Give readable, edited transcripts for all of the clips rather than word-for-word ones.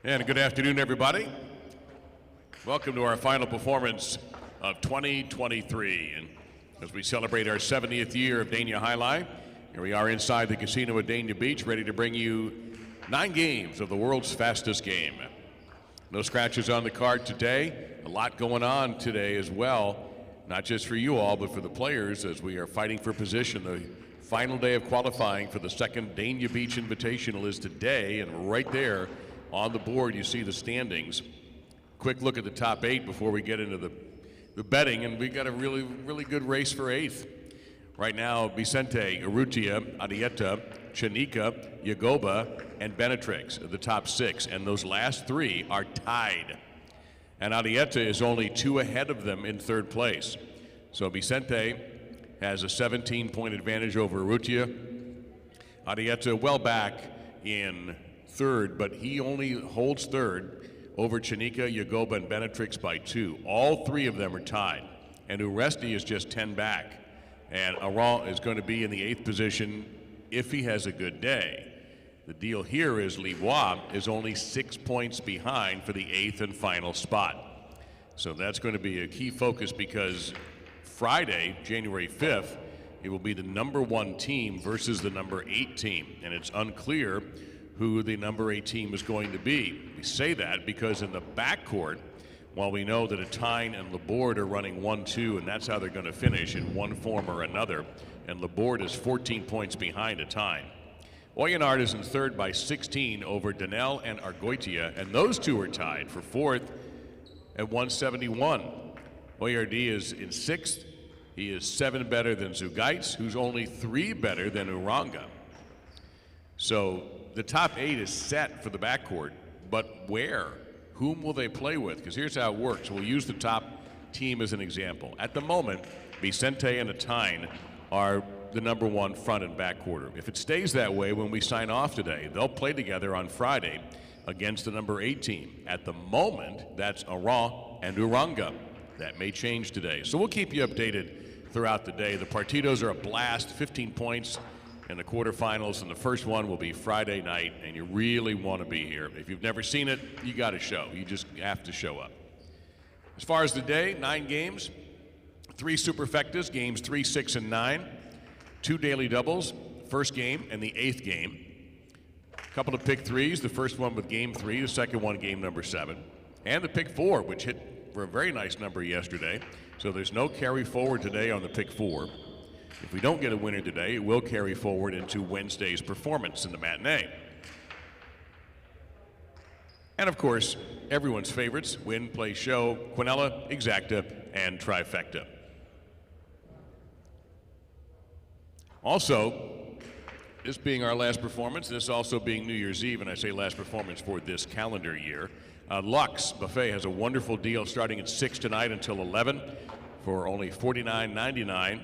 And good afternoon, everybody. Welcome to our final performance of 2023. And as we celebrate our 70th year of Dania Alai, here we are inside the casino at Dania Beach, ready to bring you 9 games of the world's fastest game. No scratches on the card today. A lot going on today as well, not just for you all, but for the players as we are fighting for position. The final day of qualifying for the second Dania Beach Invitational is today, and right there on the board you see the standings. Quick look at the top 8 before we get into the betting, and we got a really good race for 8th. Right now, Vicente, Urrutia, Adieta, Chanika, Yagoba, and Benatrix are the top 6, and those last 3 are tied. And Adieta is only 2 ahead of them in 3rd place. So Vicente has a 17-point advantage over Urrutia. Adieta well back in 3rd, but he only holds 3rd over Chanika, Yagoba, and Benatrix by 2. All 3 of them are tied. And Uresti is just 10 back. And Aran is going to be in the 8th position if he has a good day. The deal here is Libois is only 6 points behind for the 8th and final spot. So that's going to be a key focus because Friday, January 5th, it will be the number 1 team versus the number 8 team. And it's unclear who the number 8 team is going to be. We say that because in the backcourt, while we know that Atine and Laborde are running 1-2, and that's how they're going to finish in one form or another, and Laborde is 14 points behind Atine. Oyonard is in 3rd by 16 over Danel and Argoitia, and those 2 are tied for 4th at 171. Oyardi is in 6th. He is 7 better than Zugaitz, who's only 3 better than Uranga. So the top 8 is set for the backcourt, but where? Whom will they play with? Because here's how it works. We'll use the top team as an example. At the moment, Vicente and Atine are the number 1 front and back quarter. If it stays that way when we sign off today, they'll play together on Friday against the number 8 team. At the moment, that's Aran and Uranga. That may change today. So we'll keep you updated throughout the day. The partidos are a blast, 15 points in the quarterfinals, and the first one will be Friday night, and you really want to be here. If you've never seen it, you got to show. You just have to show up. As far as the day, 9 games, 3 superfectas, games 3, 6, and 9, 2 daily doubles, first game and the 8th game. A couple of pick 3s, the first one with game 3, the second one game number 7, and the pick 4, which hit for a very nice number yesterday. So there's no carry forward today on the pick 4. If we don't get a winner today, it will carry forward into Wednesday's performance in the matinee. And of course, everyone's favorites, win, play, show, Quinella, Exacta, and Trifecta. Also, this being our last performance, this also being New Year's Eve, and I say last performance for this calendar year, Lux Buffet has a wonderful deal starting at 6 tonight until 11 for only $49.99.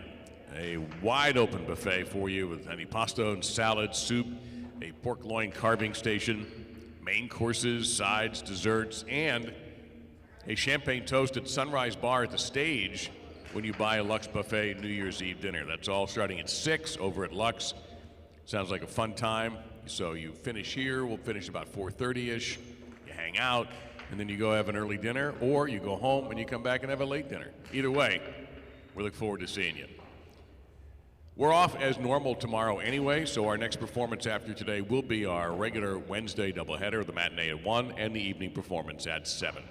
A wide open buffet for you with antipasto and salad, soup, a pork loin carving station, main courses, sides, desserts, and a champagne toast at Sunrise Bar at the stage when you buy a Lux Buffet New Year's Eve dinner. That's all starting at 6 over at Lux. Sounds like a fun time. So you finish here, we'll finish about 4:30-ish. You hang out, and then you go have an early dinner, or you go home and you come back and have a late dinner. Either way, we look forward to seeing you. We're off as normal tomorrow anyway, so our next performance after today will be our regular Wednesday doubleheader, the matinee at 1 and the evening performance at 7.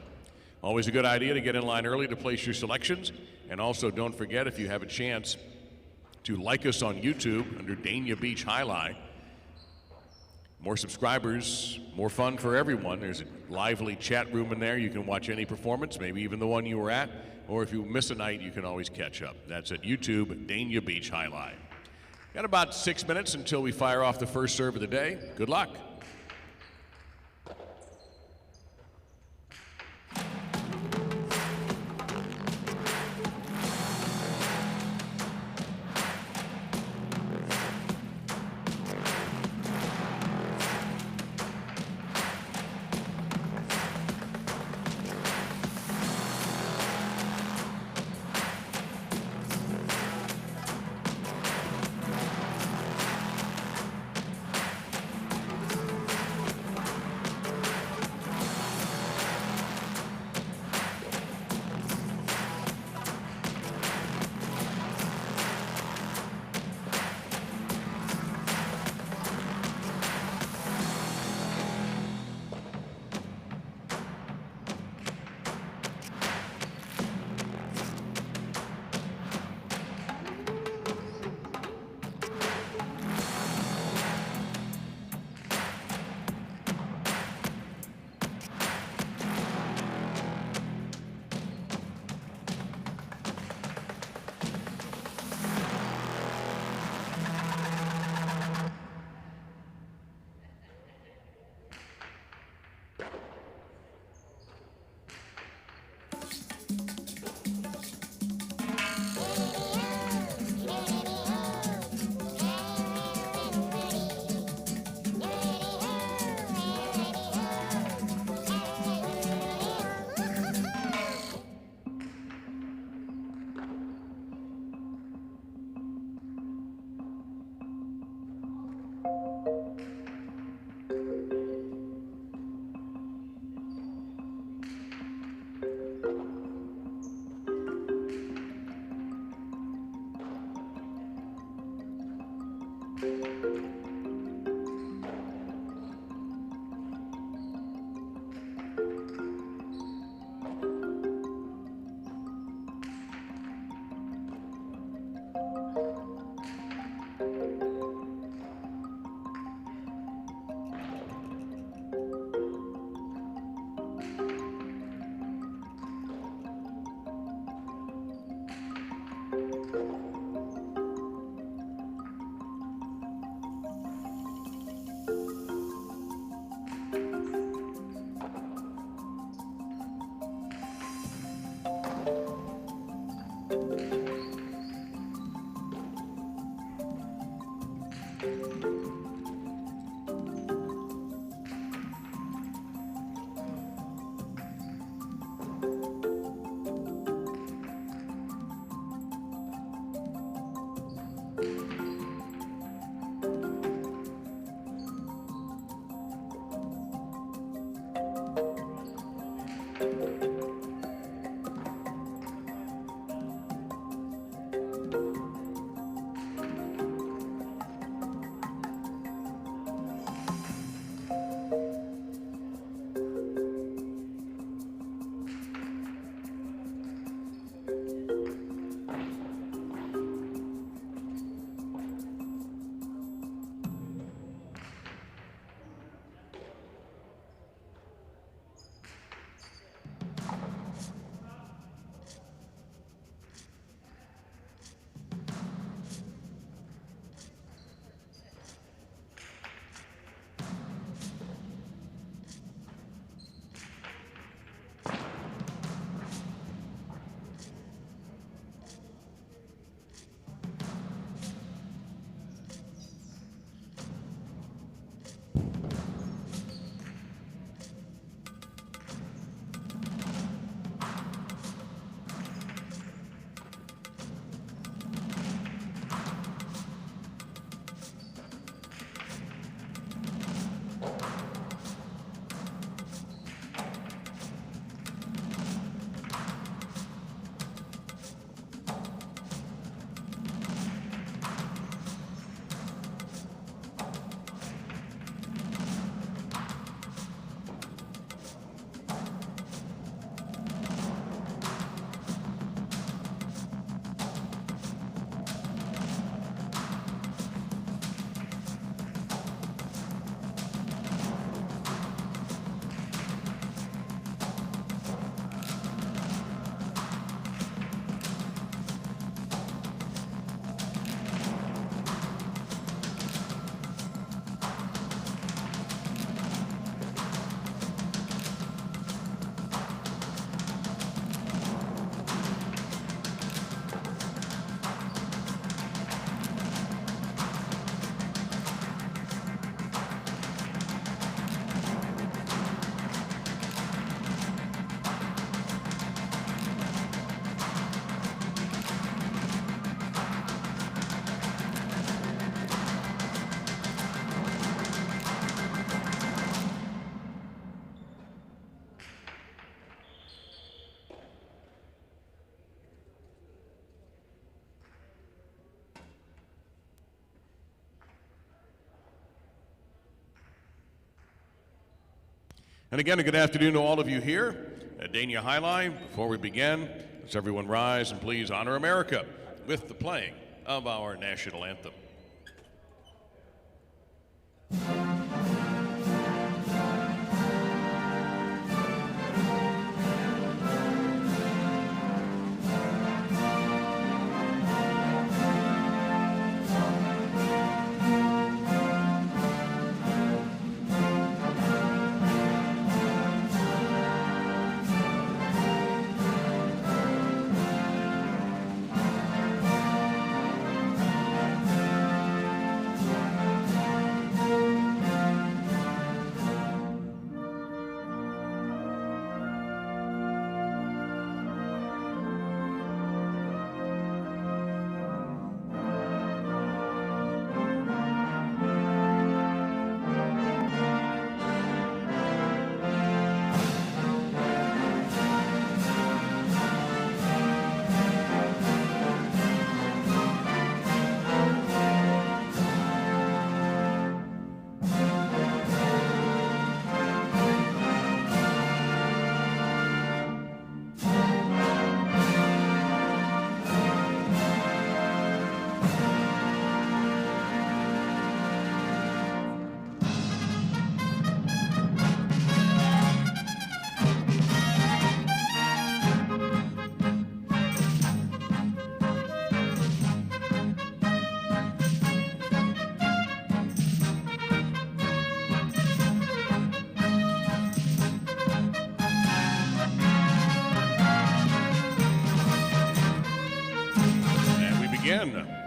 Always a good idea to get in line early to place your selections, and also don't forget, if you have a chance, to like us on YouTube under Dania Beach Alai. More subscribers, more fun for everyone. There's a lively chat room in there. You can watch any performance, maybe even the one you were at. Or if you miss a night, you can always catch up. That's at YouTube, Dania Beach Alai. Got about 6 minutes until we fire off the first serve of the day. Good luck. And again, a good afternoon to all of you here at Dania Alai. Before we begin, let's everyone rise and please honor America with the playing of our national anthem.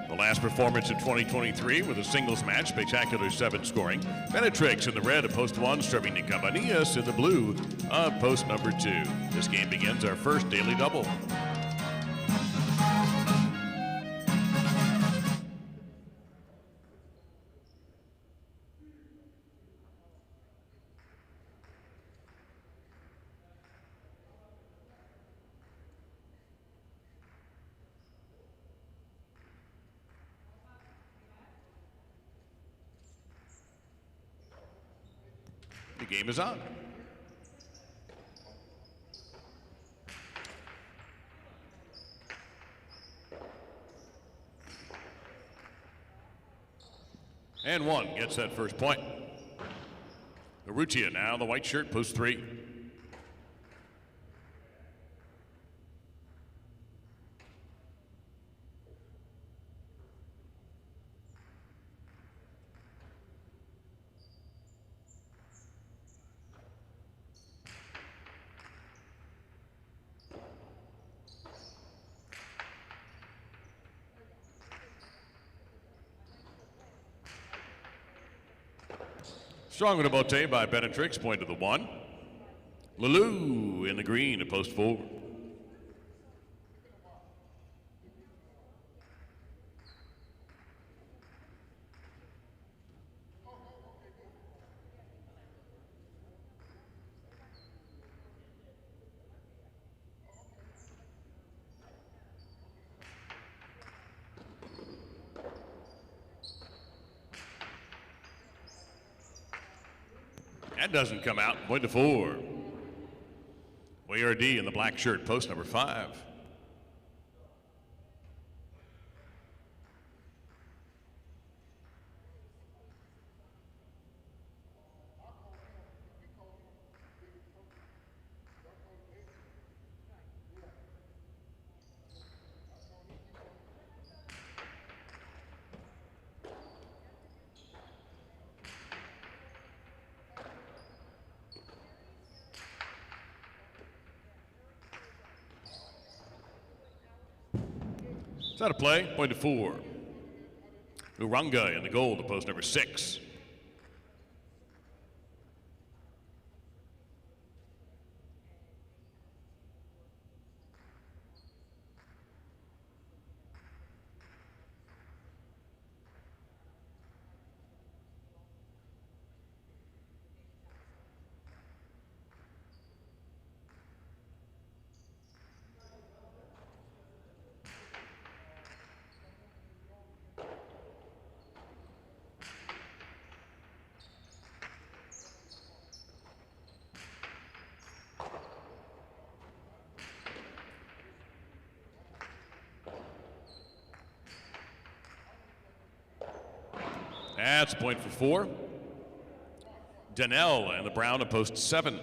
The last performance in 2023 with a singles match, spectacular 7 scoring. Benetrix in the red of post 1, serving to Cabanillas in the blue of post number 2. This game begins our first daily double. The game is on. And 1 gets that first point. Urrutia now, the white shirt, post 3. Strong with a botte by Benetrix, point to the 1. Lulu in the green at post 4. That doesn't come out. Point to 4. WRD in the black shirt, post number 5. It's out of play, point to 4. Uranga in the gold to post number 6. That's a point for 4. Danielle and the Brown at post 7.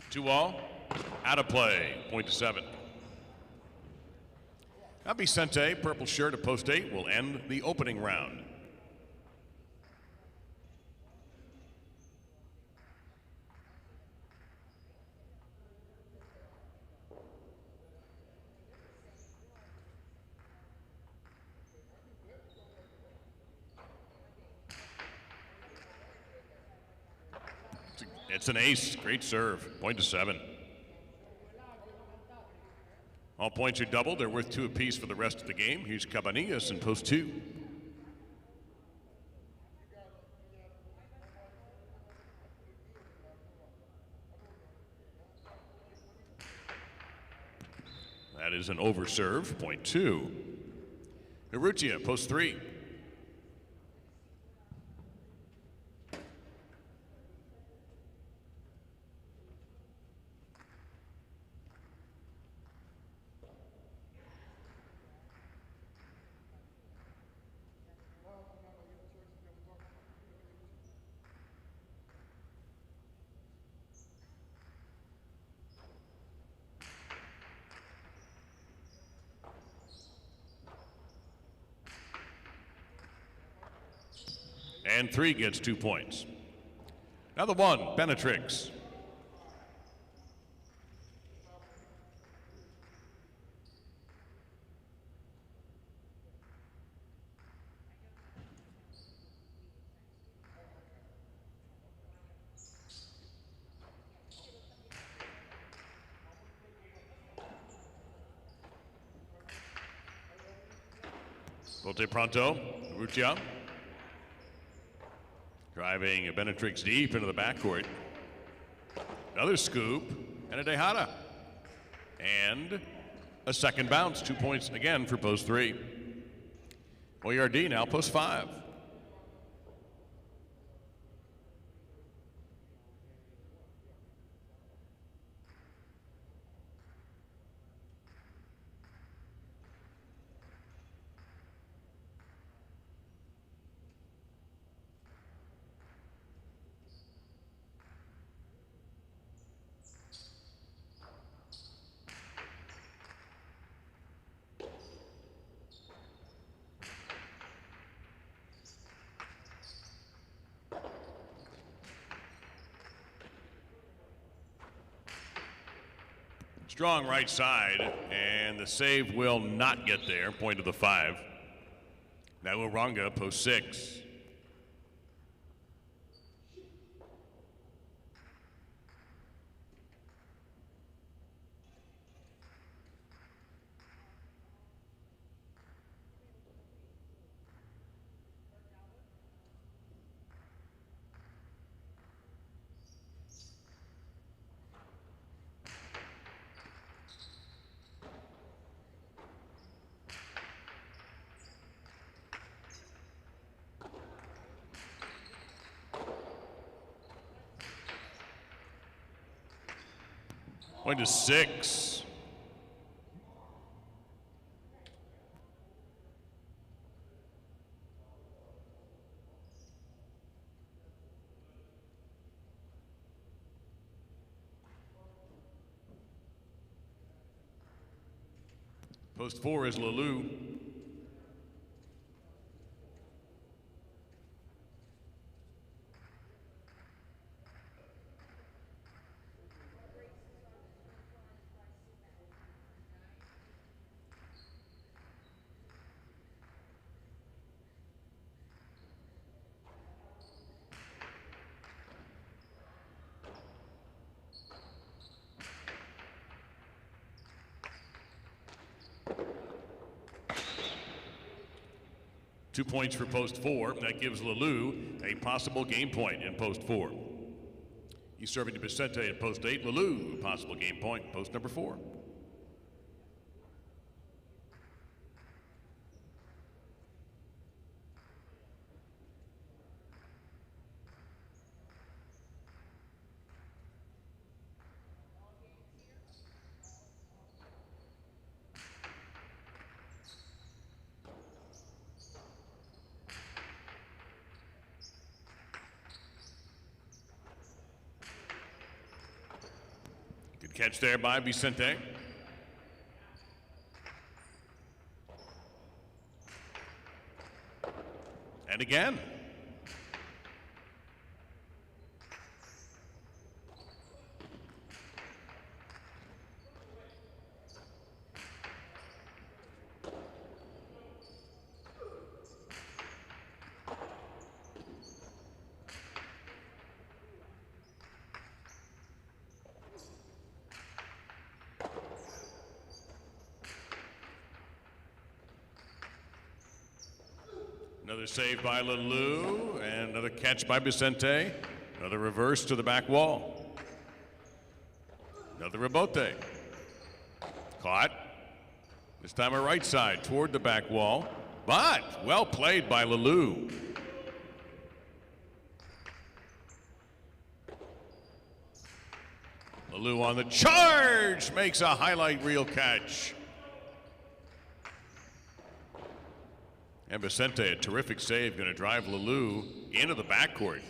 Two all, out of play, point to 7. Now Vicente, purple shirt at post 8, will end the opening round. It's an ace, great serve, point to 7. All points are doubled, they're worth 2 apiece for the rest of the game. Here's Cabanillas in post 2. That is an overserve, point 2. Urrutia, post 3. And 3 gets 2 points. Now the 1, Benetrix. Volte pronto, Urrutia. Driving Benetrix deep into the backcourt. Another scoop and a Tejada. And a second bounce, 2 points again for post 3. Oyard now post 5. Strong right side, and the save will not get there. Point to the 5. Now Uranga, post 6. Point to 6. Post 4 is Lalou. 2 points for post 4. That gives Lalou a possible game point in post 4. He's serving to Vicente at post 8. Lalou, possible game point, post number 4. Good catch there by Vicente. And again. Another save by Lalou, and another catch by Vicente. Another reverse to the back wall. Another rebote. Caught. This time a right side toward the back wall, but well played by Lalou. Lalou on the charge, makes a highlight reel catch. And Vicente, a terrific save, going to drive Lalou into the backcourt.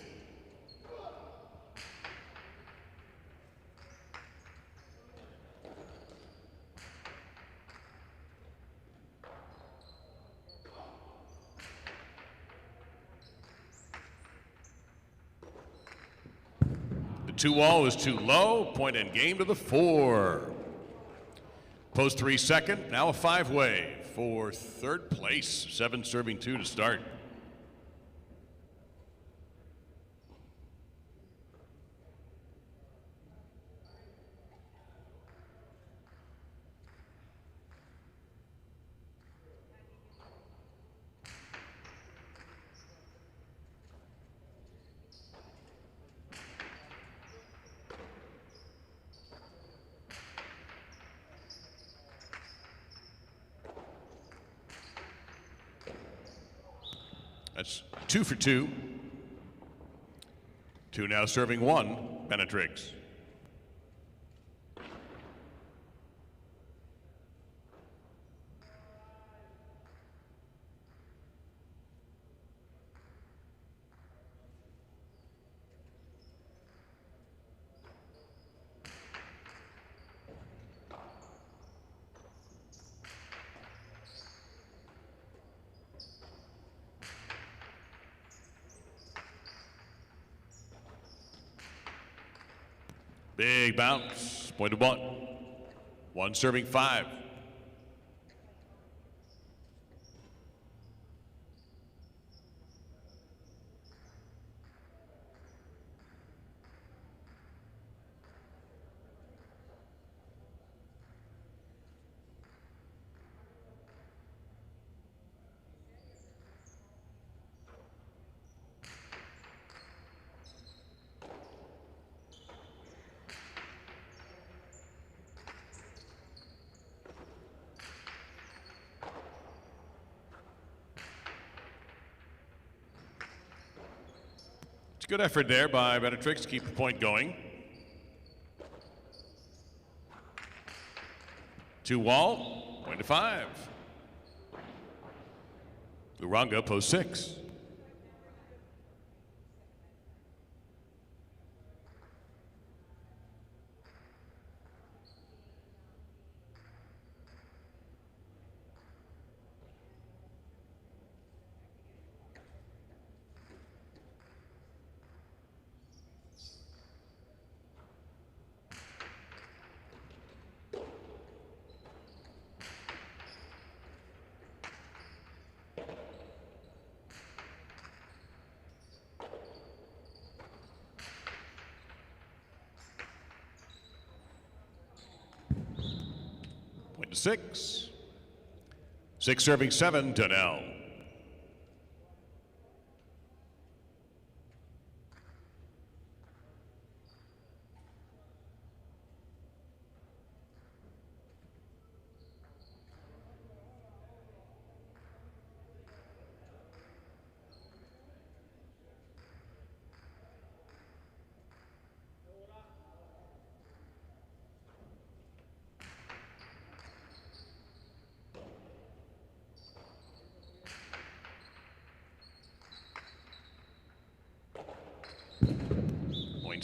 The 2-wall is too low. Point and game to the 4. Post 3 second, now a 5-way for third place. 7 serving 2 to start. That's 2 for 2. 2 now serving 1, Benetrix. Big bounce, point to 1. 1 serving 5. Good effort there by Benetrix to keep the point going. 2-wall, point to 5. Uranga post 6. Point to 6. 6 serving 7, Donnell.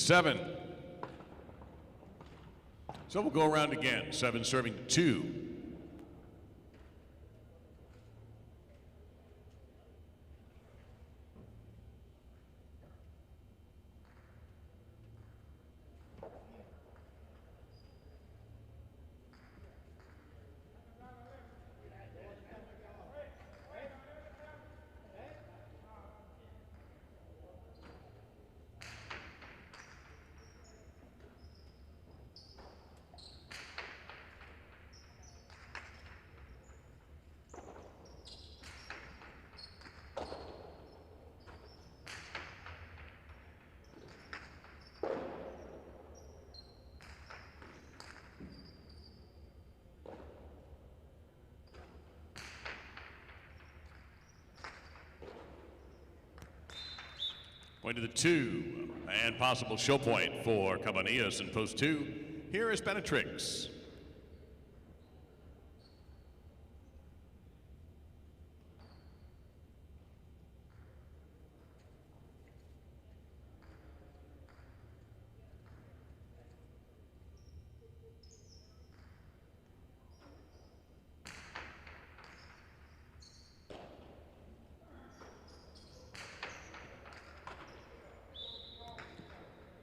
7. So we'll go around again. 7 serving 2. Point to the 2, and possible show point for Cabanillas in post 2. Here is Benetrix.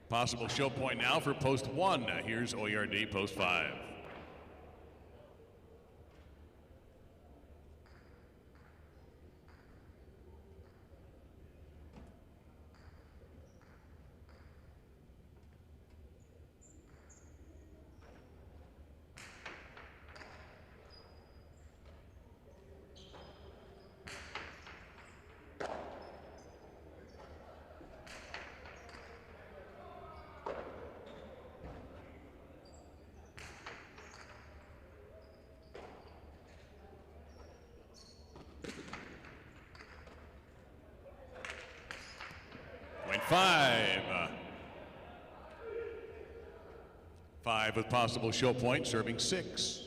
Possible show point now for post 1. Here's OERD post 5. Point 5. 5 with possible show point, serving 6.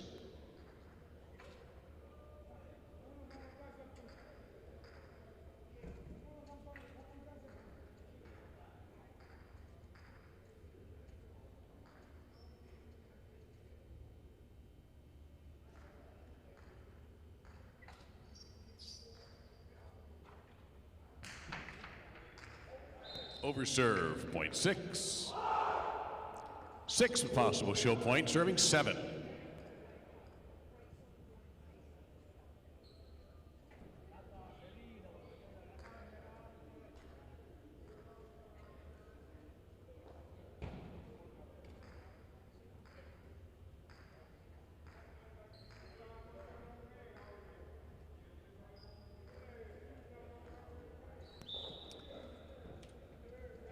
Overserve, point 6. 6 with possible show point, serving 7.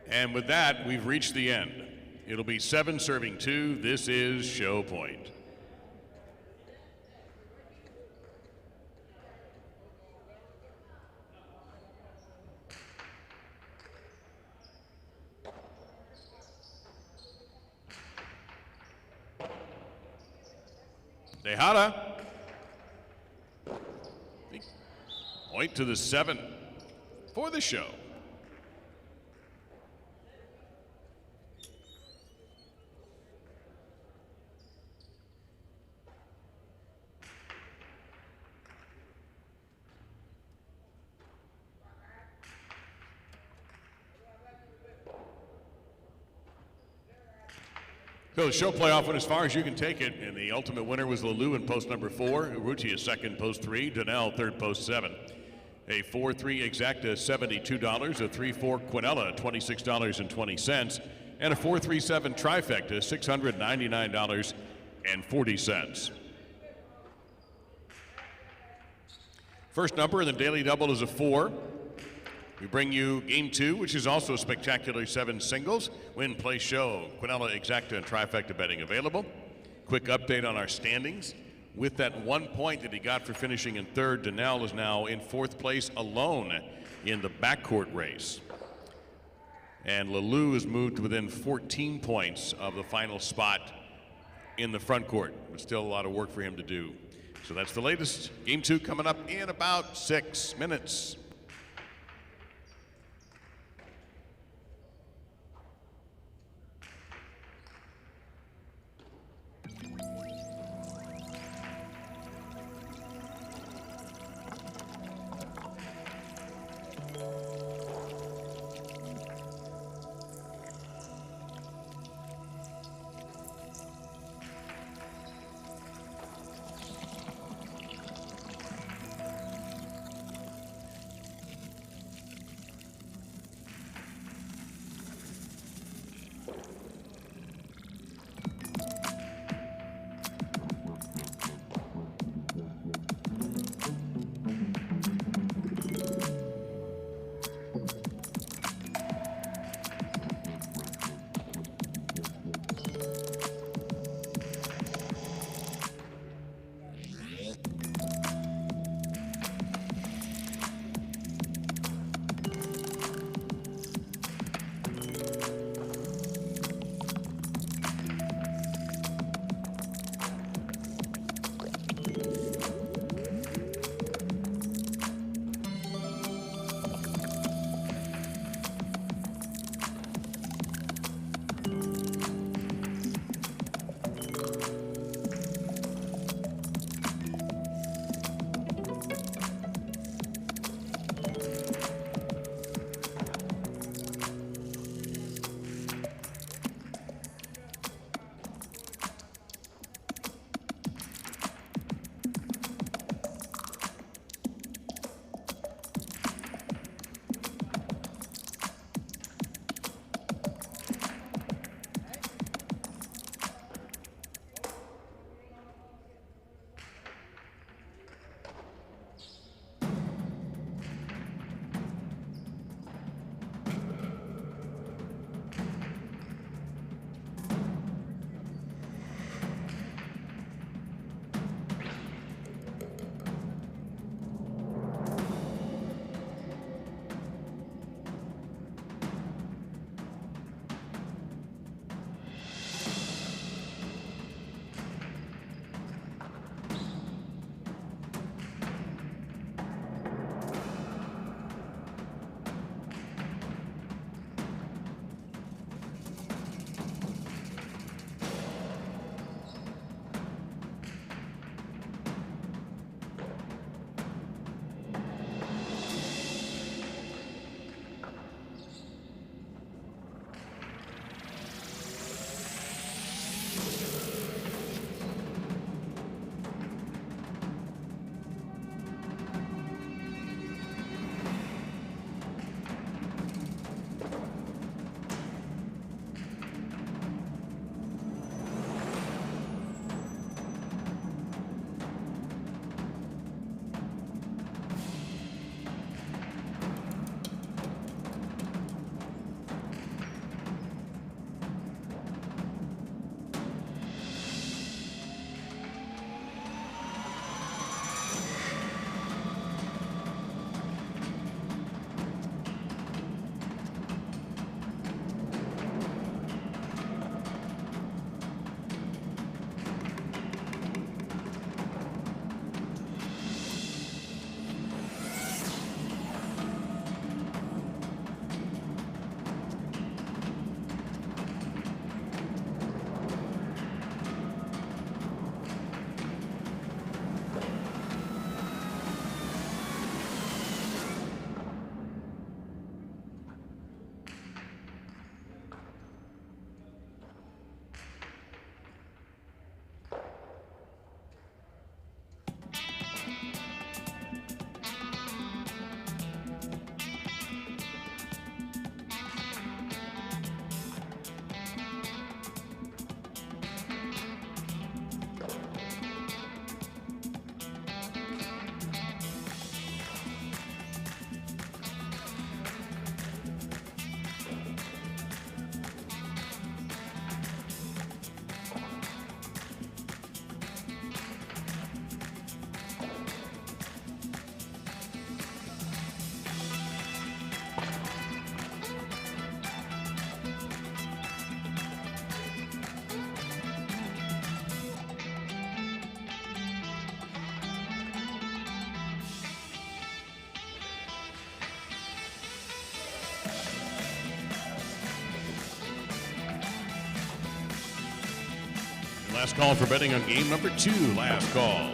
And with that, we've reached the end. It'll be 7 serving 2. This is show point. Tejada. Point to the 7 for the show. So the show playoff went as far as you can take it, and the ultimate winner was Lulu in post number 4, Urrutia second post 3, Danelle third post 7. A 4-3 exacta $72, a 3-4 Quinella $26.20, and a 4-3-7 trifecta $699.40. First number in the daily double is a 4. We bring you game 2, which is also spectacular 7 singles. Win, play, show, Quinella, exacta, and trifecta betting available. Quick update on our standings. With that 1 point that he got for finishing in 3rd, Danelle is now in 4th place alone in the backcourt race. And Lulu has moved within 14 points of the final spot in the front court, but still a lot of work for him to do. So that's the latest. Game 2 coming up in about 6 minutes. Last call for betting on game number 2. Last call.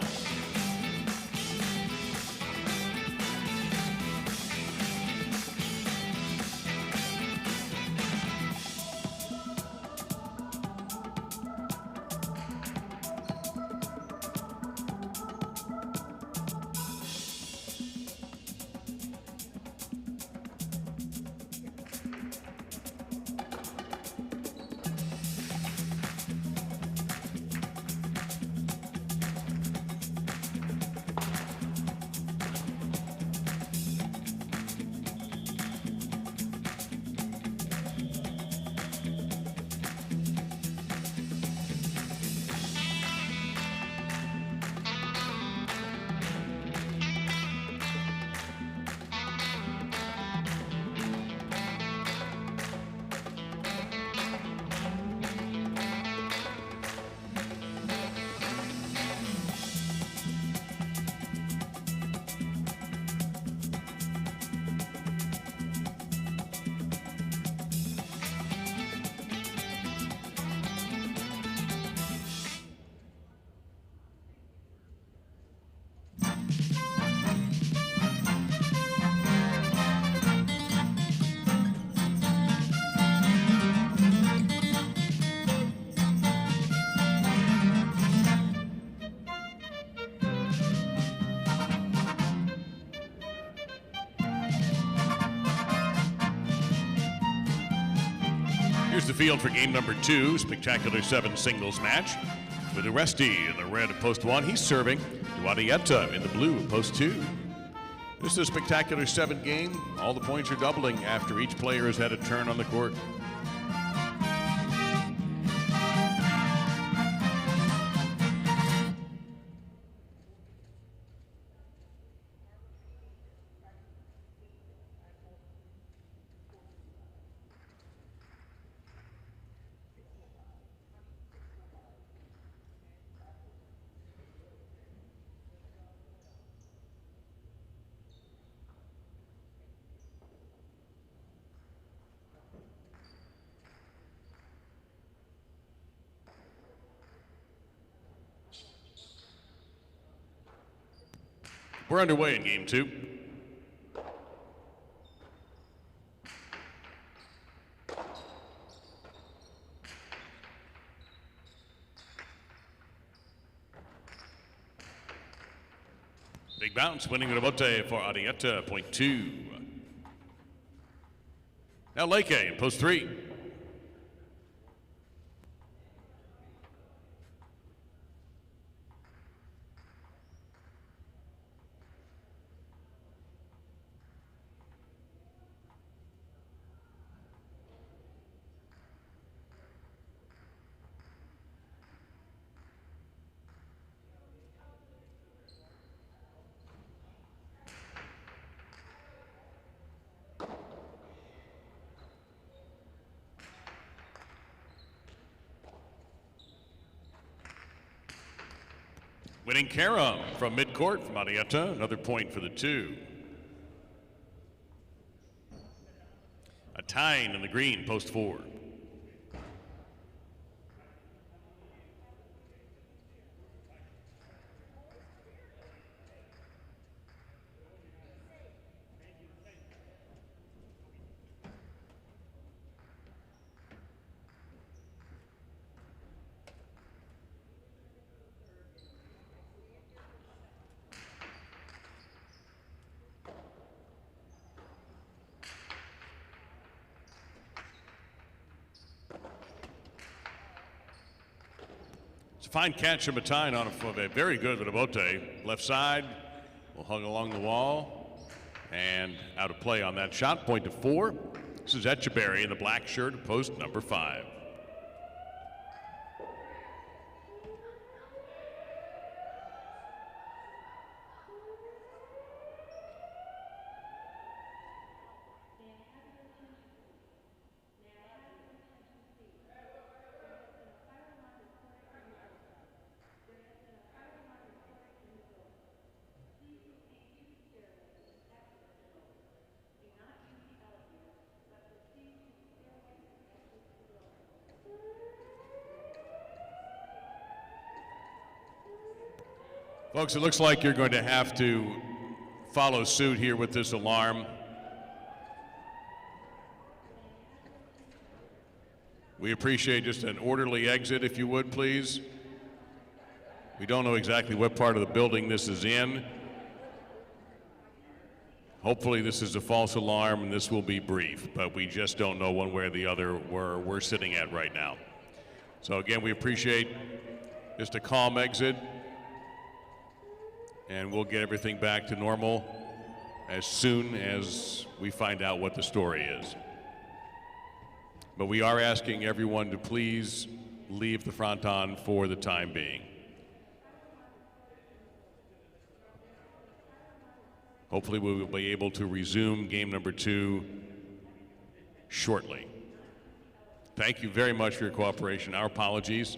Here's the field for game number 2, spectacular 7 singles match. With Aresti in the red at post 1, he's serving Dania in the blue at post 2. This is a spectacular 7 game. All the points are doubling after each player has had a turn on the court. We're underway in game 2. Big bounce, winning Rabote for Arietta, point 2. Now Alai in post 3. Winning Karam from midcourt from Arietta, another point for the 2. A Tyne in the green, post 4. It's a fine catch from Matinee on a very good Rabote. Left side will hug along the wall and out of play on that shot. Point to 4. This is Etcheberry in the black shirt, post number 5. Folks, it looks like you're going to have to follow suit here with this alarm. We appreciate just an orderly exit, if you would, please. We don't know exactly what part of the building this is in. Hopefully this is a false alarm and this will be brief, but we just don't know one way or the other where we're sitting at right now. So again, we appreciate just a calm exit, and we'll get everything back to normal as soon as we find out what the story is. But we are asking everyone to please leave the Fronton for the time being. Hopefully we will be able to resume game number 2 shortly. Thank you very much for your cooperation. Our apologies.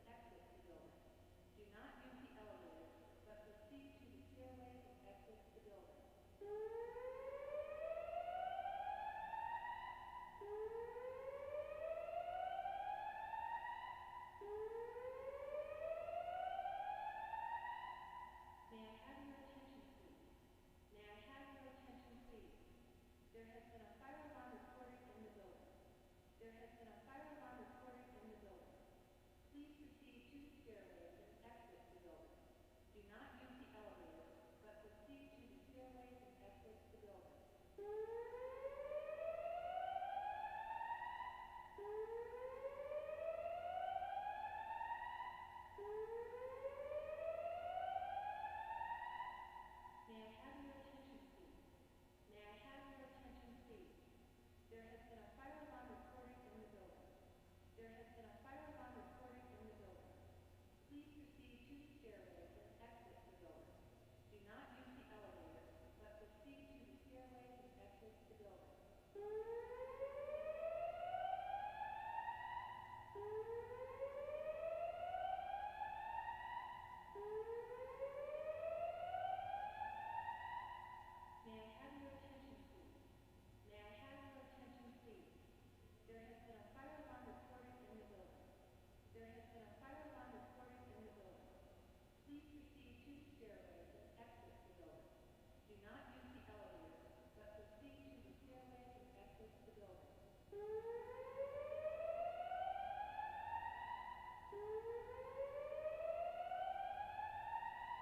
exit the building. Do not use the elevators, but proceed to the stairways and exit the building. May I have your attention, please? May I have your attention, please? There has been a fire alarm reported in the building. There has been a fire alarm reported in the building. Please proceed to the stairways and exit the building. Do not use the elevators, but proceed to the stairways and exit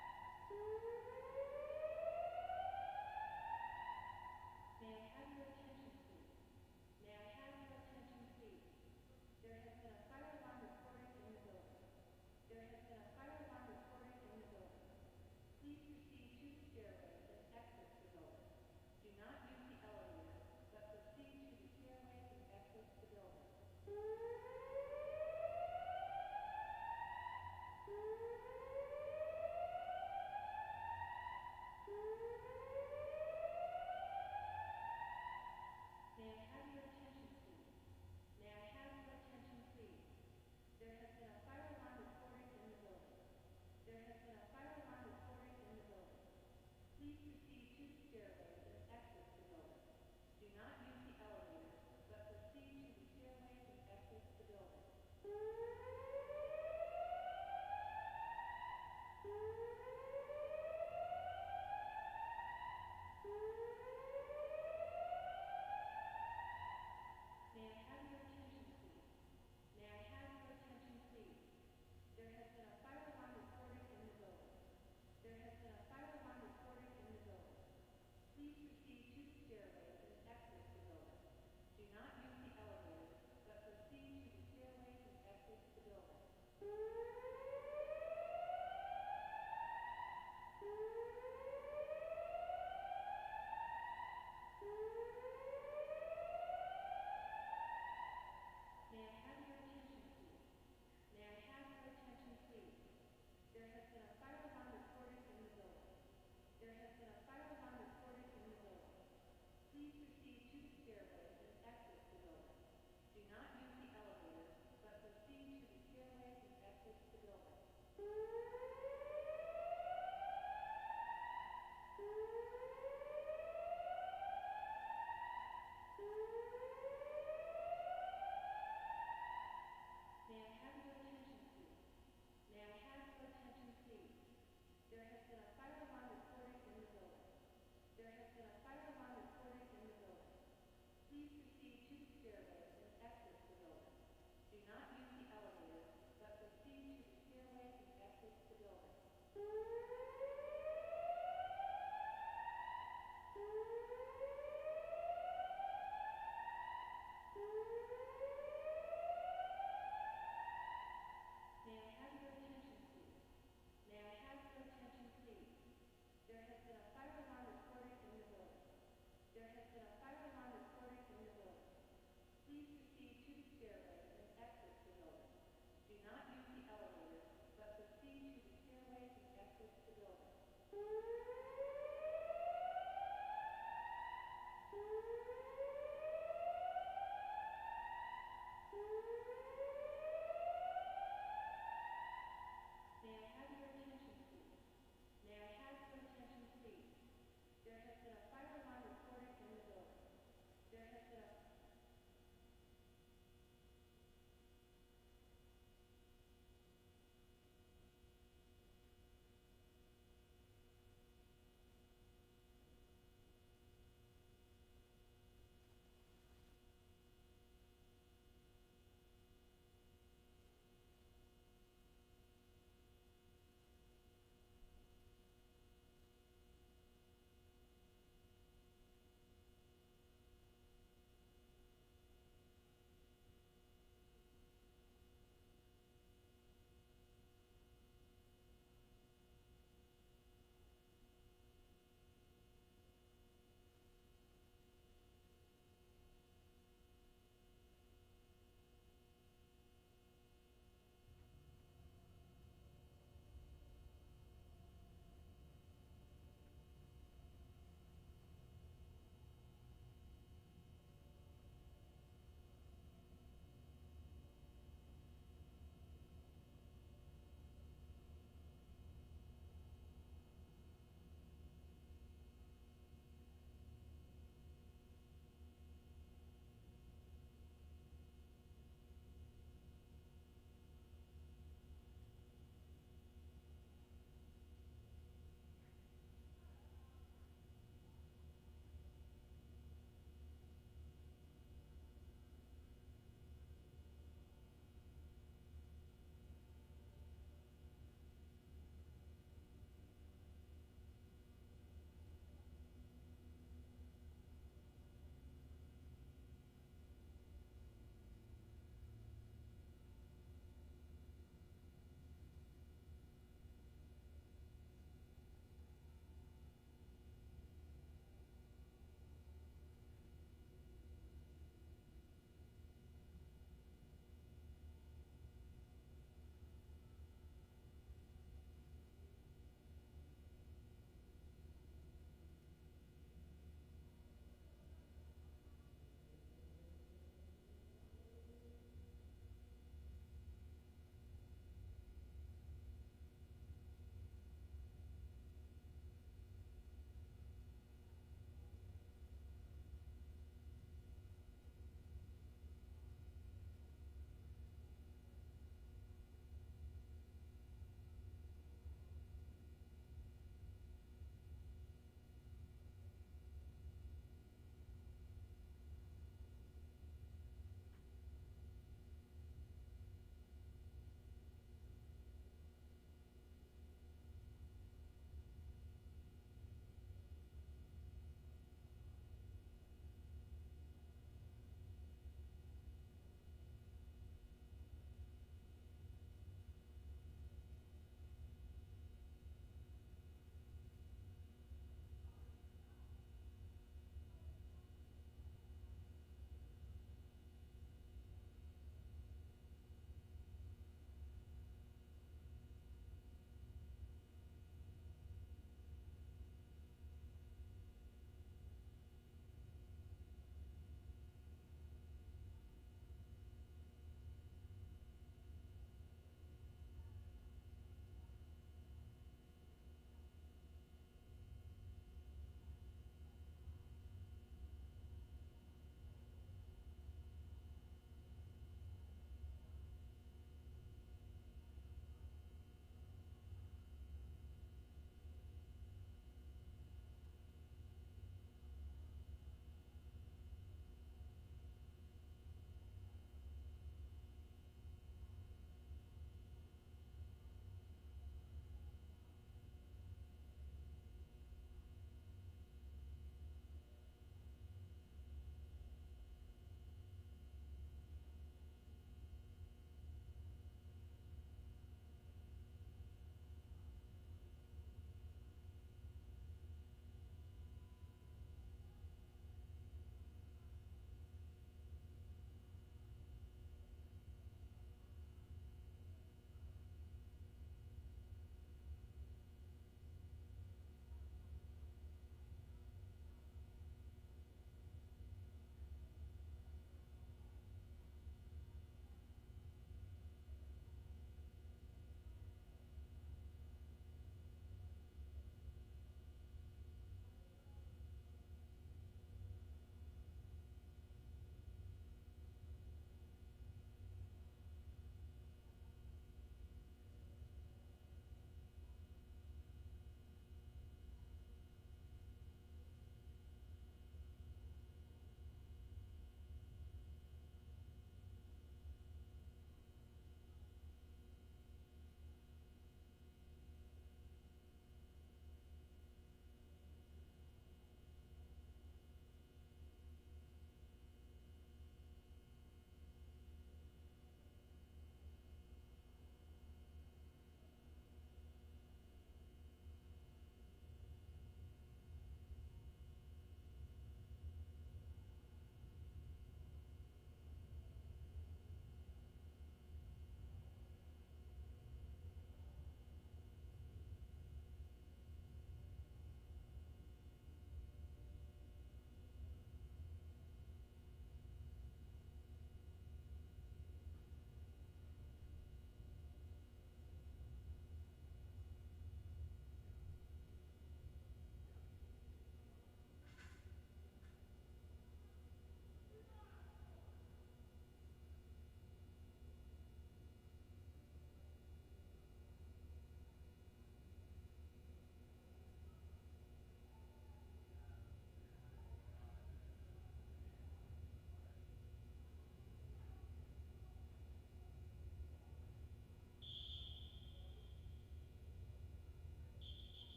the building. May I have your attention, please? May I have your attention, please? There has been a fire alarm reported in the building. There has been a fire alarm reported in the building. Please proceed to the stairways and exit the building. Do not use the elevators, but proceed to the stairways and exit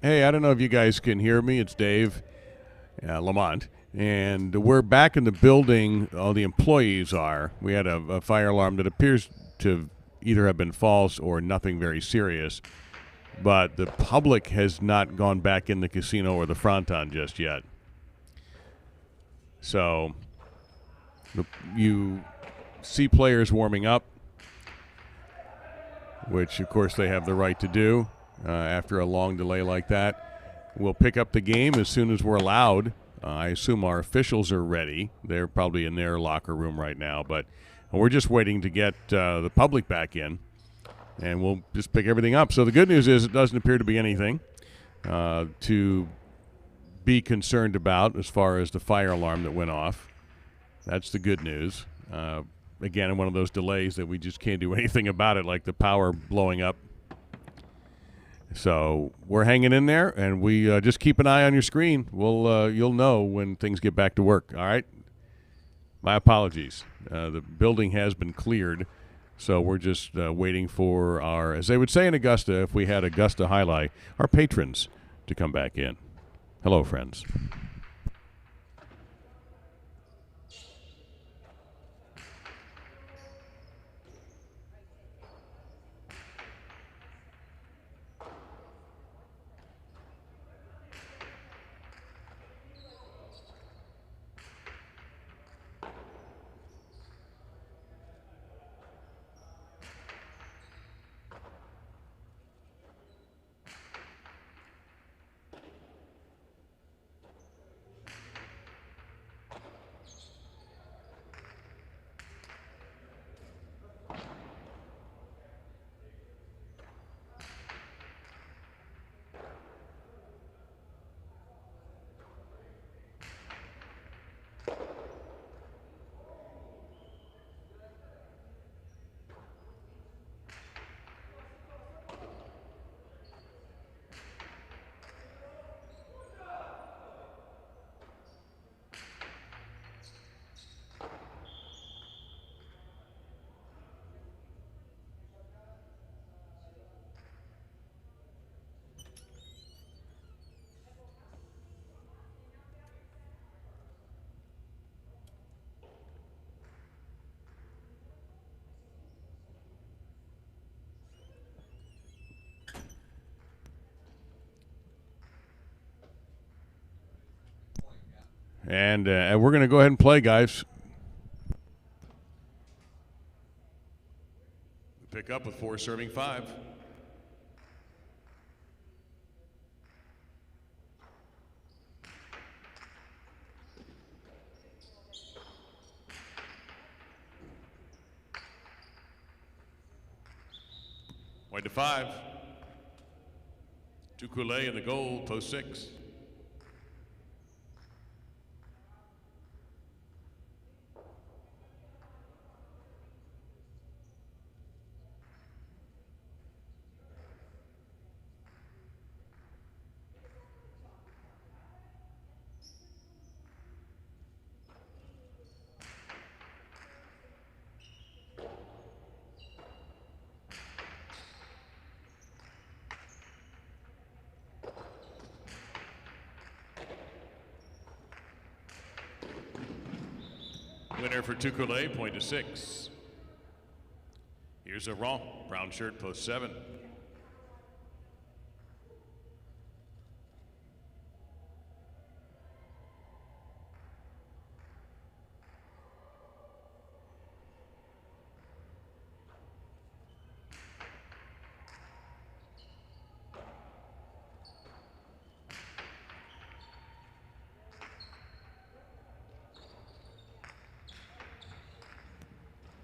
Hey, I don't know if you guys can hear me. It's Dave Lamont. And we're back in the building. All the employees are. We had a fire alarm that appears to either have been false or nothing very serious. But the public has not gone back in the casino or the Fronton just yet. So you see players warming up, which, of course, they have the right to do after a long delay like that. We'll pick up the game as soon as we're allowed. I assume our officials are ready. They're probably in their locker room right now, but we're just waiting to get the public back in, and we'll just pick everything up. So the good news is it doesn't appear to be anything to be concerned about as far as the fire alarm that went off. That's the good news. Again, one of those delays that we just can't do anything about it, like the power blowing up. So we're hanging in there, and we just keep an eye on your screen. You'll know when things get back to work. All right. My apologies. The building has been cleared, so we're just waiting for our, as they would say in Augusta, if we had Augusta highlight, our patrons to come back in. Hello, friends. And we're going to go ahead and play, guys. Pick up with 4 serving 5. White to 5. Tukule in the goal, post 6. Winner for Tukule, point to 6. Here's a wrong. Brown shirt, post 7.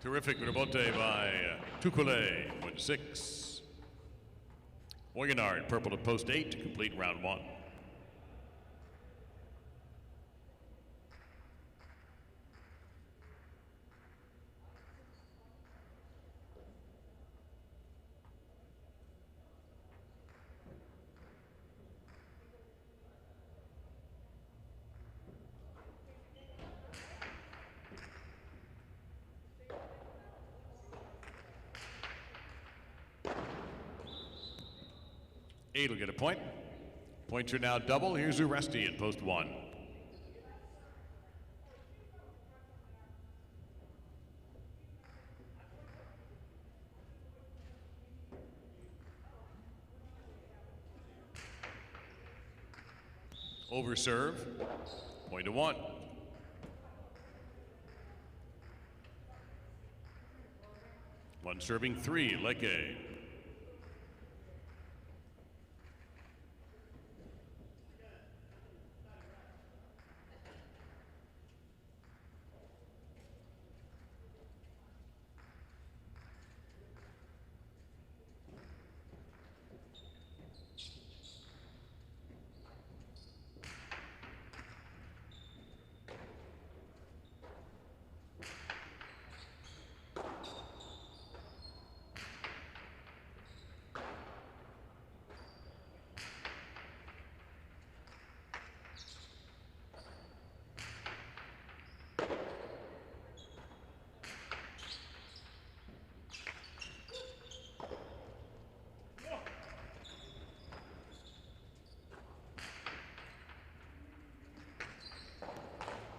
Terrific rebote by Tukule, point to 6. Morganard, purple to post 8 to complete round 1. Eight will get a point. Points are now double. Here's Uresti in post 1. Over serve, point to 1. One serving 3, Leke.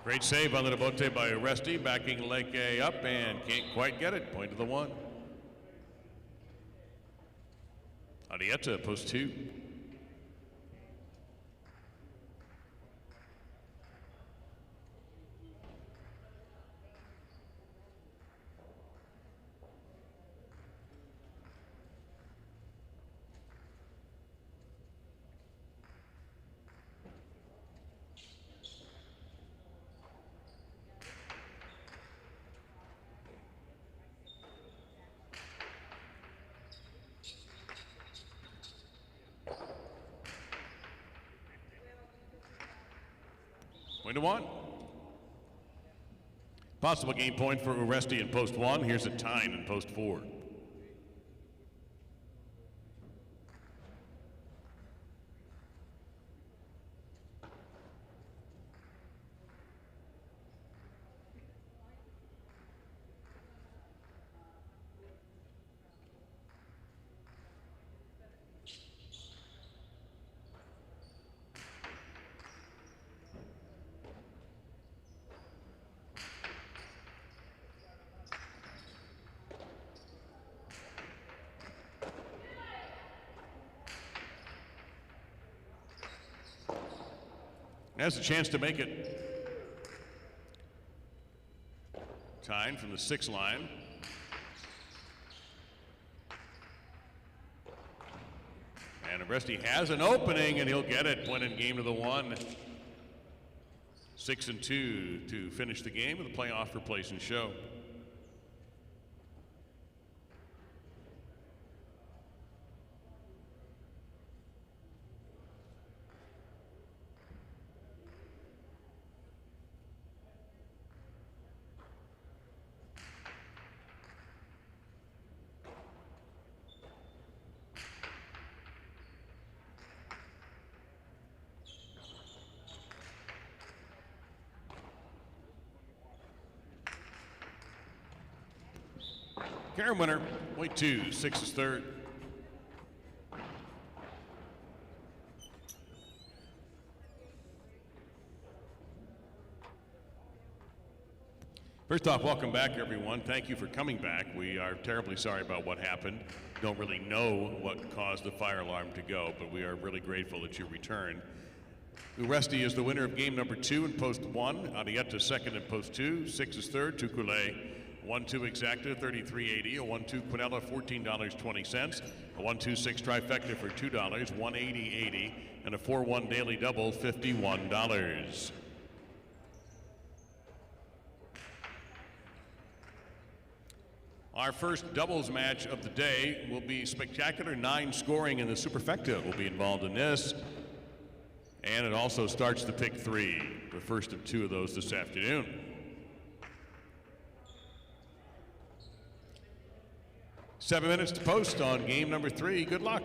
Great save on the bote by Uresti, backing Leke up and can't quite get it. Point to the 1. Arietta, post 2. Point to 1. Possible game point for Uresti in post 1. Here's a Tyne in post 4. Has a chance to make it. Tyne from the 6 line. And Uresti has an opening and he'll get it. Point in game to the 1. 6-2 to finish the game with a playoff for place and show. Karen winner, point 2, 6 is third. First off, welcome back, everyone. Thank you for coming back. We are terribly sorry about what happened. Don't really know what caused the fire alarm to go, but we are really grateful that you returned. Uresti is the winner of game number 2 in post 1. Arietta second in post 2. 6 is third. Tukule 1-2 exacta, $33.80. A 1-2 Quinella, $14.20. A 1-2-6 trifecta for $2, $180.80. And a 4-1 daily double, $51. Our first doubles match of the day will be spectacular 9 scoring, and the superfecta will be involved in this. And it also starts the pick 3, the first of 2 of those this afternoon. Seven minutes to post on game number 3. Good luck.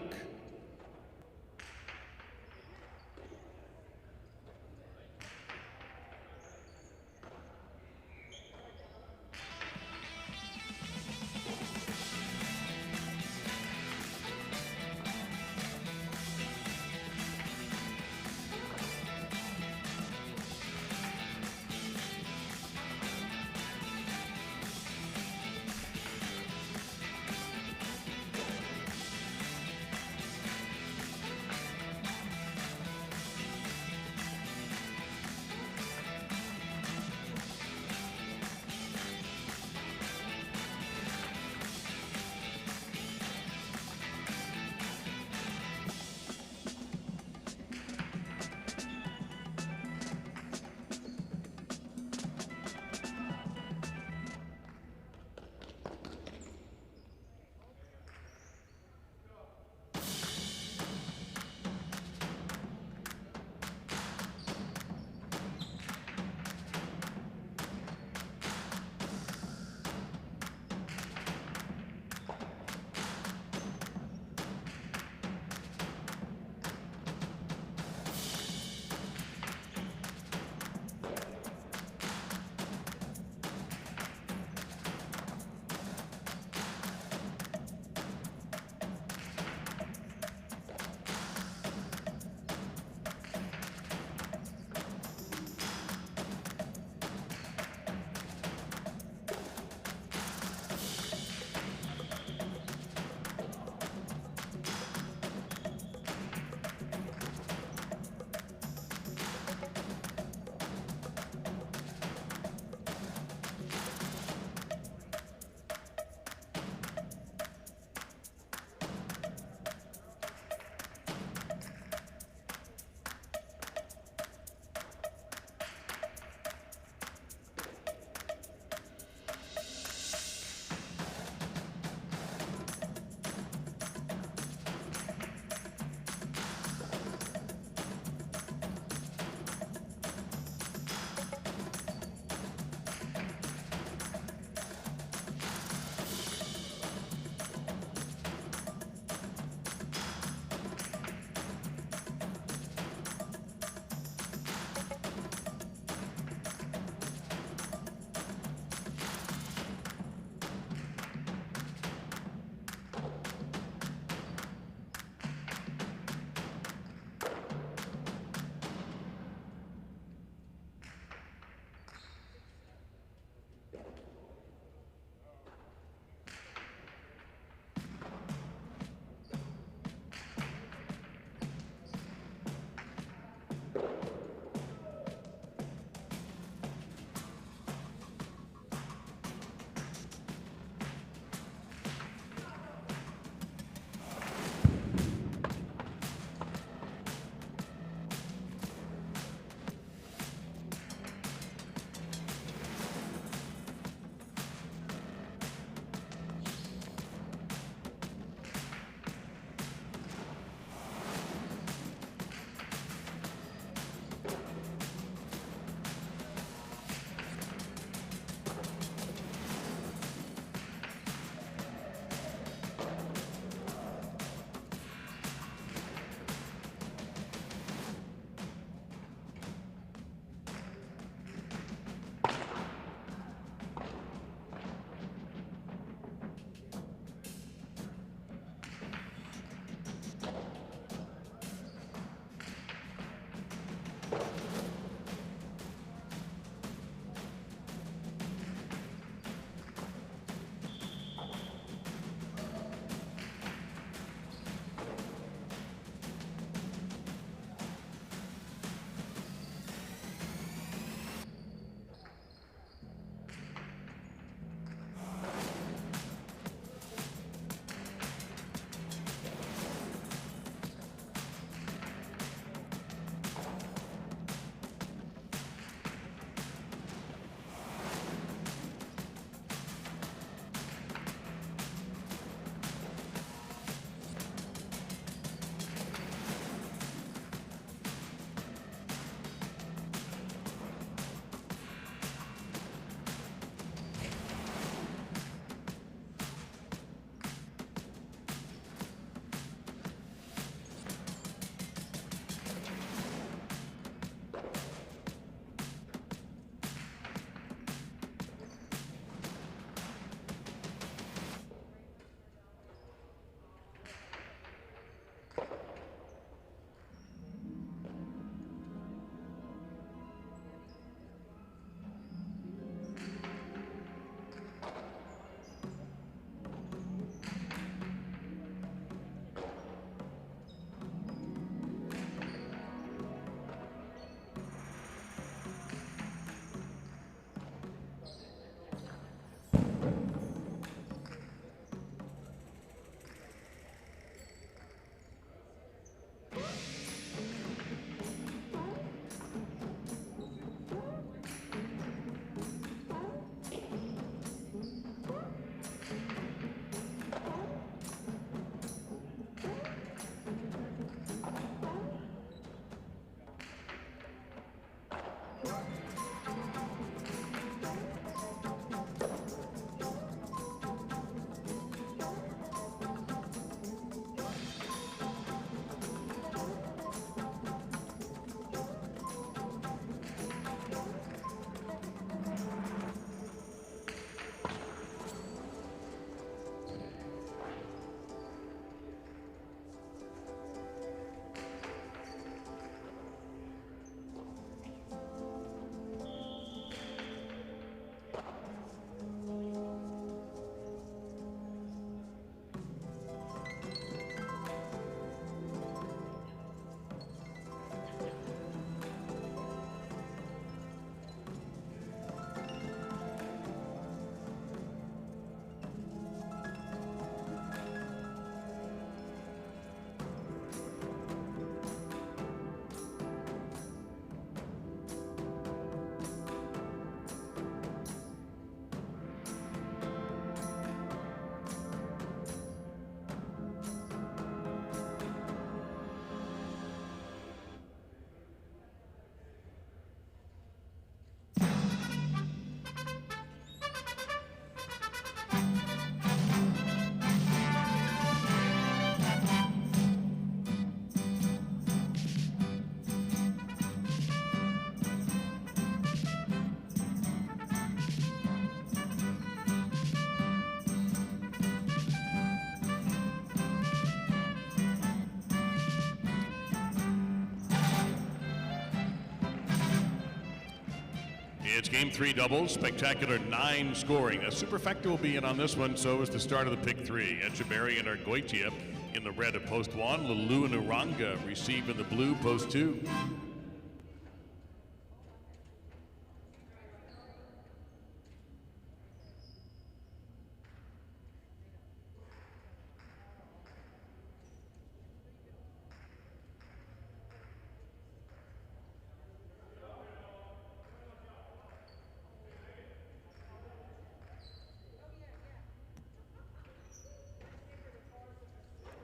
It's game 3 doubles, spectacular 9 scoring. A superfecta will be in on this one, so is the start of the pick 3. Echeverry and Argoitia in the red of post 1. Lulu and Uranga receive in the blue post 2.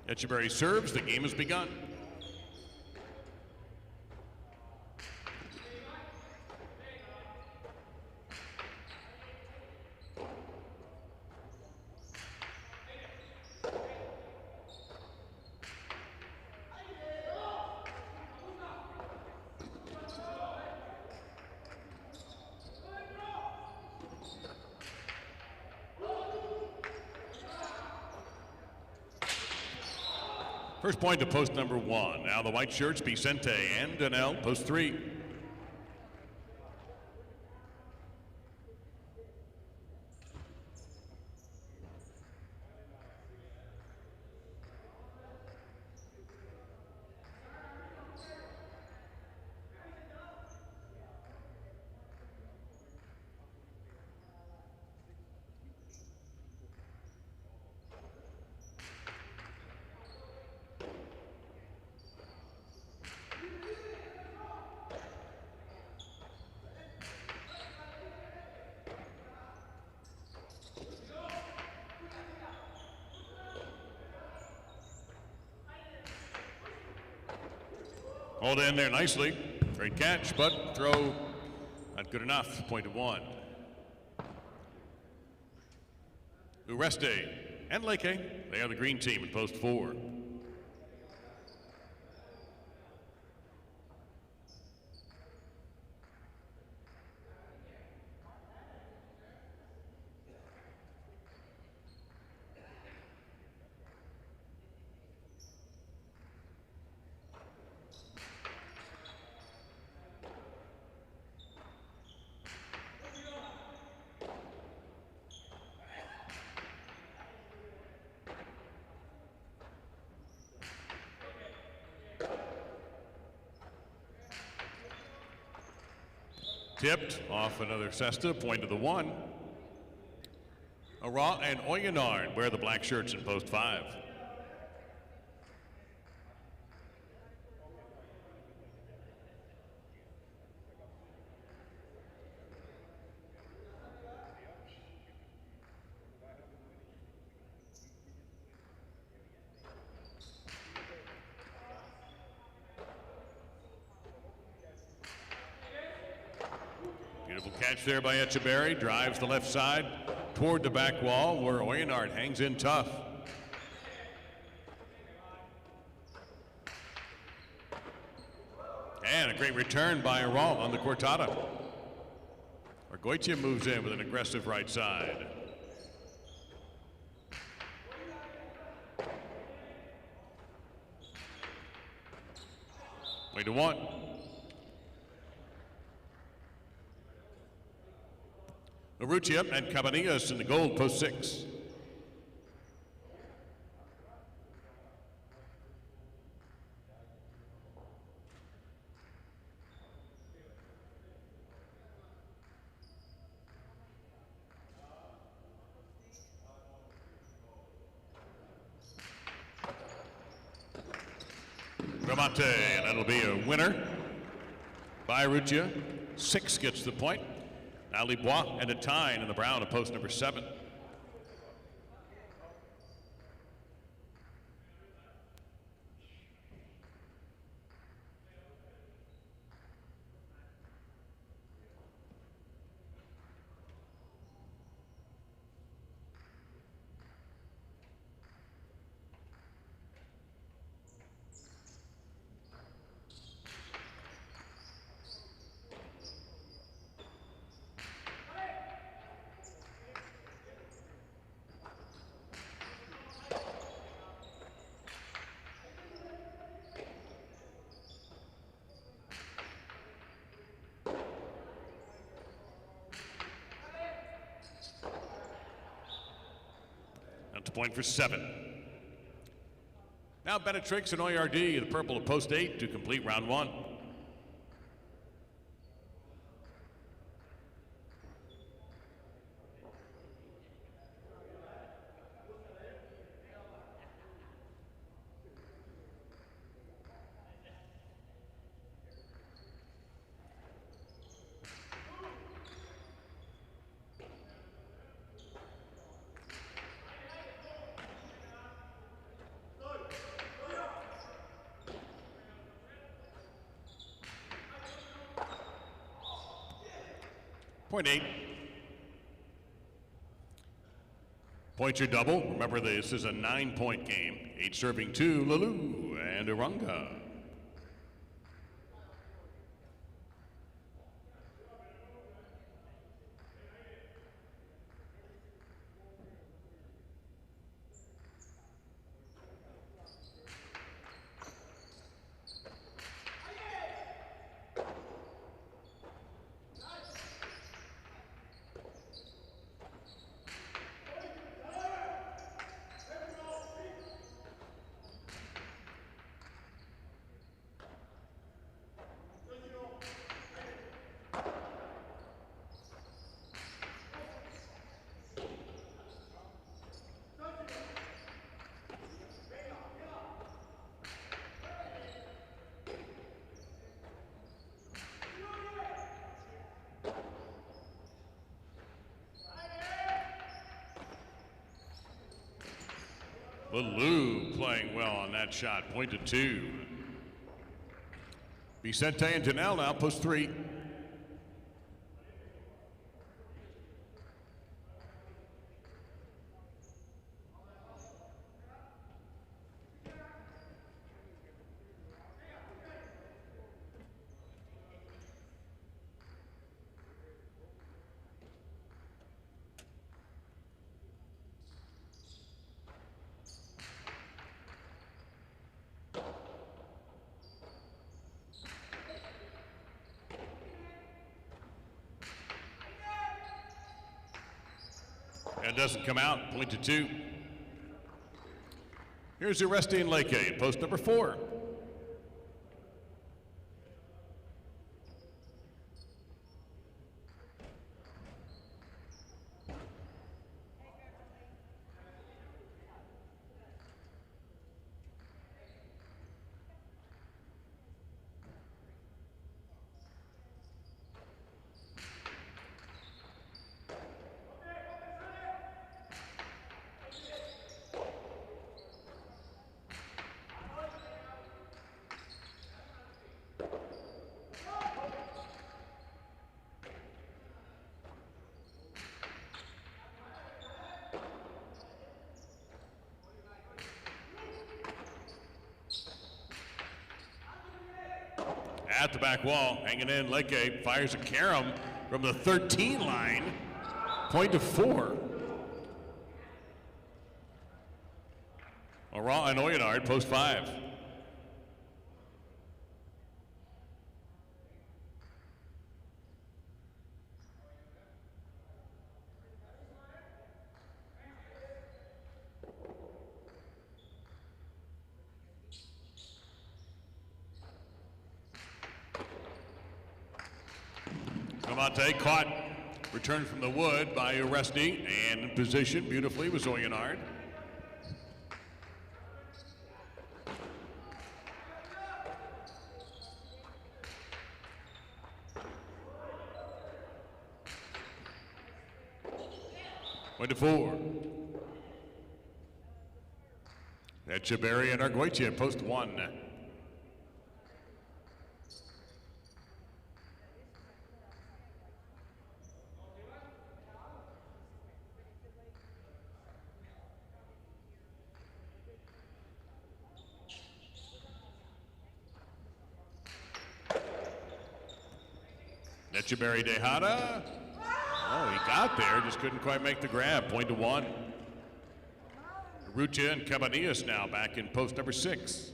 Echeverry serves, the game has begun. First point to post number 1. Now the white shirts, Vicente and Daniel, post 3. Hold in there nicely. Great catch, but throw not good enough. Point of 1. Ureste and Leke, they are the green team in post 4. Tipped off another cesta, point to the 1. Ara and Oyenard wear the black shirts in post 5. Beautiful catch there by Echeverry. Drives the left side toward the back wall where Oyenard hangs in tough. And a great return by Aral on the cortada. Argoitia moves in with an aggressive right side. Way to 1. Urrutia and Cabanillas in the gold, post 6. Ramate, and that'll be a winner by Urrutia. 6 gets the point. Now Libois and a tie in the brown of post number 7. point for 7. Now Benetrix and ORD, the purple of post 8 to complete round 1. Point 8. Points are double. Remember, this is a 9-point game. 8 serving 2, Lulu and Urunga. Lulu playing well on that shot. Point to 2. Vicente and Janelle now post 3. And doesn't come out. Point to 2. Here's Uresti and Leke, post number 4. At the back wall, hanging in, Leke fires a carom from the 13 line. Point to 4. Oral and Oyenard, post 5. Amate caught, returned from the wood by Uresti, and in position beautifully was Oyenard. Point to 4. Echeverry and Argoitia post 1. Echeverry Dejada. Oh, he got there, just couldn't quite make the grab. Point to 1. Rucha and Cabanillas now back in post number 6.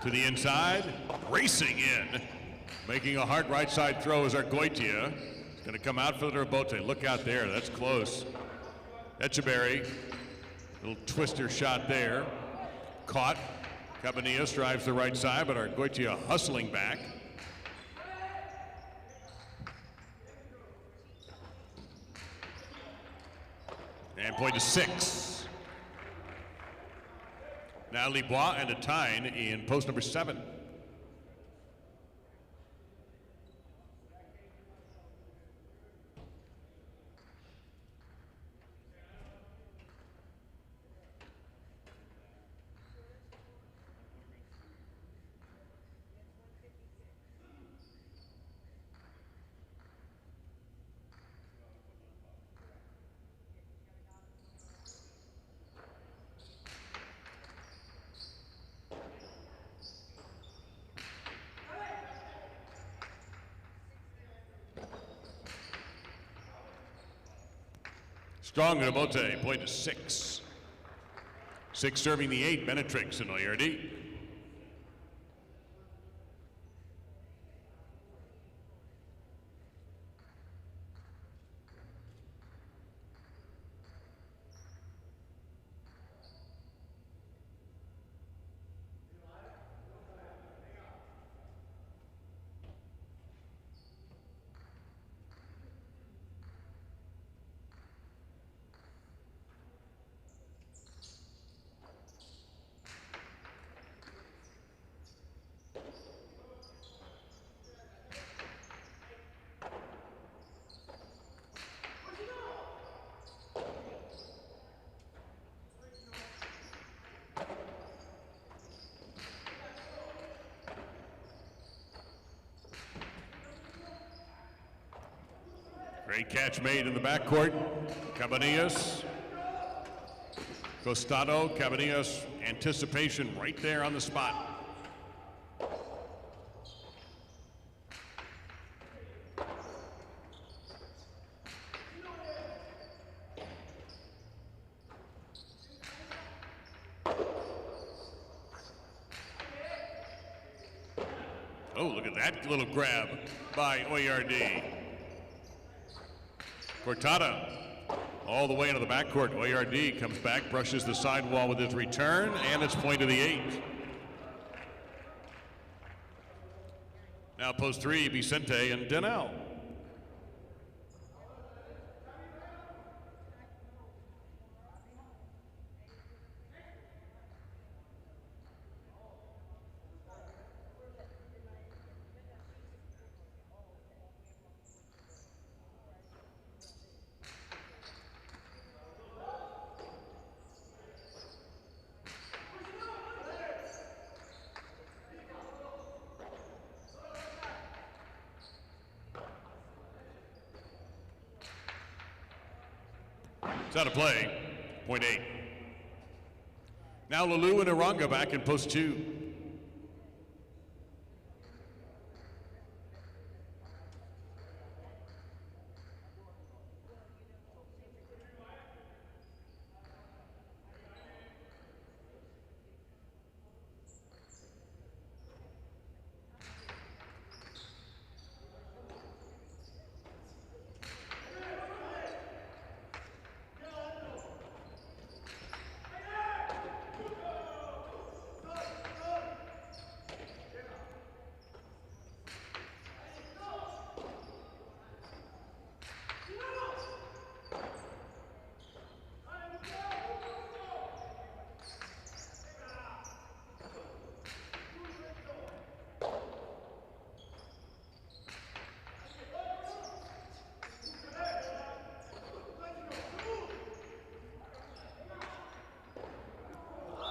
To the inside, racing in. Making a hard right side throw is Argoitia. It's going to come out for the Bote. Look out there, that's close. Echeverry, little twister shot there. Caught. Cabanillas drives the right side, but Argoitia hustling back. And point to 6. Now Libois and Atine in post number 7. Strong to Bote, point to 6. 6 serving the 8, Benetrix and Oyerdi. Great catch made in the backcourt. Cabanillas. Costado, Cabanillas, anticipation right there on the spot. Oh, look at that little grab by Oyerdi. Cortada all the way into the backcourt. Oyerdi comes back, brushes the sidewall with his return, and it's point to the 8. Now post 3, Vicente and Denell. It's out of play, point 8. Now Lulu and Aranga back in post 2.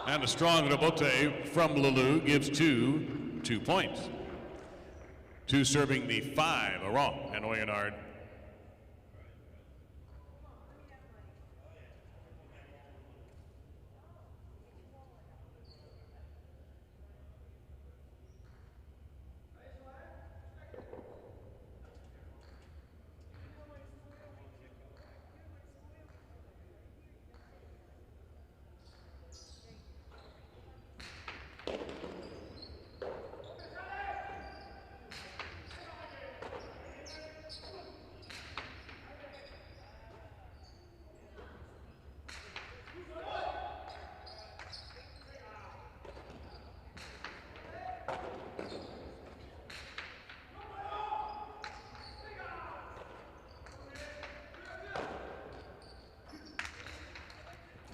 And a strong rebote from Lulu gives 2 points. 2 serving the 5, Arang and Oyenard.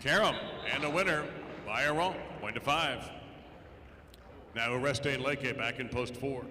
Karam, and a winner by a roll, 5. Now Oreste and Leke back in post 4.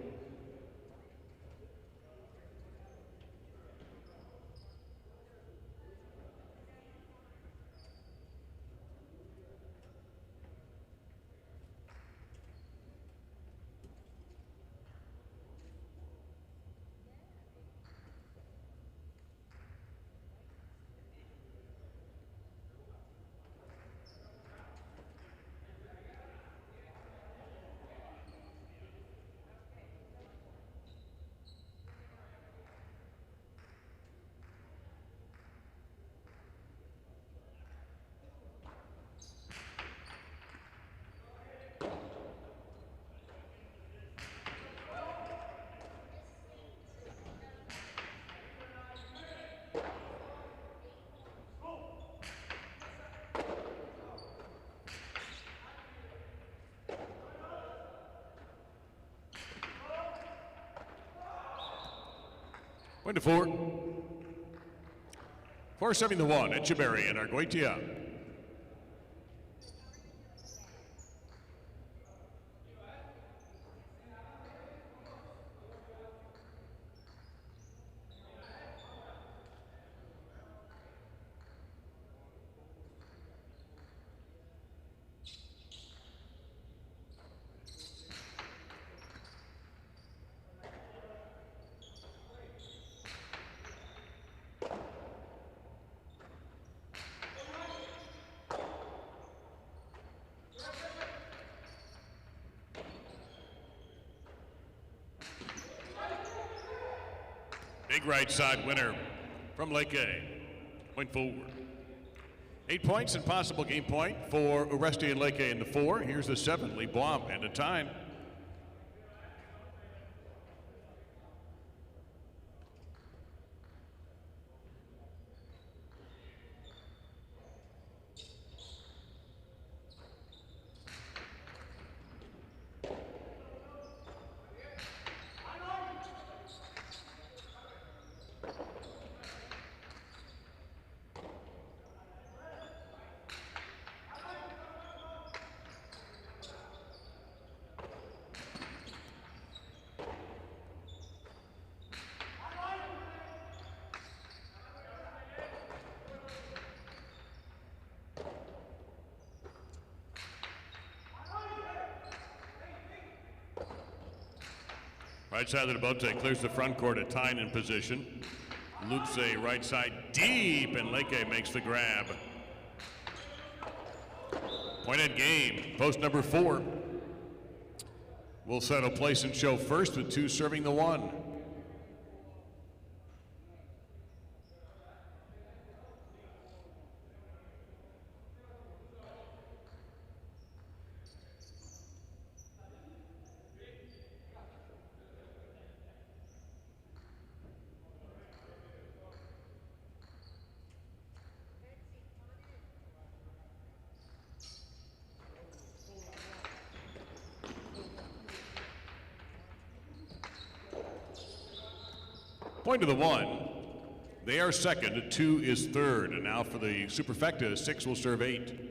Point to 4. 4-7 the 1, Echeverry and Arguitia. Big right side winner from Leke. Point forward. 8 points and possible game point for Oreste and Leke in the 4. Here's the 7, Lee Blom, and a time. Right side of the boat clears the front court at Tyne in position. Loops a right side deep, and Leke makes the grab. Point at game, post number 4. Will settle place and show first with 2 serving the 1. Point to the 1. They are second, 2 is third, and now for the superfecta, 6 will serve 8.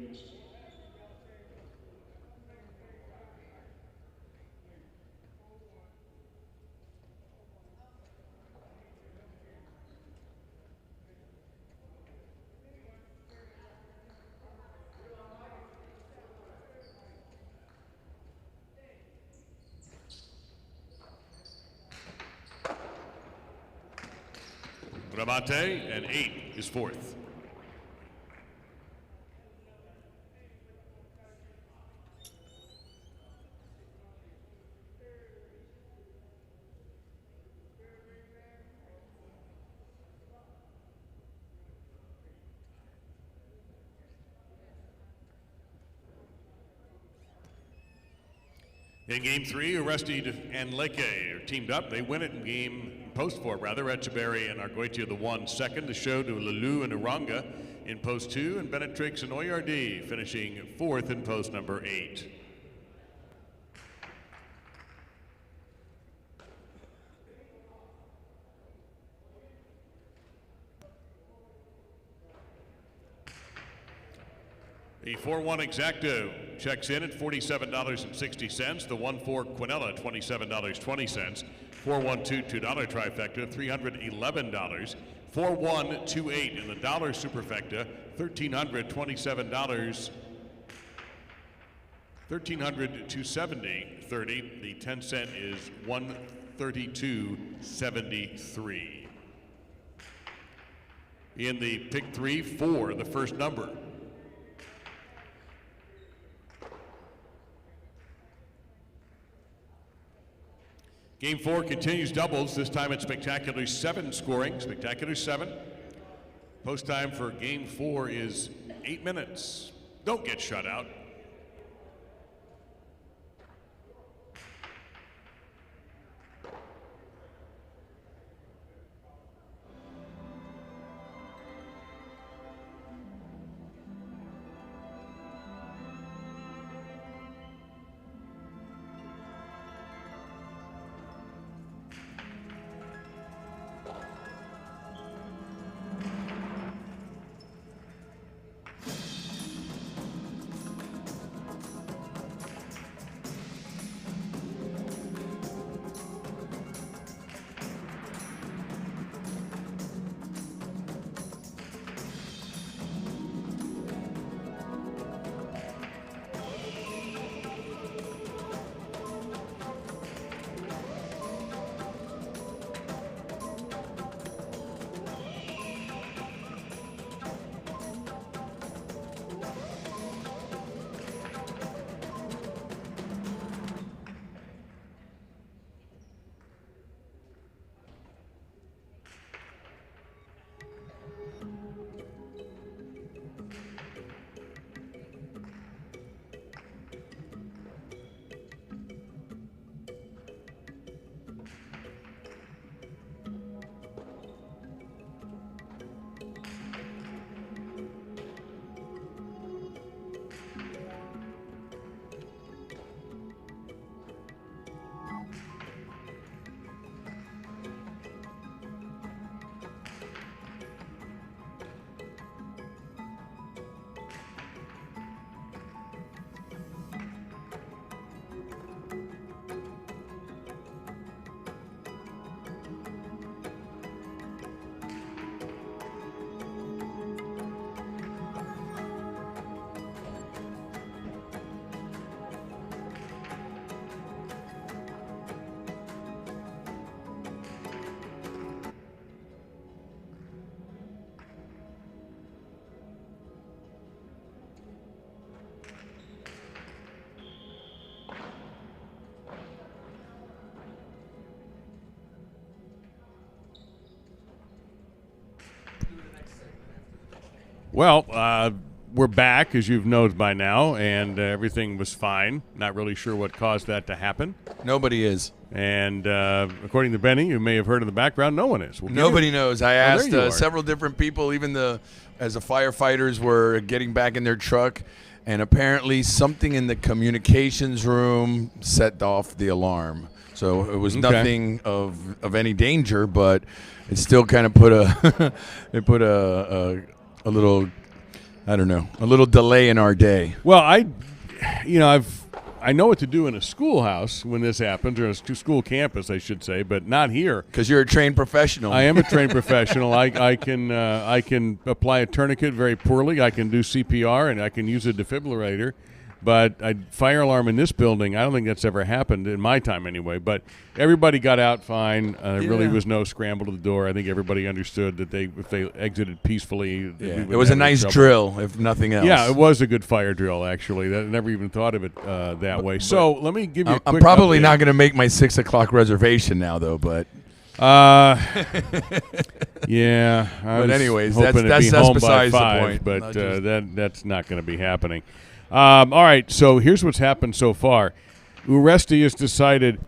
Rabate, and 8 is fourth. In game 3, Oreste and Leke are teamed up. They win it in game post 4, rather. Echeverry and Arguitia the 1 second. The show to Lulu and Uranga in post 2, and Benetrix and Oyardi finishing 4th in post number 8. The 4-1 Exacto checks in at $47.60. The 1-4 Quinella, $27.20. 4-1-2 $2 trifecta, $311. 4-1-2-8 in the dollar superfecta, $1,327. $1,300-$270.30. The 10-cent is $132.73. In the pick 3, 4, the first number. Game 4 continues doubles. This time it's Spectacular 7 scoring. Spectacular 7. Post time for Game 4 is 8 minutes. Don't get shut out. Well, we're back, as you've noticed by now, and everything was fine. Not really sure what caused that to happen. Nobody is. And according to Benny, you may have heard in the background, no one is. Nobody knows. I asked there you are. several different people, even as the firefighters were getting back in their truck, and apparently something in the communications room set off the alarm. So it was nothing of any danger, but it still kind of put a little, I don't know, a little delay in our day. Well, I know what to do in a schoolhouse when this happens, or a school campus, I should say, but not here. Because you're a trained professional. I am a trained professional. I can apply a tourniquet very poorly. I can do CPR, and I can use a defibrillator. But a fire alarm in this building, I don't think that's ever happened in my time anyway. But everybody got out fine. There really was no scramble to the door. I think everybody understood that if they exited peacefully. It was a nice drill, if nothing else. Yeah, it was a good fire drill, actually. I never even thought of it that way. So let me give you a quick I'm probably update. not going to make my 6 o'clock reservation now, though, but... yeah. But anyways, hoping that's to be home besides by 5, the point. But that's not going to be happening. All right, so here's what's happened so far. Uresti has decided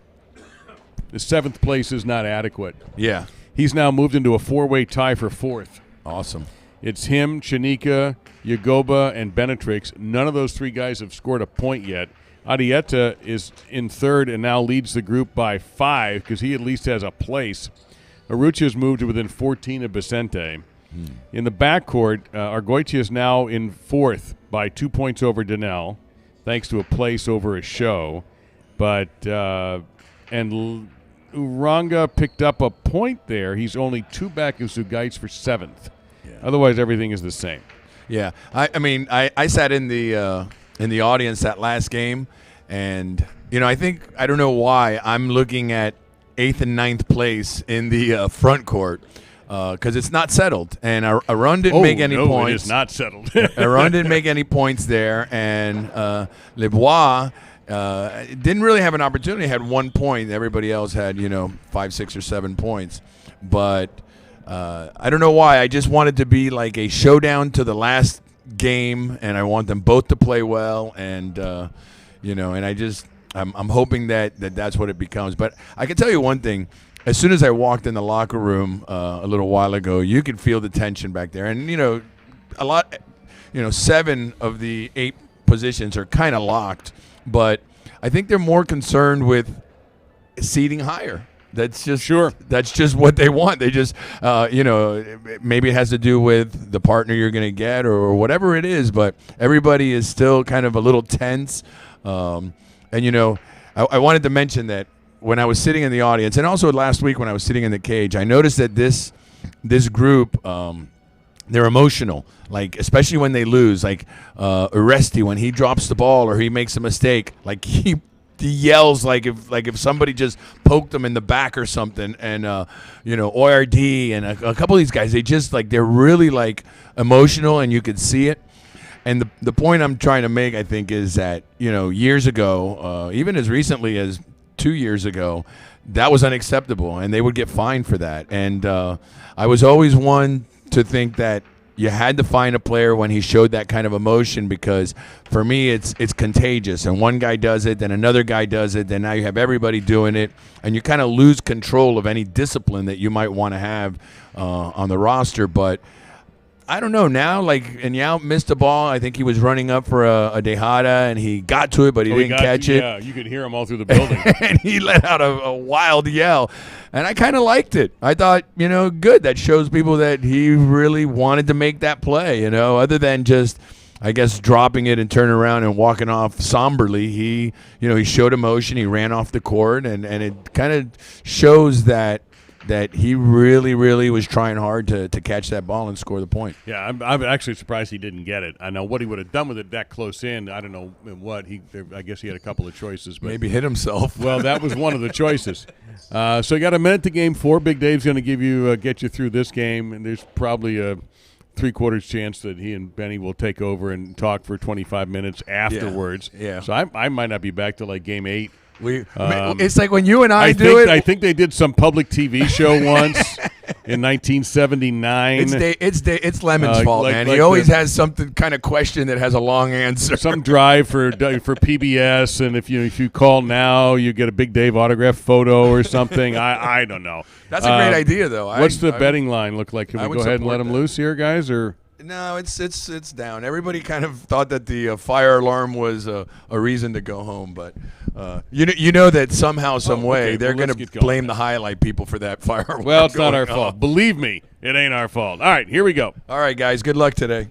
the 7th place is not adequate. Yeah. He's now moved into a 4-way tie for 4th. Awesome. It's him, Chanika, Yagoba, and Benetrix. None of those 3 guys have scored a point yet. Adieta is in 3rd and now leads the group by 5 because he at least has a place. Arucha has moved to within 14 of Vicente. In the backcourt, Argoitia is now in fourth by 2 points over Danelle, thanks to a place over a show. But and Uranga picked up a point there. He's only 2 back of Sugaites for seventh. Yeah. Otherwise, everything is the same. Yeah, I mean, I sat in the audience that last game, and I don't know why I'm looking at 8th and 9th place in the front court because it's not settled, and Arun didn't make any points. It is not settled. Arun didn't make any points there, and Lebois didn't really have an opportunity. Had 1 point. Everybody else had 5, 6, or 7 points, but. I don't know why. I just want it to be like a showdown to the last game, and I want them both to play well, and and I'm hoping that's what it becomes. But I can tell you one thing: as soon as I walked in the locker room a little while ago, you could feel the tension back there, and a lot, 7 of the 8 positions are kind of locked, but I think they're more concerned with seeding higher. That's just what they want. They just, maybe it has to do with the partner you're going to get or whatever it is. But everybody is still kind of a little tense. I wanted to mention that when I was sitting in the audience, and also last week when I was sitting in the cage, I noticed that this group, they're emotional. Like especially when they lose. Like Uresti, when he drops the ball or he makes a mistake, like he yells like if somebody just poked them in the back or something. And ORD and a couple of these guys, they're really emotional, and you could see it. And the point I'm trying to make, I think, is that years ago, even as recently as 2 years ago, that was unacceptable, and they would get fined for that. And I was always one to think that you had to find a player when he showed that kind of emotion, because for me it's contagious, and one guy does it, then another guy does it, then now you have everybody doing it, and you kind of lose control of any discipline that you might want to have on the roster. But I don't know now, and Yao missed a ball. I think he was running up for a Dejada, and he got to it, but he didn't catch it. Yeah, you could hear him all through the building. And he let out a wild yell. And I kind of liked it. I thought, good. That shows people that he really wanted to make that play, other than just, I guess, dropping it and turning around and walking off somberly. He showed emotion. He ran off the court, and it kind of shows that he really, really was trying hard to catch that ball and score the point. Yeah, I'm actually surprised he didn't get it. I know what he would have done with it that close in. I don't know what. I guess he had a couple of choices. But maybe hit himself. Well, that was one of the choices. So you got a minute to game 4. Big Dave's going to get you through this game, and there's probably a 3/4 chance that he and Benny will take over and talk for 25 minutes afterwards. Yeah. So I might not be back to game 8. It's like when you and I do it. I think they did some public TV show once in 1979. It's Lemon's fault, man. He always has something kind of question that has a long answer. Some drive for PBS, and if you call now, you get a Big Dave autograph photo or something. I don't know. That's a great idea, though. What's the betting line look like? Can we go ahead and let them loose here, guys, or? No, it's down. Everybody kind of thought that the fire alarm was a reason to go home, but you know that somehow, some way, they're going to blame the highlight people for that fire alarm. Well, it's not our fault. Believe me, it ain't our fault. All right, here we go. All right, guys, good luck today.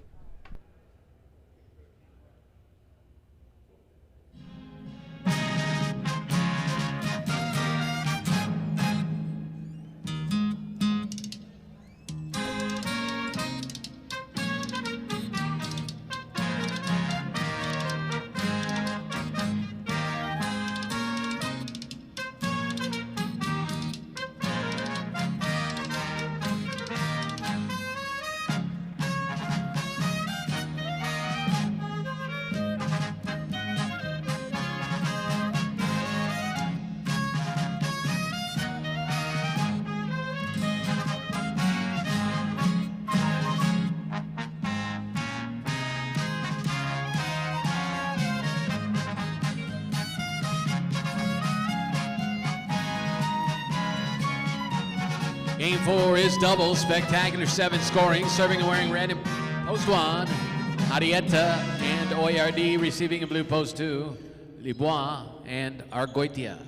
Game 4 is double, spectacular 7 scoring, serving and wearing red in post 1, Arietta and ORD receiving in blue post 2, Libois and Argoitia.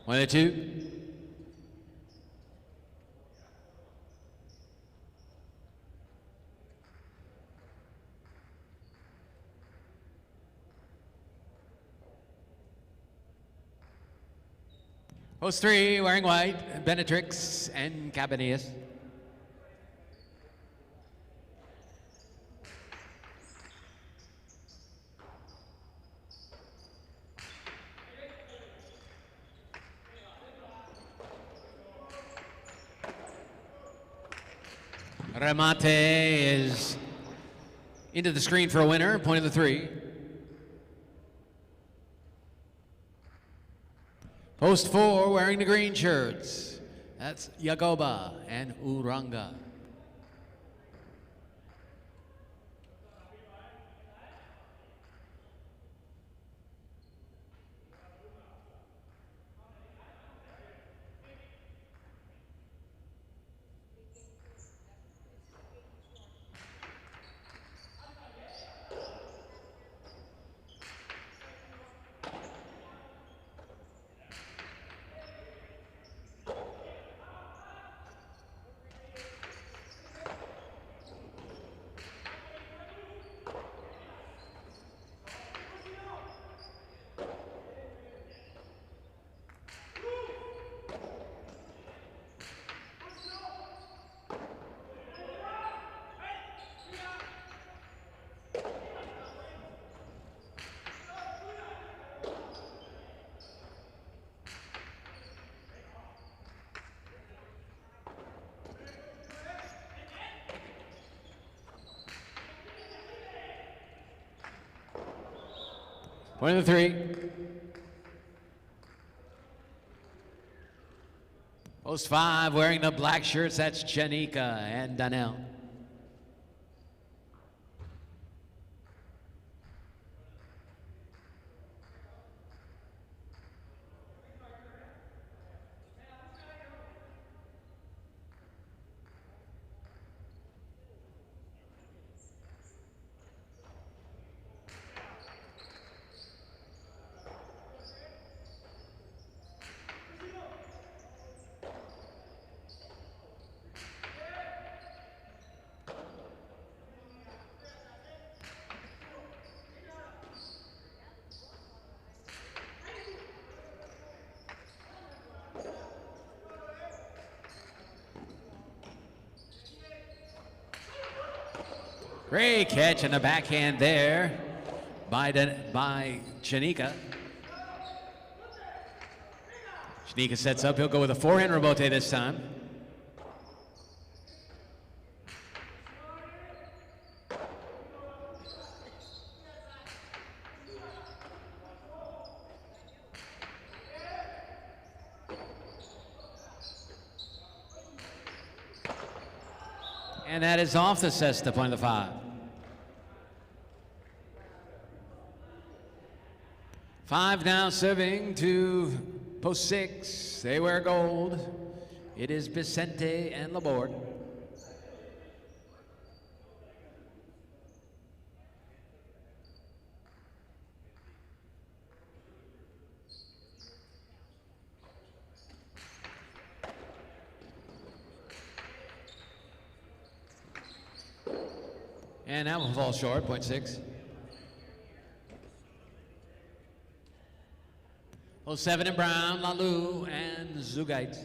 One and two. Post three, wearing white, Benetrix and Cabanillas. Remate is into the screen for a winner, point of the three. Post four, wearing the green shirts. That's Yagoba and Uranga. Point of the three. Post five, wearing the black shirts, that's Chanika and Daniel. Great catch in the backhand there by Chanika. Chanika sets up. He'll go with a forehand rebote this time. And that is off the cesta, point of the five. Five now serving to post six. They wear gold. It is Vicente and Laborde. And that one falls short, point six. Well, seven in brown, Lalu and Zugait.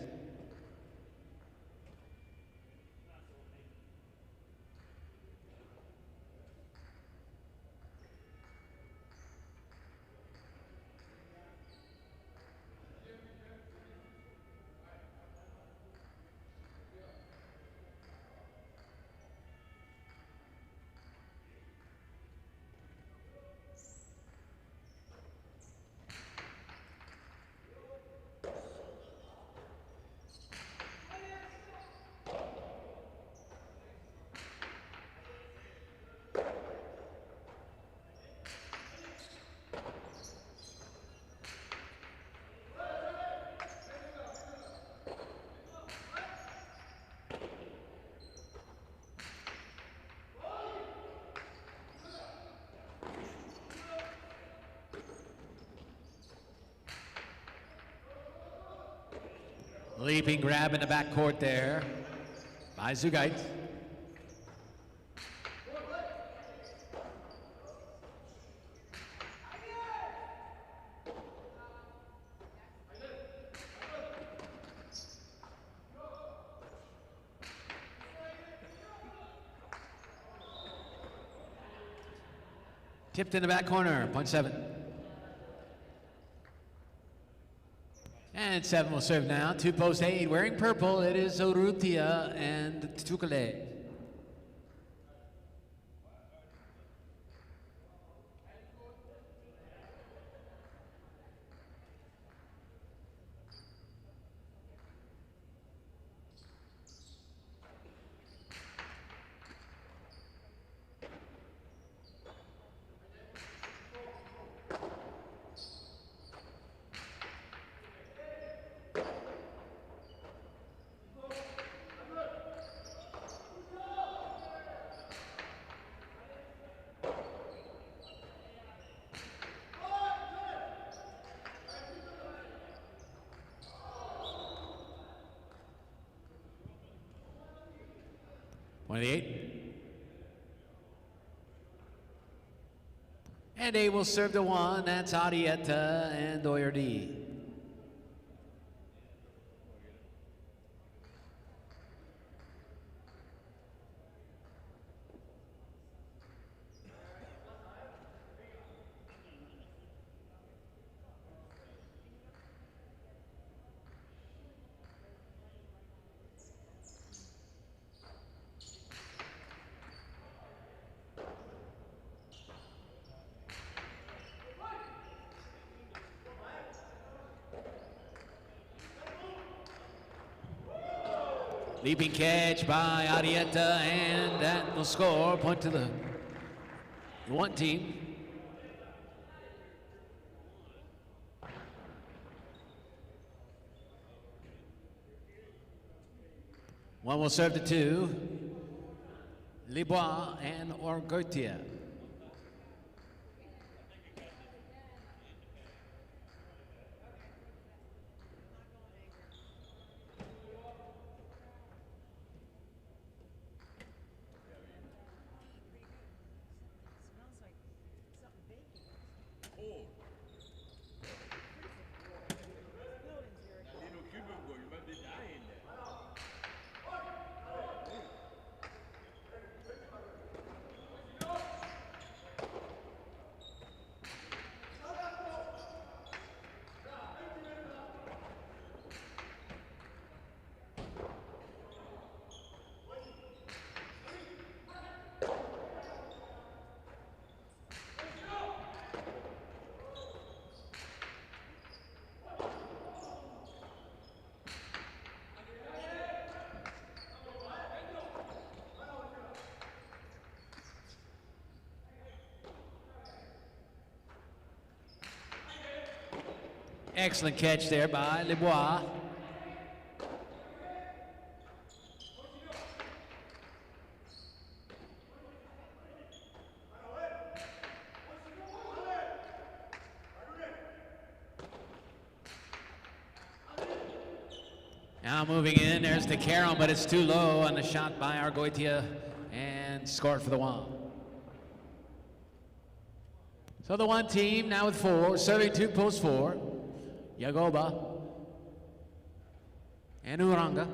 Leaping grab in the backcourt there by Zugait. Tipped in the back corner, point 7. And 7 will serve now, 2 post 8, wearing purple, it is Urrutia and Tukale. Point 8. And 8 will serve to 1. That's Arietta and Doherty. Leaping catch by Arietta, and that will score. Point to the 1 team. One will serve to 2. Libois and Orgoitia. Excellent catch there by Libois. Now moving in, there's the Caron, but it's too low on the shot by Argoitia and scored for the 1. So the 1 team now with 4, serving 2 post 4. Yagoba and Uranga.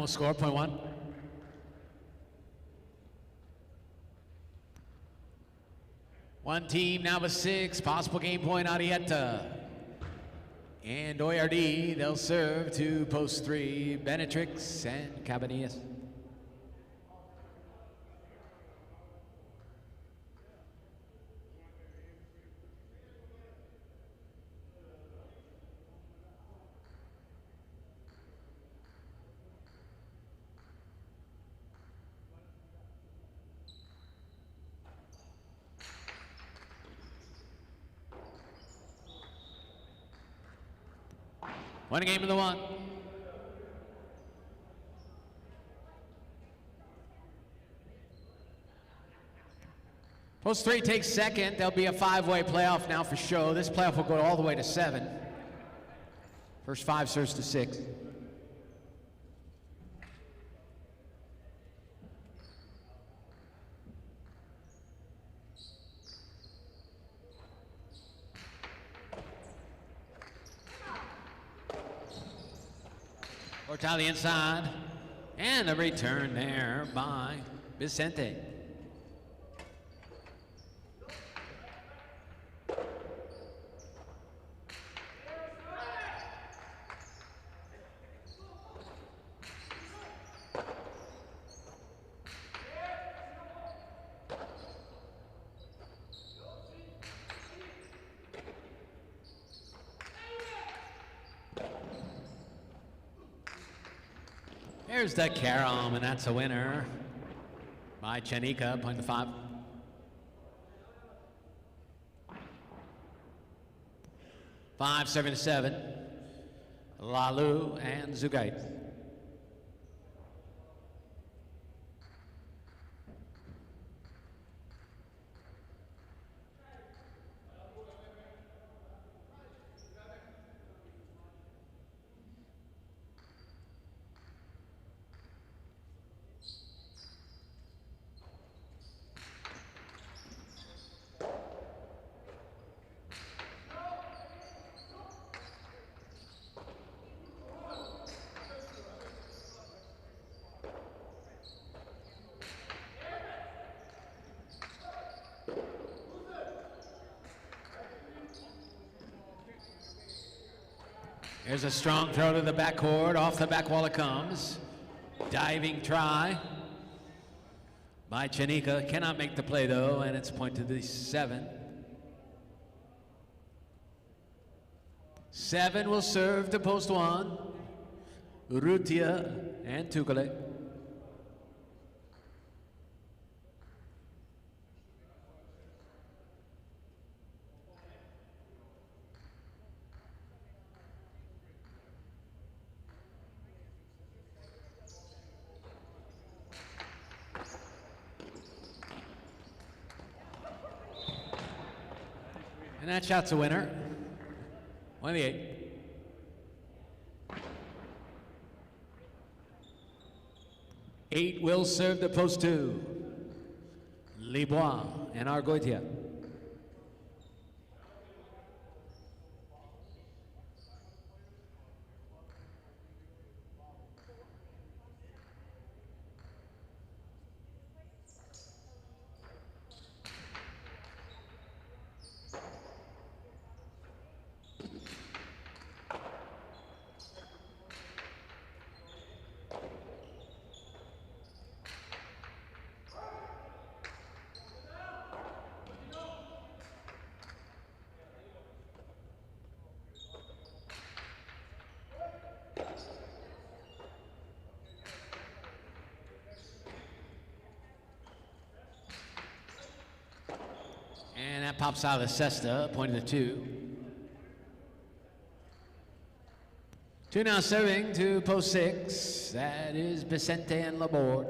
we'll score, point one. One team now with 6, possible game point, Arietta. And ORD, they'll serve to post 3, Benetrix and Cabanillas. One game in the one. Post 3 takes second. There'll be a 5-way playoff now for show. This playoff will go all the way to 7. First 5 serves to 6. Portali inside, and a return there by Vicente. Here's the carom, and that's a winner by Chanika, point to 5. Five, 7 to 7. Lalu and Zugait. Here's a strong throw to the backcourt. Off the back wall it comes. Diving try by Chanika. Cannot make the play though, and it's point to the 7. 7 will serve to post 1. Urrutia and Tukale. And that shot's a winner. 1 of the 8. Eight will serve the post 2. Libois and Argoitia. And that pops out of the cesta, point to the 2. 2 now serving to post 6. That is Vicente and Laborde.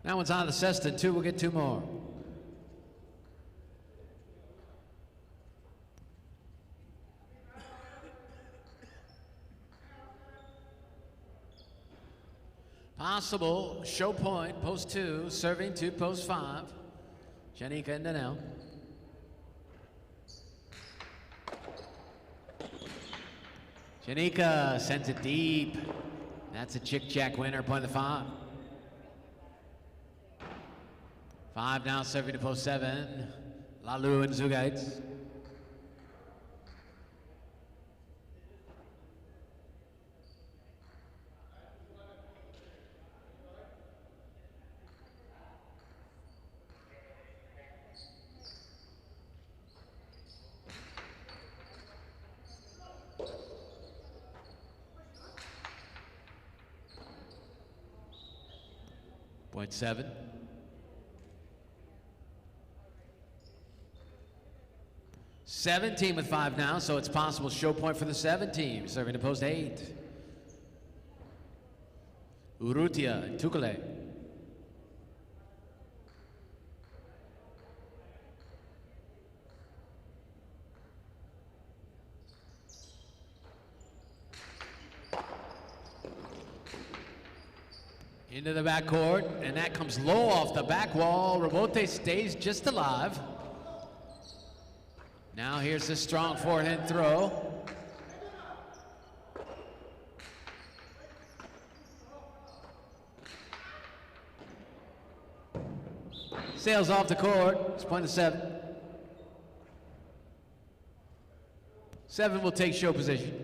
That one's on the Seston, 2. We'll get 2 more. Possible show point, post 2, serving to post 5. Janika and Danelle. Janika sends it deep. That's a chick-jack winner, point of the 5. 5 now serving to post 7. Lalu and Zugaitz. Point 7. Seven team with 5 now, so it's possible show point for the 7 team. Serving to post 8. Urrutia and Tukale. Into the backcourt, and that comes low off the back wall. Rebote stays just alive. Now here's the strong forehand throw. Sails off the court. It's point of 7. 7 will take show position.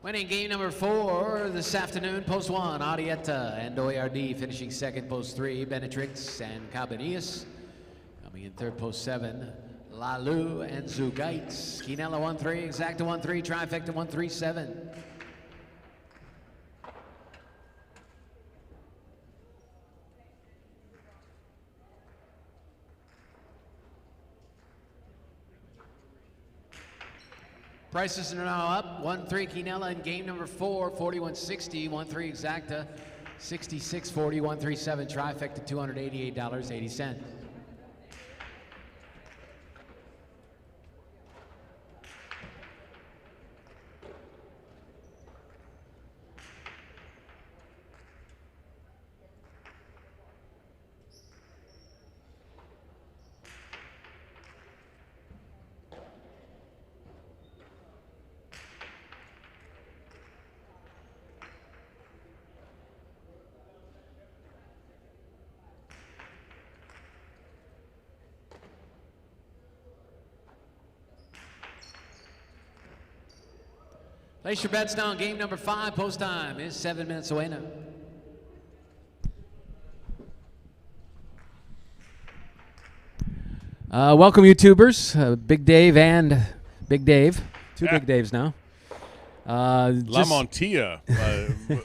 Winning game number 4 this afternoon, post 1, Arietta and OARD finishing second, post 3, Benetrix and Cabanillas. Coming in third, post 7, Lalu and Zugaitz. Quinella 1-3, Exacta 1-3, Trifecta 1-3-7. Prices are now up. 1-3 Quinella in game number 4, 41.60. 1-3 Exacta, 66.40. 1-3-7 Trifecta, $288.80. Place your bets now. Game number 5, post time is 7 minutes away now. Welcome, YouTubers. Big Dave and Big Dave. Two Big Daves now. La Montilla,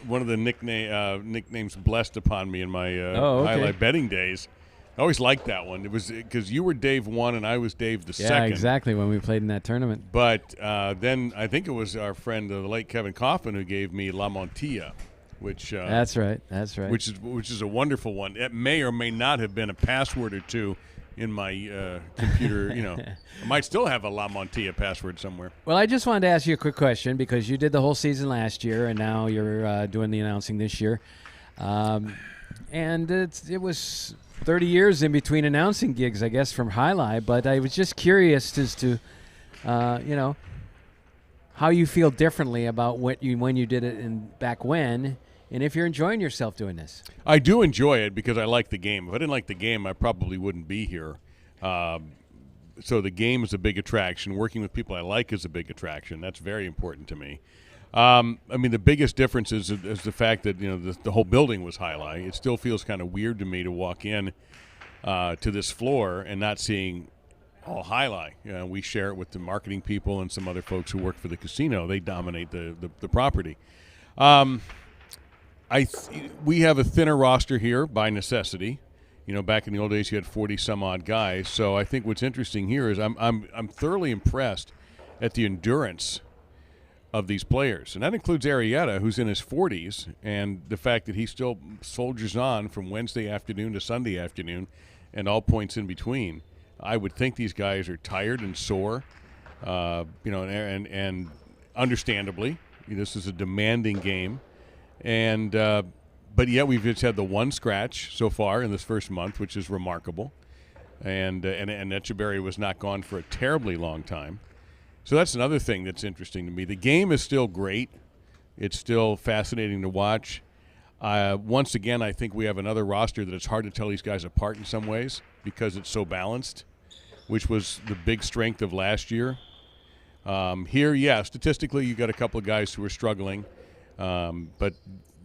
one of the nicknames blessed upon me in my highlight betting days. I always liked that one. It was because you were Dave 1 and I was Dave the second. Yeah, exactly, when we played in that tournament. But then I think it was our friend, the late Kevin Coffin, who gave me La Montilla, which that's right. Which is a wonderful one. It may or may not have been a password or two in my computer. I might still have a La Montilla password somewhere. Well, I just wanted to ask you a quick question because you did the whole season last year, and now you're doing the announcing this year, and it was 30 years in between announcing gigs, I guess, from Alai, but I was just curious as to, how you feel differently about when you did it back when, and if you're enjoying yourself doing this. I do enjoy it because I like the game. If I didn't like the game, I probably wouldn't be here. So the game is a big attraction. Working with people I like is a big attraction. That's very important to me. The biggest difference is the fact that the whole building was Alai. It still feels kind of weird to me to walk in to this floor and not seeing all Alai. We share it with the marketing people and some other folks who work for the casino. They dominate the property. we have a thinner roster here by necessity. You know, back in the old days, you had 40 some odd guys. So I think what's interesting here is I'm thoroughly impressed at the endurance of these players, and that includes Arrieta, who's in his 40s, and the fact that he still soldiers on from Wednesday afternoon to Sunday afternoon, and all points in between. I would think these guys are tired and sore, you know, and understandably, this is a demanding game, and but yet we've just had the one scratch so far in this first month, which is remarkable, and Echeverry was not gone for a terribly long time. So that's another thing that's interesting to me. The game is still great. It's still fascinating to watch. Once again, I think we have another roster that it's hard to tell these guys apart in some ways because it's so balanced, which was the big strength of last year. Here, yeah, statistically you got a couple of guys who are struggling, but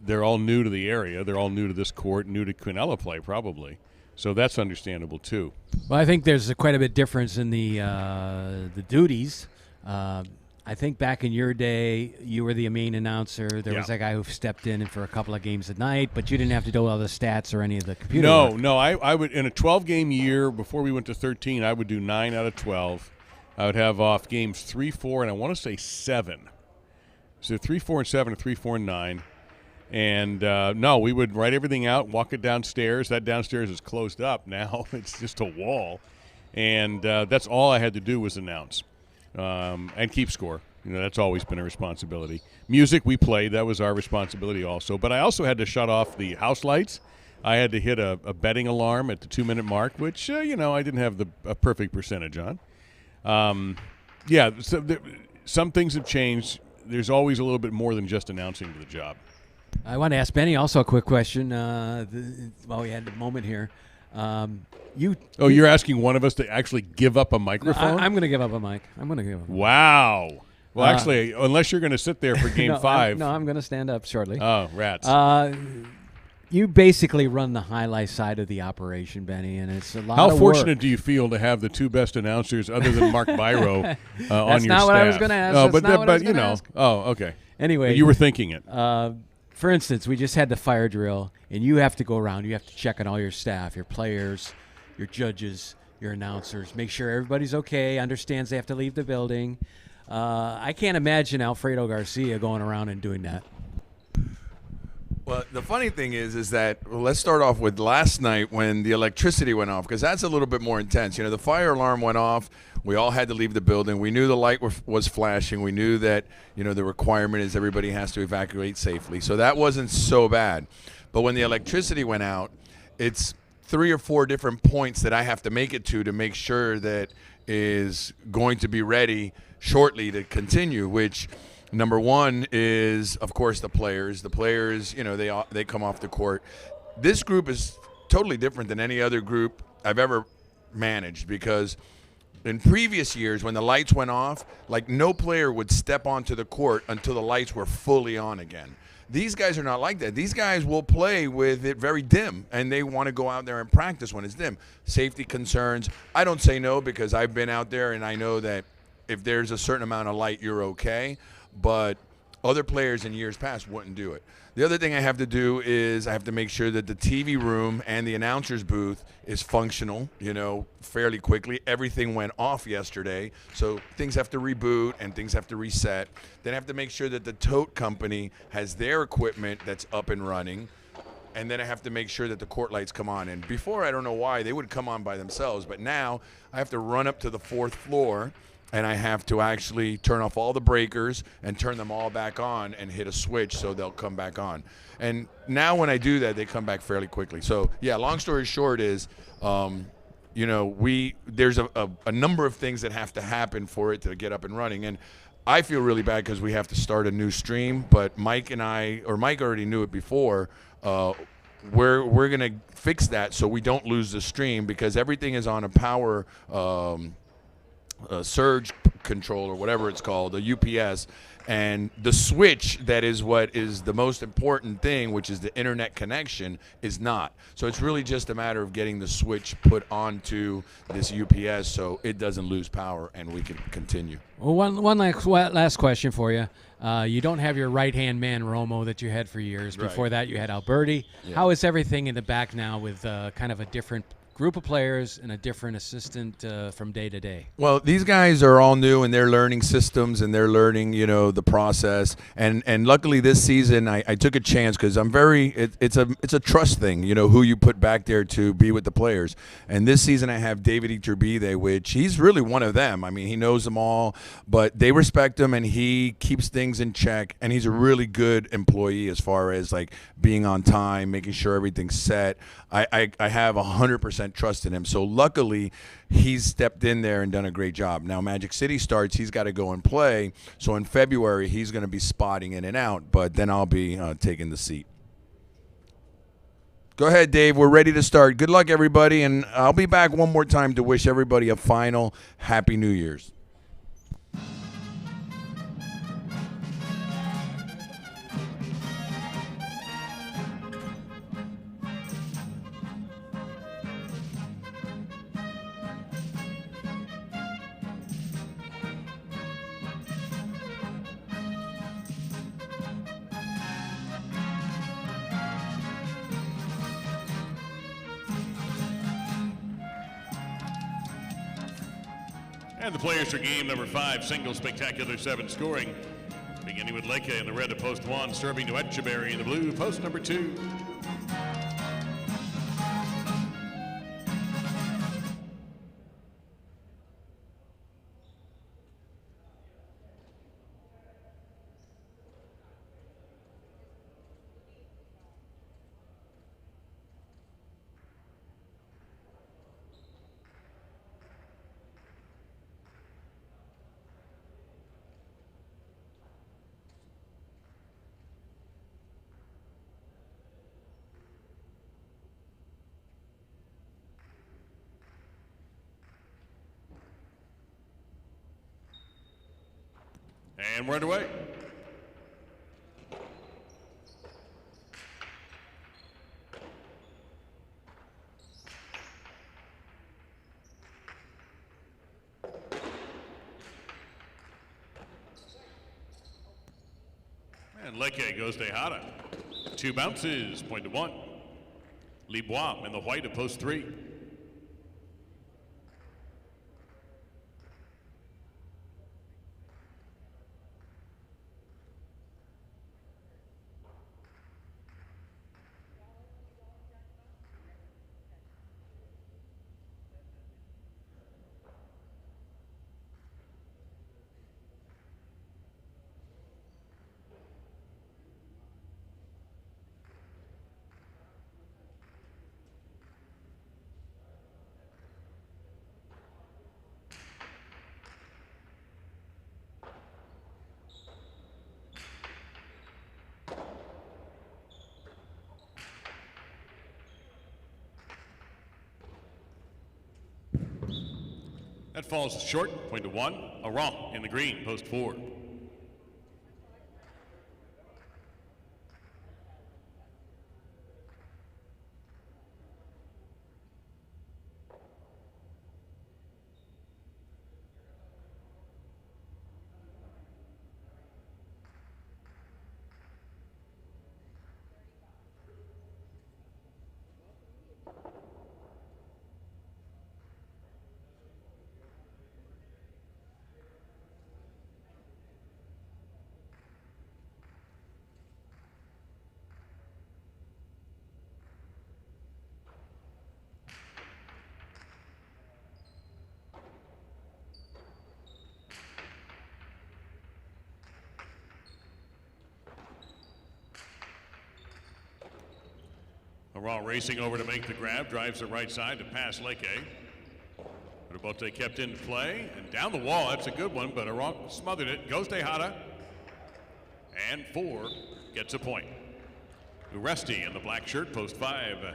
they're all new to the area. They're all new to this court, new to Quinella play probably. So that's understandable too. Well, I think there's quite a bit difference in the duties. I think back in your day, you were the main announcer. There was a guy who stepped in for a couple of games at night, but you didn't have to do all the stats or any of the computer work. No. I would, in a 12-game year, before we went to 13, I would do 9 out of 12. I would have off games 3, 4, and I want to say 7. So 3, 4, and 7, or 3, 4, and 9. And, no, we would write everything out, walk it downstairs. That downstairs is closed up now. It's just a wall. And that's all I had to do was announce. And keep score. You know, that's always been a responsibility. Music, we played. That was our responsibility also. But I also had to shut off the house lights. I had to hit a betting alarm at the 2-minute mark, which, you know, I didn't have a perfect percentage on. Yeah, so some things have changed. There's always a little bit more than just announcing to the job. I want to ask Benny also a quick question while we had a moment here. You're asking one of us to actually give up a microphone? I'm going to give up a mic. Wow. Well, actually, unless you're going to sit there for Game 5. I'm going to stand up shortly. Oh, rats. You basically run the highlight side of the operation, Benny, and it's a lot of work. How fortunate do you feel to have the two best announcers, other than Mark Byro, on your staff? That's not what I was going to ask. Oh, okay. Anyway. But you were thinking it. For instance, we just had the fire drill, and you have to go around. You have to check on all your staff, your players, your judges, your announcers, make sure everybody's okay, understands they have to leave the building. I can't imagine Alfredo Garcia going around and doing that. Well, the funny thing is that let's start off with last night when the electricity went off, because that's a little bit more intense. You know, the fire alarm went off. We all had to leave the building. We knew the light was flashing. We knew that, you know, the requirement is everybody has to evacuate safely. So that wasn't so bad. But when the electricity went out, it's 3 or 4 different points that I have to make it to make sure that is going to be ready shortly to continue, which number one is, of course, the players. The players, you know, they come off the court. This group is totally different than any other group I've ever managed, because in previous years when the lights went off, like no player would step onto the court until the lights were fully on again. These guys are not like that. These guys will play with it very dim, and they want to go out there and practice when it's dim. Safety concerns, I don't say no, because I've been out there and I know that if there's a certain amount of light, you're okay. But other players in years past wouldn't do it. The other thing I have to do is I have to make sure that the TV room and the announcer's booth is functional, you know, fairly quickly. Everything went off yesterday, so things have to reboot and things have to reset. Then I have to make sure that the tote company has their equipment that's up and running. And then I have to make sure that the court lights come on. And before, I don't know why, they would come on by themselves. But now I have to run up to the 4th floor, and I have to actually turn off all the breakers and turn them all back on and hit a switch so they'll come back on. And now when I do that, they come back fairly quickly. So, yeah, long story short is, you know, there's a number of things that have to happen for it to get up and running. And I feel really bad because we have to start a new stream, but Mike already knew it before. We're going to fix that so we don't lose the stream, because everything is on a power surge control or whatever it's called, a UPS, And the switch that is what is the most important thing, which is the internet connection, is not. So it's really just a matter of getting the switch put onto this UPS so it doesn't lose power and we can continue. Well, one last question for you. You don't have your right-hand man, Romo, that you had for years. Right. Before that, you had Alberti. Yeah. How is everything in the back now with kind of a different group of players and a different assistant from day to day? Well, these guys are all new and they're learning systems and they're learning, the process. And luckily this season I took a chance because it's a trust thing, who you put back there to be with the players. And this season I have David Iturbide, which he's really one of them. I mean, he knows them all, but they respect him and he keeps things in check. And he's a really good employee as far as like being on time, making sure everything's set. I have 100% trust in him. So luckily he's stepped in there and done a great job. Now Magic City starts, he's got to go and play. So in February he's going to be spotting in and out, but then I'll be taking the seat. Go ahead, Dave. We're ready to start. Good luck, everybody, and I'll be back one more time to wish everybody a final Happy New Year's. And the players for game number 5, single spectacular 7 scoring. Beginning with Leke in the red of post 1, serving to Etcheberry in the blue, post number 2. And we're underway. And Leke goes to Hara. 2 bounces, point to 1. Libois in the white of post 3. That falls short, point to 1. A wrong in the green, post 4. Raw racing over to make the grab, drives the right side to pass Leke. Robote kept in play, and down the wall, that's a good one, but Aron smothered it, goes Tejada, and 4 gets a point. Uresti in the black shirt, post 5.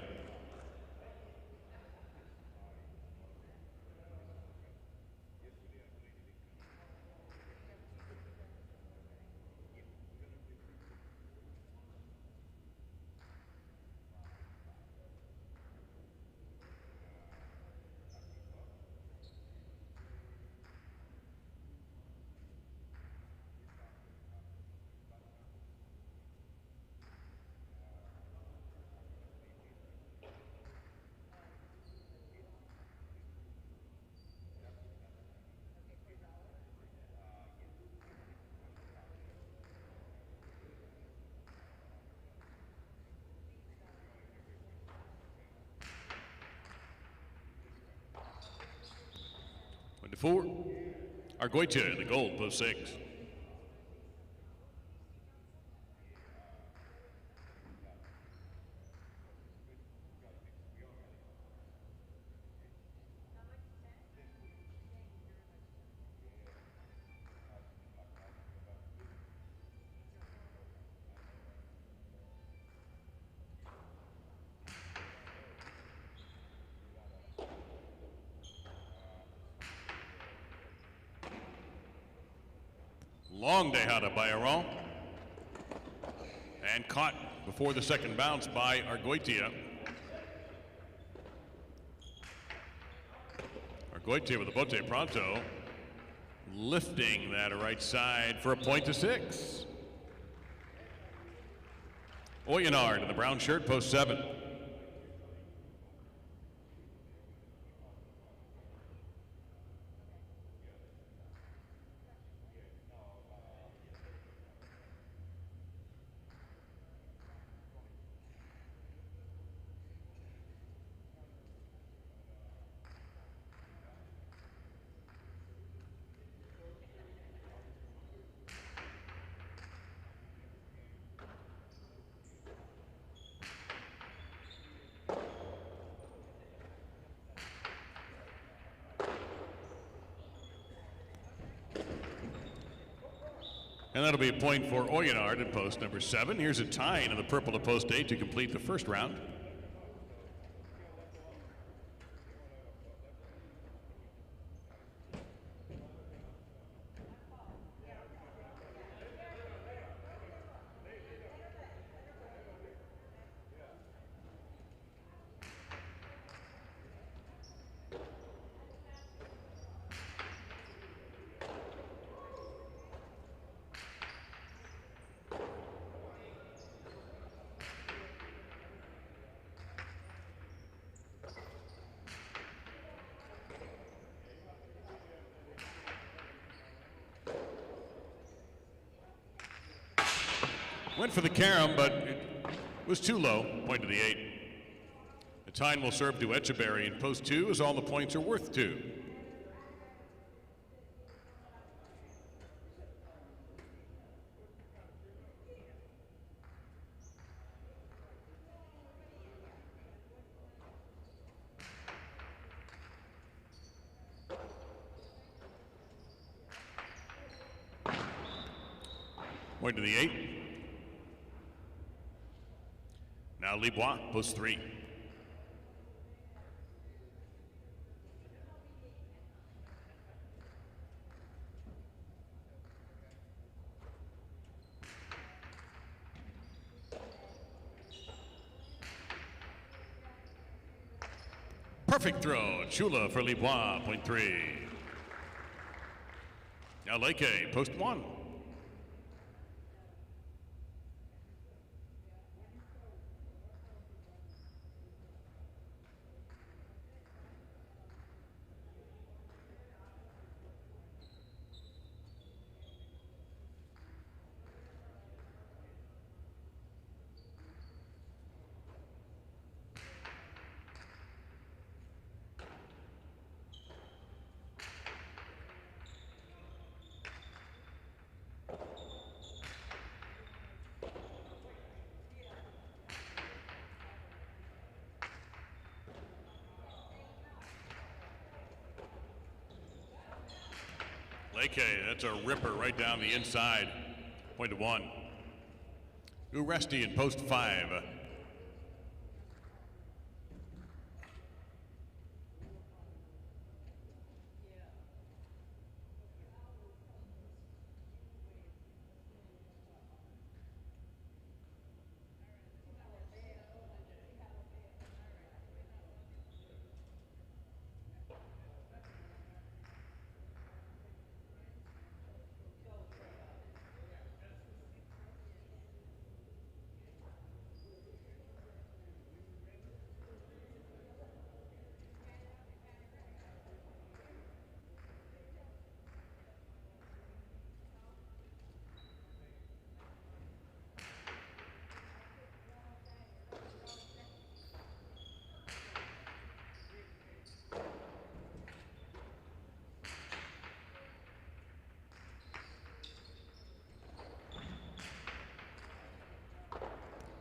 4. Argoitia in the gold, post 6. Long dejada by Aron. And caught before the second bounce by Argoitia. Argoitia with a bote pronto. Lifting that right side for a point to 6. Oyenard in the brown shirt, post 7. And that'll be a point for Oyenard at post number 7. Here's a tie in the purple at post 8 to complete the first round. Went for the carom, but it was too low. Point to the 8. The time will serve to Echeberry in post 2 as all the points are worth 2. Point to the 8. Now Libois, post 3. Perfect throw, Chula for Libois, point 3. Now Leke, post 1. Leke, that's a ripper right down the inside. Point to 1. Uresti in post 5.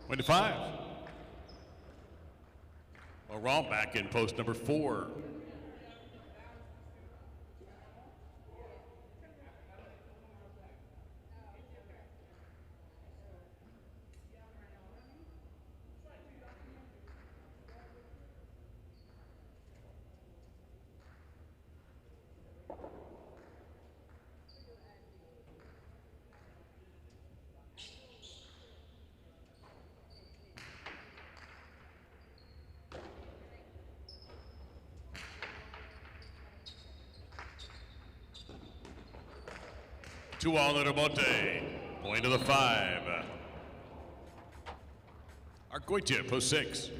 25. Laurent back in post number 4. Two all to Monte. Point to the 5. Argoitia, post 6.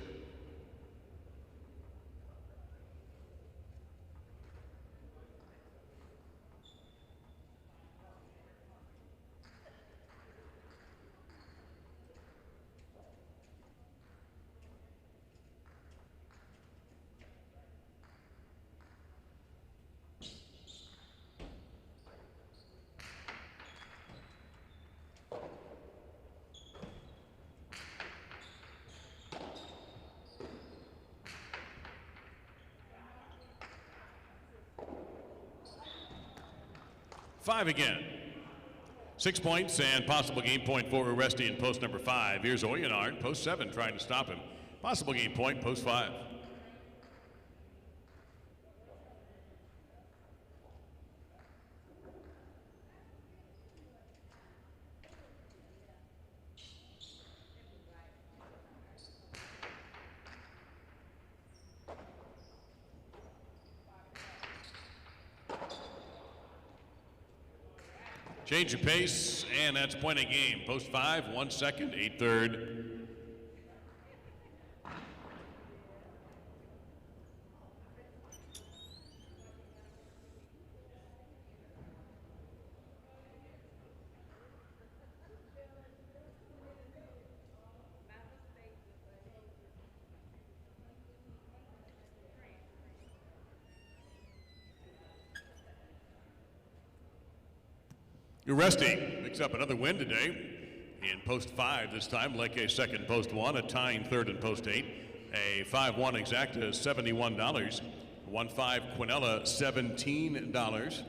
Five again. 6 points and possible game point for Uresti in post number 5. Here's Oyenard, post 7, trying to stop him. Possible game point, post 5. Change of pace, and that's point of game. Post 5, 1 second, 8 third. Uresti picks up another win today in post 5 this time. Leke second, post 1. A tying third in post 8. A 5-1 exacta, $71. 1-5 Quinella, $17.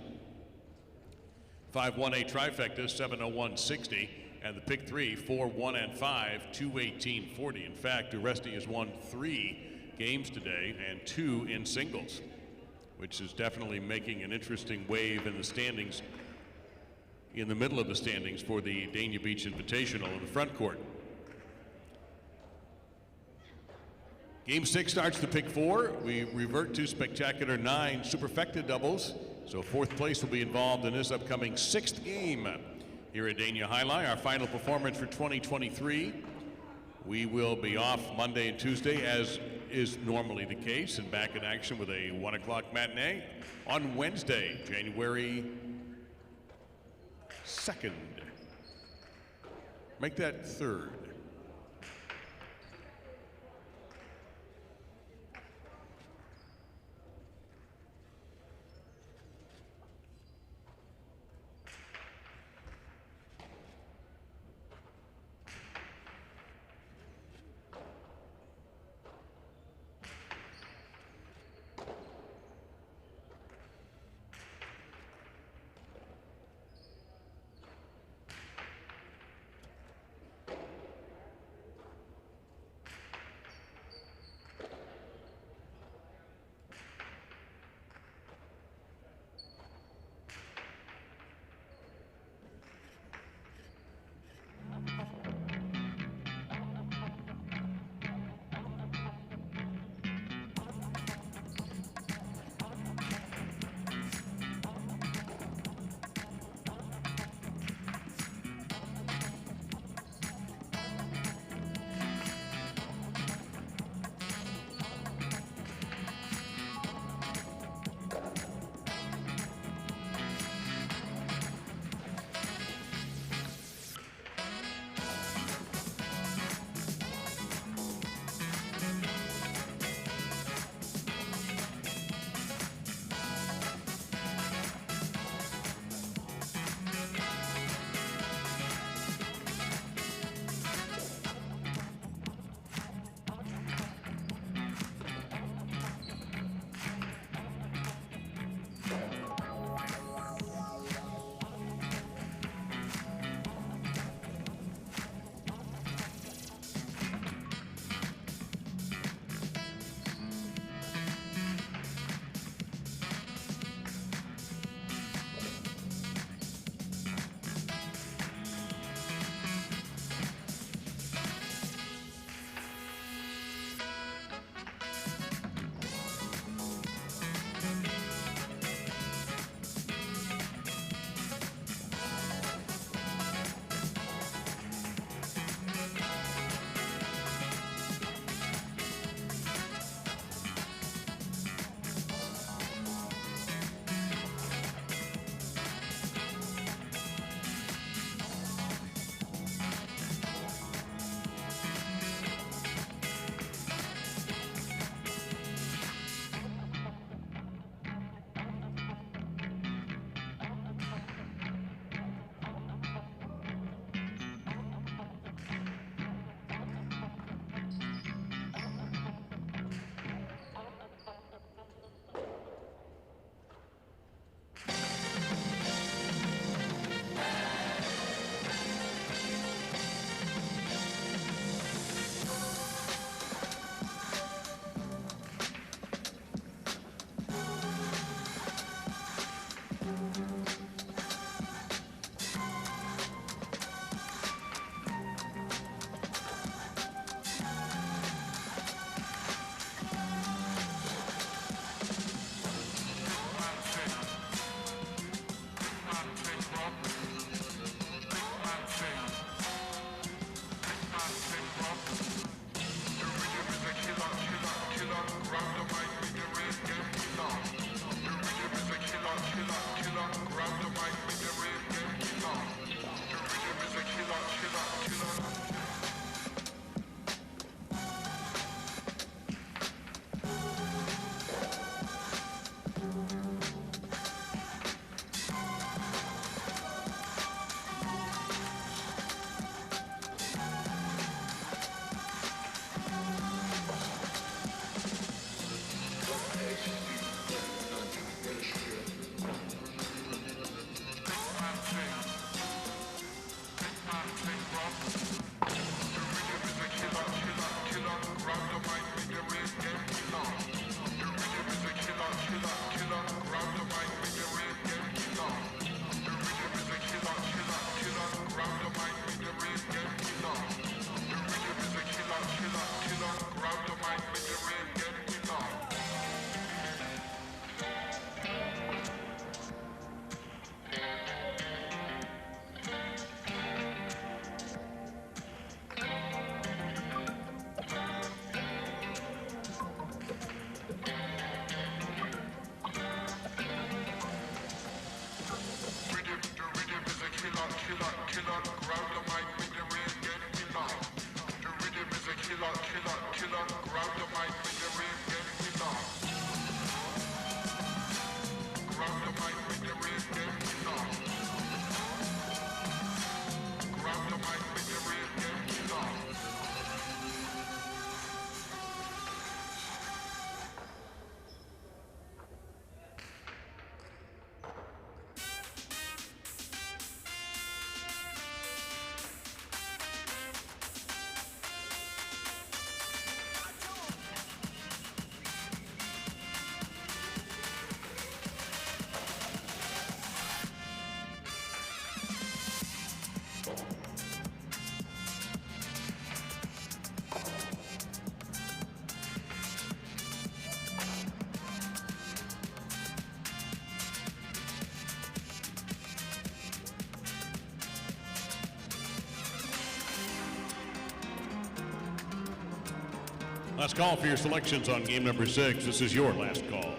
5-1 a trifecta, $701.60. And the pick 3, 4, 1, and 5, $218.40. In fact, Uresti has won 3 games today and 2 in singles, which is definitely making an interesting wave in the standings, in the middle of the standings for the Dania Beach Invitational in the front court. Game 6 starts the pick 4. We revert to spectacular 9 superfecta doubles. So 4th place will be involved in this upcoming 6th game here at Dania Alai, our final performance for 2023. We will be off Monday and Tuesday, as is normally the case, and back in action with a 1 o'clock matinee on Wednesday, January 2nd. Make that 3rd. Last call for your selections on game number 6. This is your last call.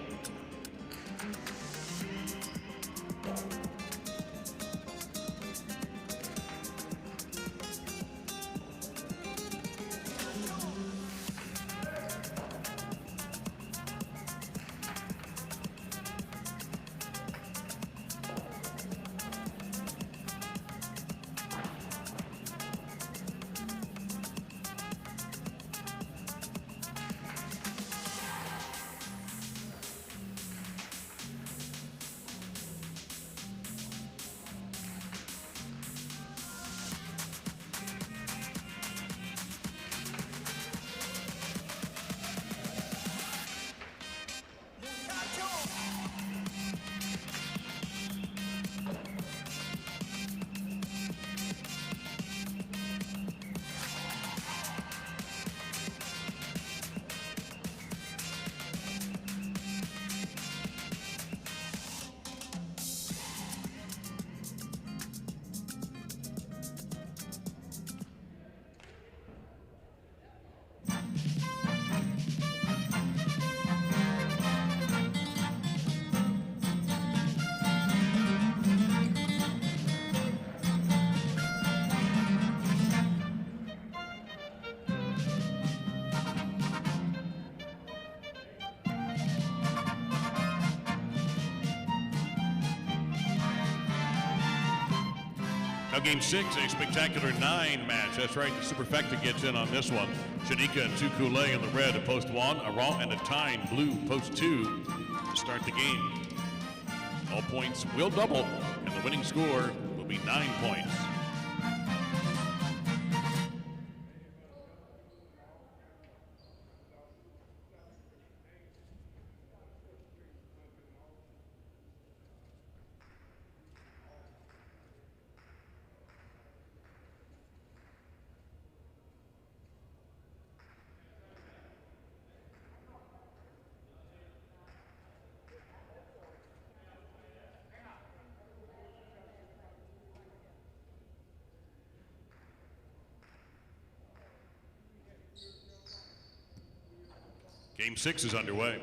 Now game 6, a spectacular 9 match. That's right, the Superfecta gets in on this one. Shanika and Tukule in the red at post 1, a Raw and a Tyne blue post 2 to start the game. All points will double, and the winning score will be 9 points. Game 6 is underway.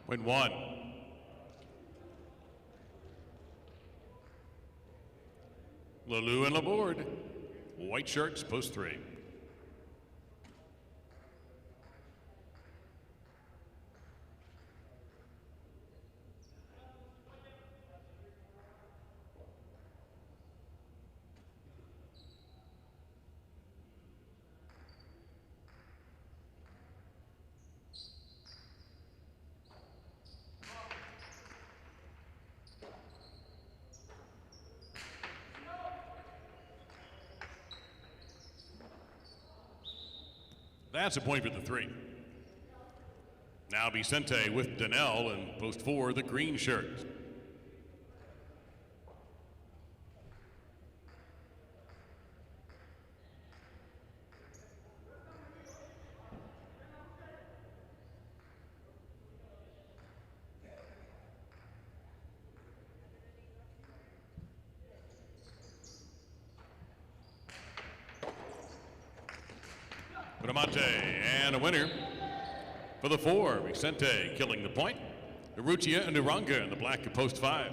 Win 1. Lalou and Laborde. White shirts, post 3. That's a point for the 3. Now Vicente with Danelle and post 4, the green shirt. Bramante and a winner for the 4. Vicente killing the point. Urrutia and Uranga in the black at post 5.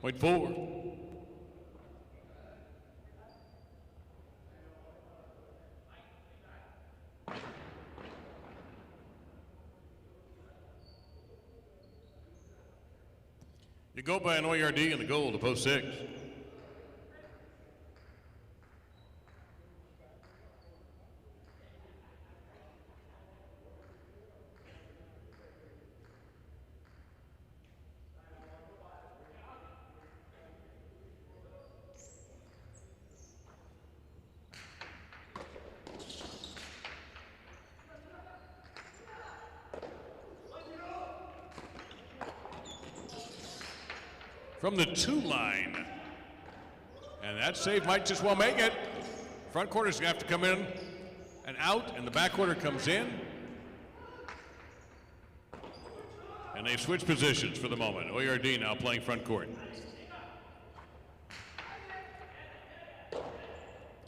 Point 4. You go by an ORD in the goal to post 6. From the 2 line. And that save might just well make it. Front quarter's gonna have to come in and out, and the back quarter comes in. And they've switched positions for the moment. ORD now playing front court.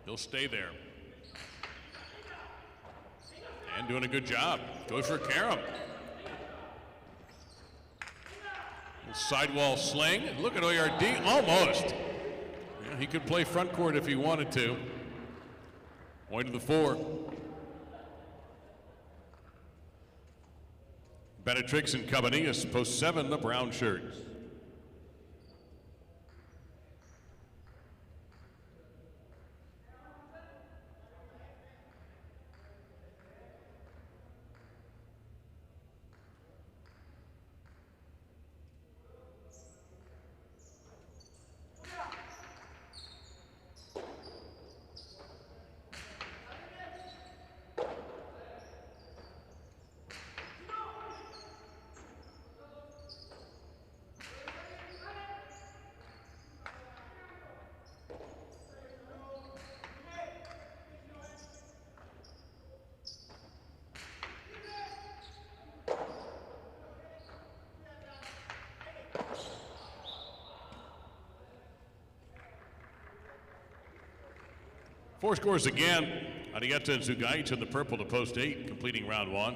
He'll stay there. And doing a good job. Goes for Karam. Sidewall sling. Look at ORD. Almost. Yeah, he could play front court if he wanted to. Point to the 4. Benetrix and Cabanillas post 7, the brown shirts. Four scores again. Arietta and Zugaic in the purple to post 8, completing round 1.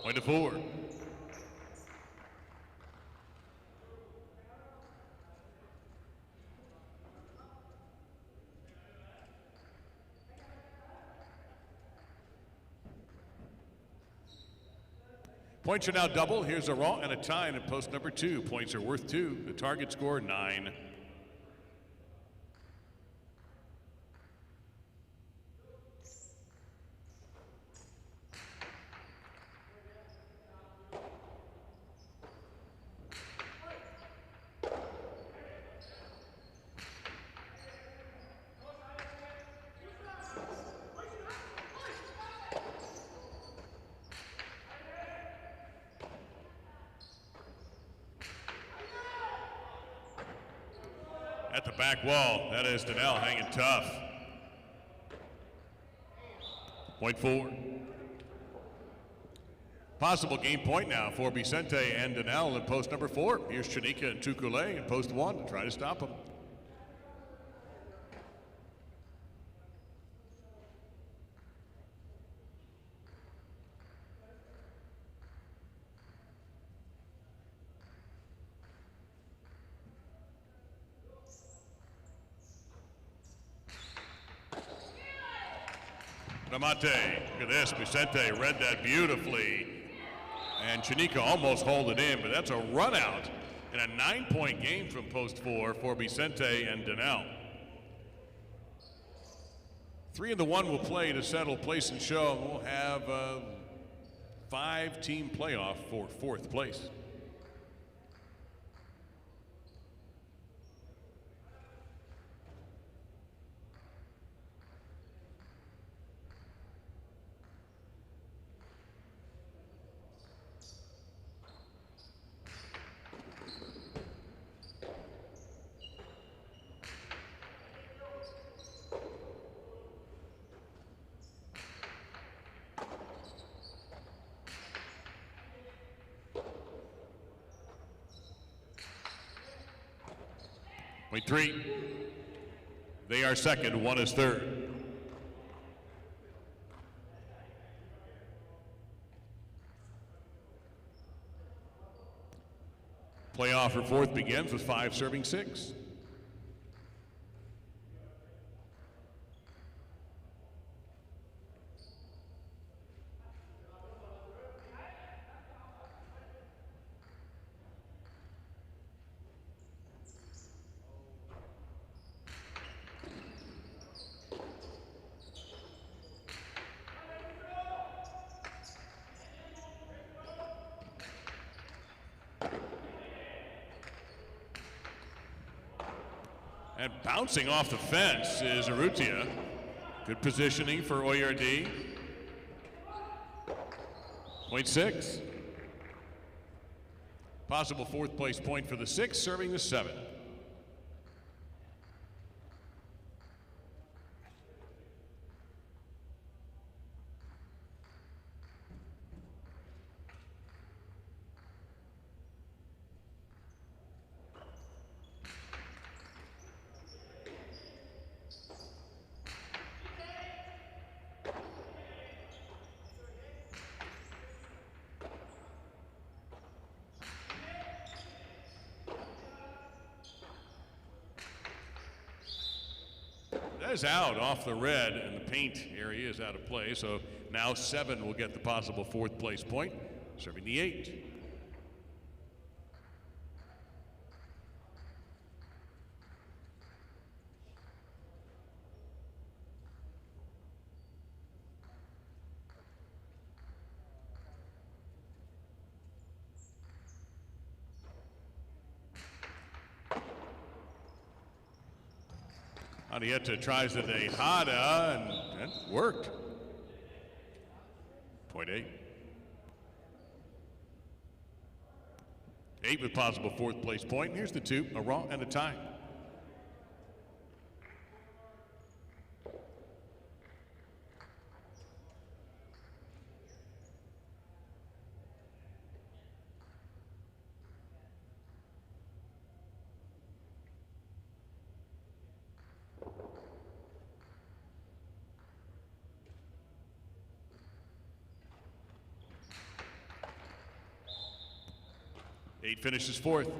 Point to 4. Points are now double. Here's a raw and a tie in post number 2. Points are worth 2. The target score 9. At the back wall, that is Dania hanging tough. Point 4. Possible game point now for Vicente and Dania in post number 4. Here's Chanika and Tukule in post 1 to try to stop him. Ramate, look at this, Vicente read that beautifully. And Chanika almost hauled it in, but that's a run out in a 9-point game from post 4 for Vicente and Dania. 3 and the 1 will play to settle place and show. We'll have 5-team playoff for 4th place. Point 3. They are second, one is third. Playoff for 4th begins with 5 serving 6. And bouncing off the fence is Urrutia. Good positioning for Oyard. Point 6. Possible 4th place point for the 6, serving the 7. That is out off the red, and the paint area is out of play. So now 7 will get the possible 4th place point, serving the 8. Arietta tries the Dejada, and it worked. Point 8. 8 with possible 4th place point. Here's the 2, a raw and a tie. Eight finishes 4th.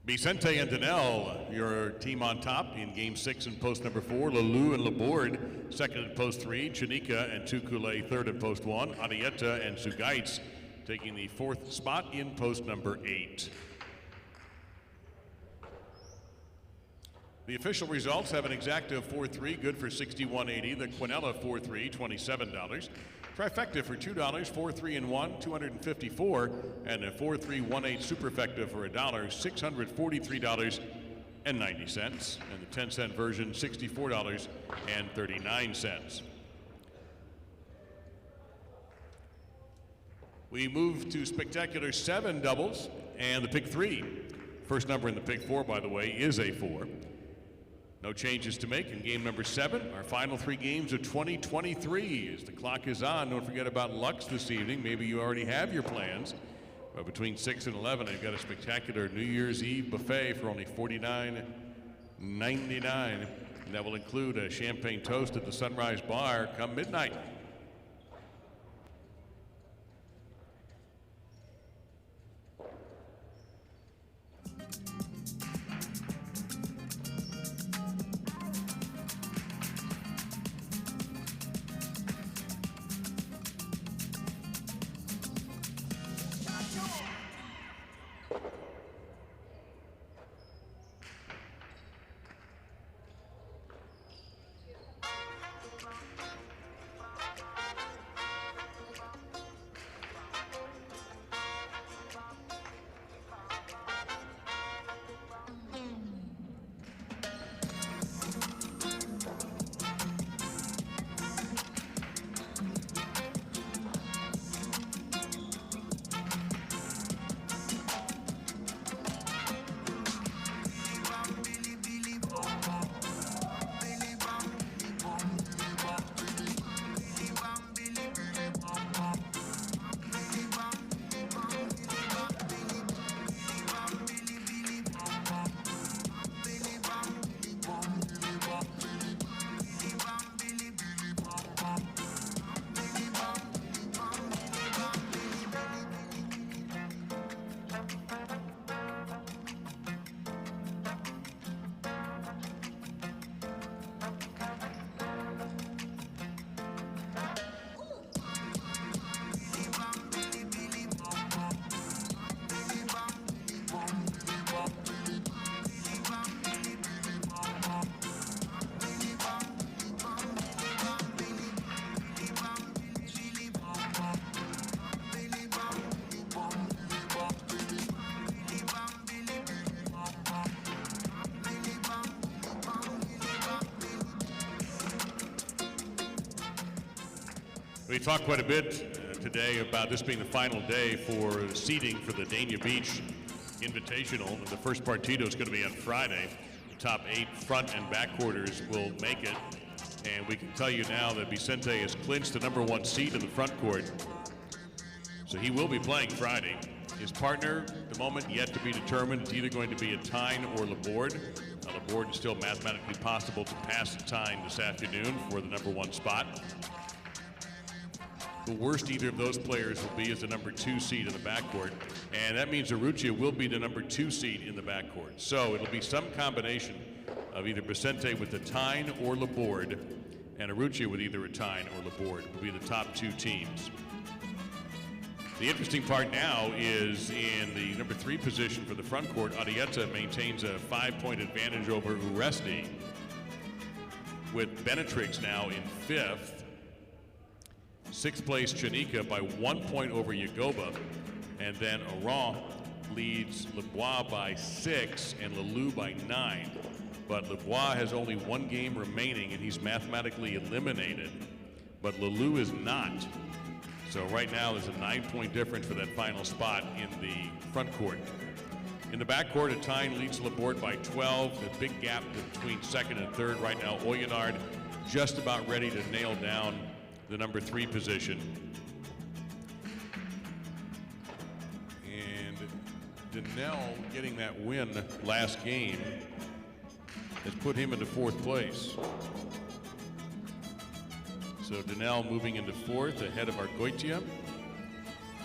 Vicente and Danel, your team on top in game 6 in post number 4. Lalou and Laborde, second in post 3. Chanika and Tukule, third in post 1. Arietta and Sugaitz taking the 4th spot in post number 8. The official results have an exacta 4-3, good for $61.80. The Quinella 4-3, $27. Trifecta for $2, 4-3-1, $254, and a 4-3-1-8 superfecta for $1, $643.90. And the 10-cent version, $64.39. We move to spectacular 7 doubles and the pick 3. First number in the pick 4, by the way, is a 4. No changes to make in game number 7. Our final 3 games of 2023. As the clock is on, don't forget about Lux this evening. Maybe you already have your plans. But between 6 and 11, I've got a spectacular New Year's Eve buffet for only $49.99. And that will include a champagne toast at the Sunrise Bar come midnight. We talked quite a bit today about this being the final day for seeding for the Dania Beach Invitational. The first partido is going to be on Friday. The top 8 front and back quarters will make it. And we can tell you now that Vicente has clinched the #1 seed in the front court. So he will be playing Friday. His partner, at the moment, yet to be determined. It's either going to be a Tyne or Laborde. Laborde is still mathematically possible to pass Tyne this afternoon for the #1 spot. The worst either of those players will be is the #2 seed in the backcourt. And that means Urrutia will be the #2 seed in the backcourt. So it'll be some combination of either Vicente with the Tyne or Laborde, and Urrutia with either a Tyne or Laborde will be the top 2 teams. The interesting part now is in the #3 position for the front court, Arietta maintains a 5-point advantage over Uresti, with Benetrix now in 5th. 6th place Chanika by 1 point over Yagoba, and then Oran leads Lebois by 6 and Lelou by 9. But Lebois has only 1 game remaining and he's mathematically eliminated, but Lelou is not. So right now there's a 9-point difference for that final spot in the front court. In the backcourt, Tyne leads Laborde by 12. The big gap between 2nd and 3rd right now. Oyonard just about ready to nail down the #3 position. And Daniel getting that win last game has put him into 4th place. So Daniel moving into 4th ahead of Argoitia,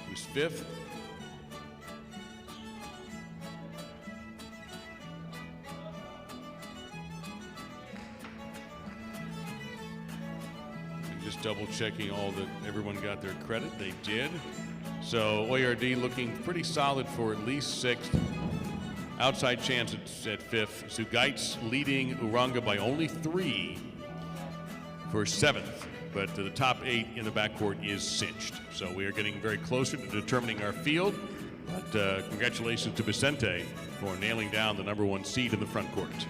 who's 5th. Just double checking all that everyone got their credit. They did. So ORD looking pretty solid for at least 6th. Outside chance at 5th. Sugait's leading Uranga by only 3 for 7th. But the top 8 in the backcourt is cinched. So we are getting very closer to determining our field. But congratulations to Vicente for nailing down the #1 seed in the front court.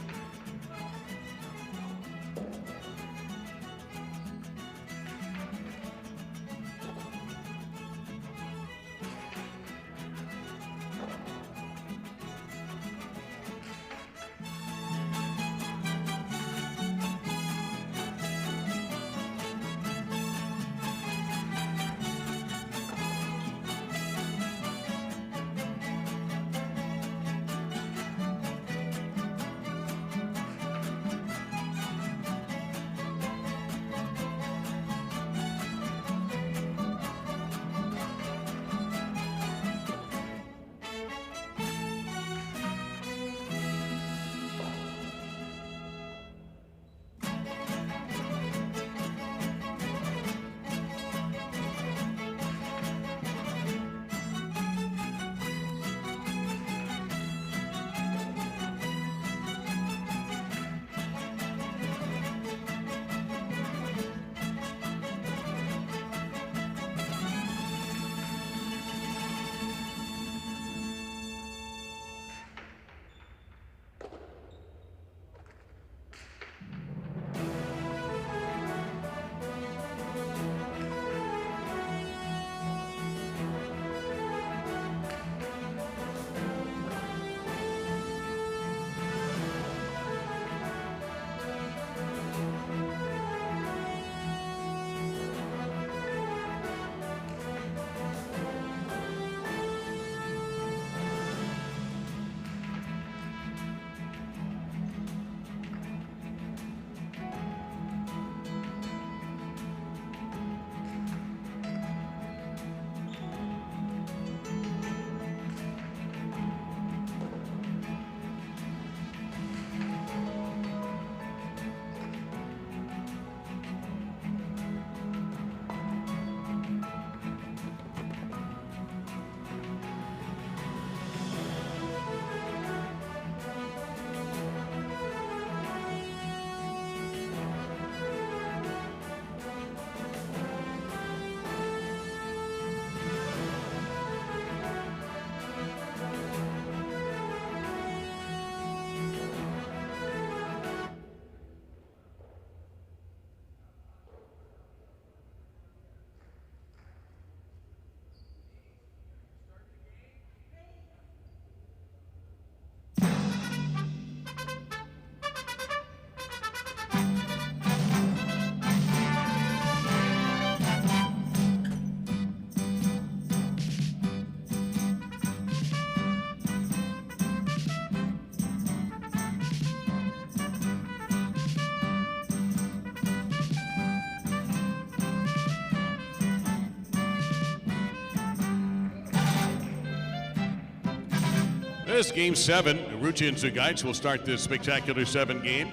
This game 7. Ruchi and Zugaitz will start this spectacular 7 game.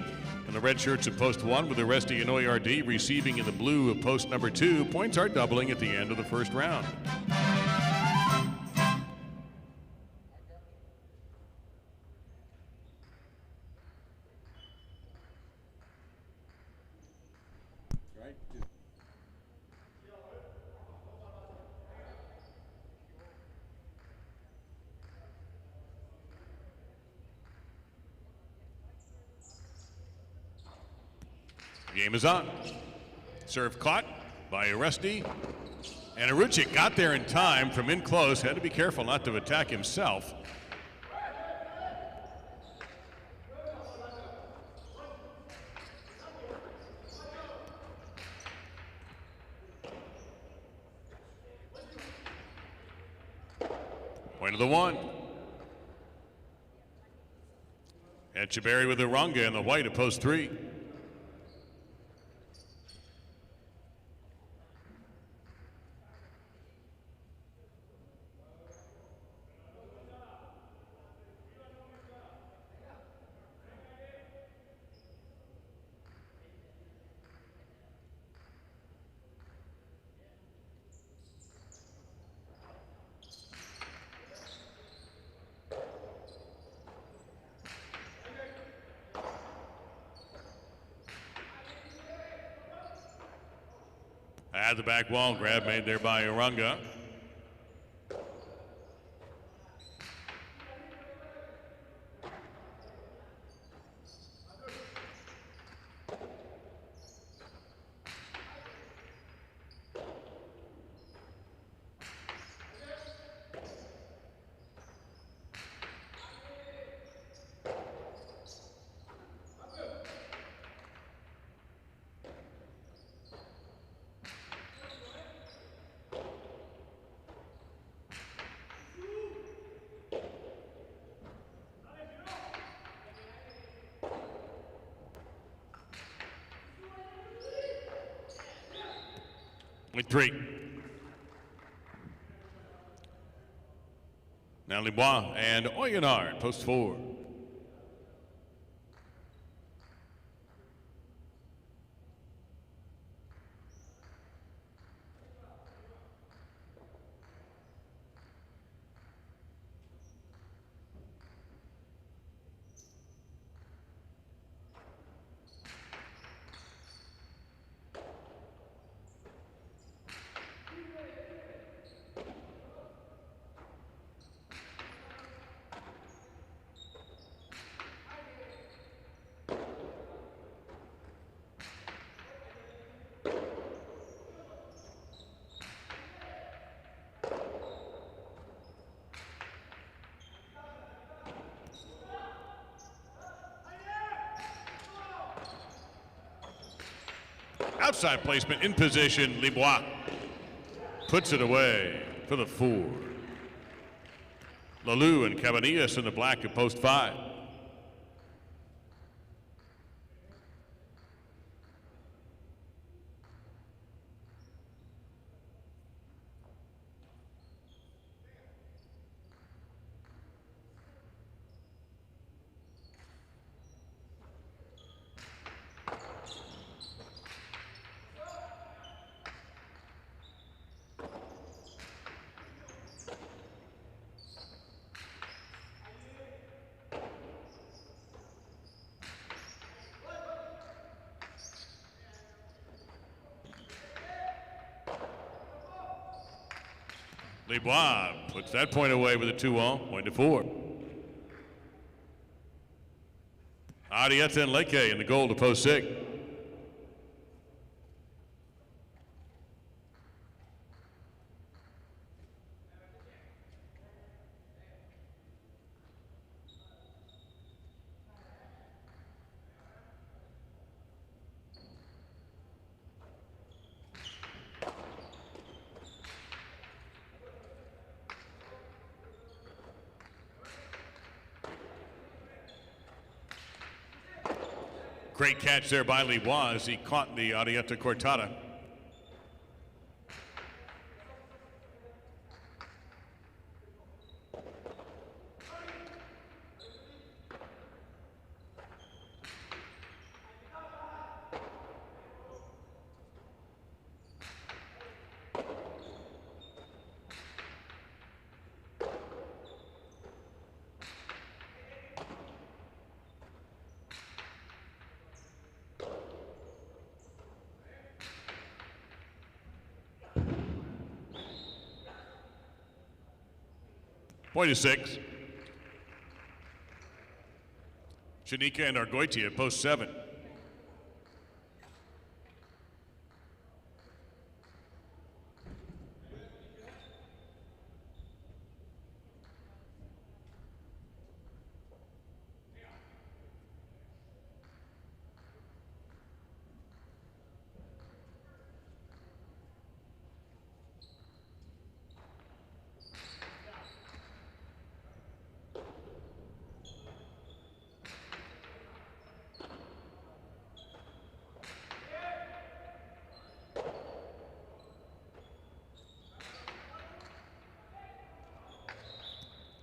And the red shirts of post 1 with Aresti and Oyardi receiving in the blue of post number 2. Points are doubling at the end of the first round. Game is on. Serve caught by Aresti. And Aruchik got there in time from in close. Had to be careful not to attack himself. Point of the 1. Echeverry with the Runga and the white at post 3. At the back wall, grab made there by Urunga. With 3. Now Libois and Oyonard, post 4. Outside placement in position. Libois puts it away for the 4. Lalou and Cabanillas in the black at post 5. Libois puts that point away with a 2-all, point to 4. Arietta and Leke in the goal to post 6. Great catch there by Libois as he caught the Arietta Cortada. Point is 6. Shanika and Argoitia, post 7.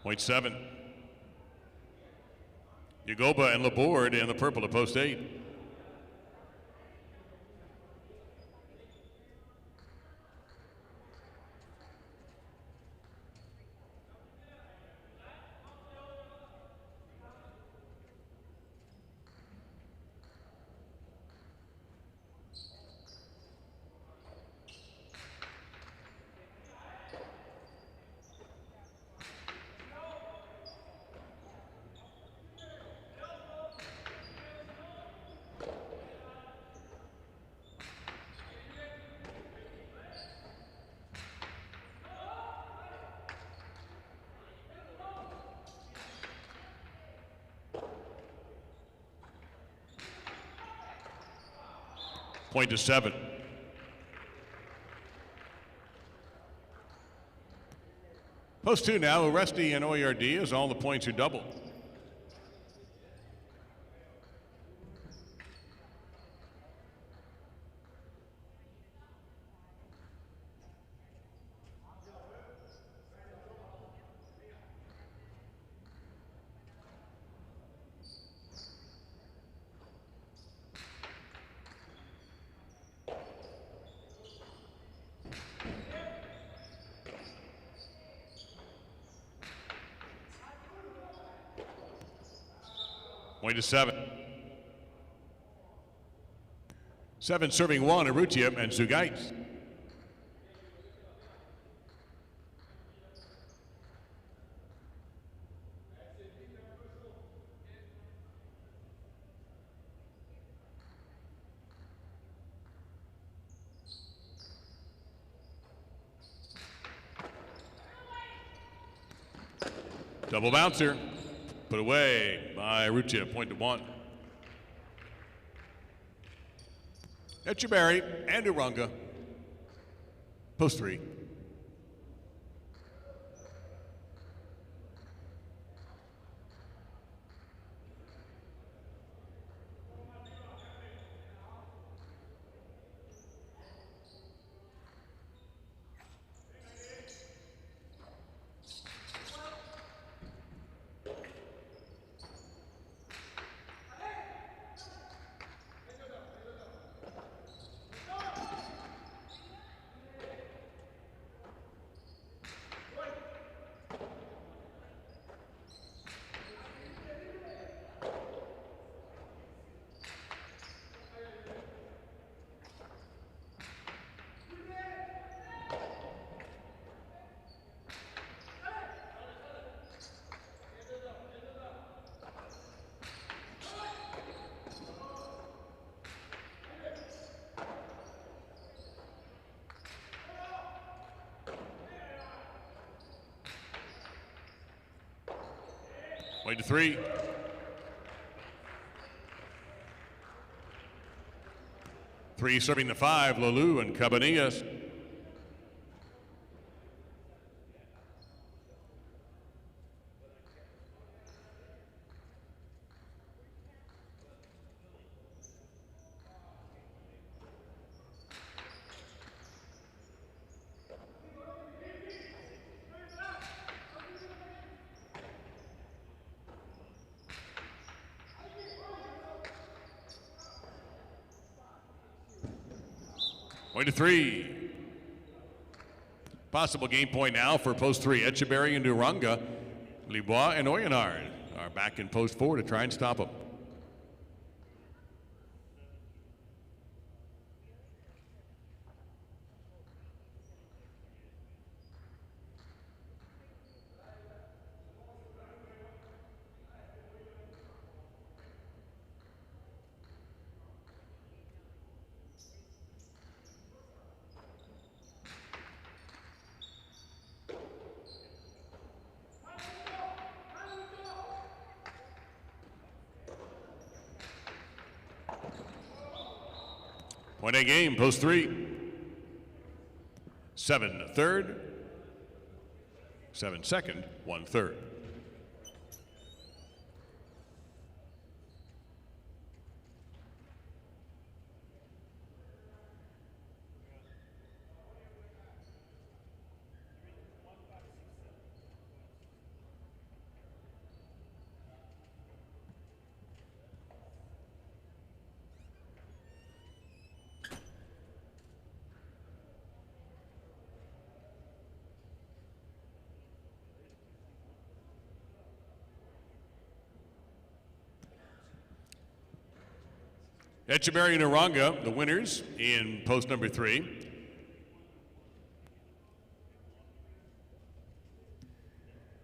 Point 7. Yagoba and Laborde in the purple at post 8. Point to 7. Post 2 now, Uresti and Oyard as all the points are doubled. Point to 7. 7 serving 1, Arrutia and Zugait. Double bouncer. Put away by Arrutia, point to 1. Echeverry and Uranga, post 3. Point to 3. 3 serving the 5, Lolu and Cabanillas. Point to 3. Possible game point now for post 3. Echeverry and Uranga. Libois and Oyonard are back in post 4 to try and stop them. Point A game, post 3. 7 third, 7 second, 1 third. Echeverry and Aranga, the winners in post number 3.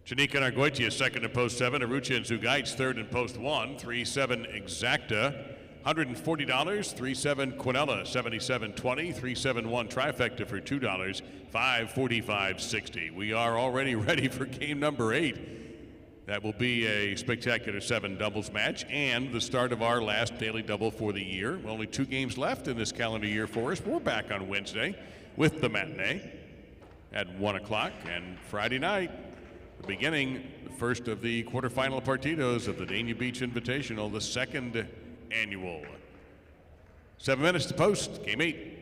Janika and Argoitia second in post 7. Arucha and Zugaitz third in post 1. 3-7 exacta. $140. 3-7 Quinella, 77.20. 3-7-1 trifecta for $2. 545.60. We are already ready for game number 8. That will be a spectacular 7 doubles match and the start of our last daily double for the year. Only 2 games left in this calendar year for us. We're back on Wednesday with the matinee at 1 o'clock. And Friday night, the beginning, the first of the quarterfinal partidos of the Dania Beach Invitational, the 2nd annual. 7 minutes to post, game 8.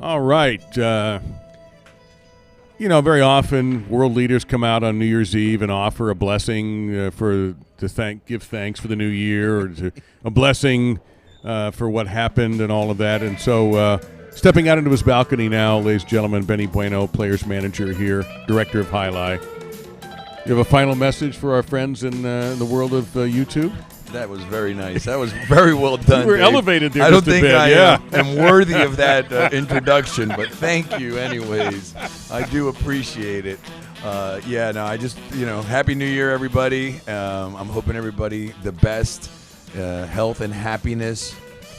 All right. Very often world leaders come out on New Year's Eve and offer a blessing give thanks for the new year, or a blessing for what happened and all of that. And so stepping out into his balcony now, ladies and gentlemen, Benny Bueno, players manager here, director of Alai. You have a final message for our friends in the world of YouTube? That was very nice. That was very well done. You were Dave. elevated there. I don't think I yeah. am worthy of that introduction, but thank you anyways. I do appreciate it. I just, Happy New Year, everybody. I'm hoping everybody the best. health and happiness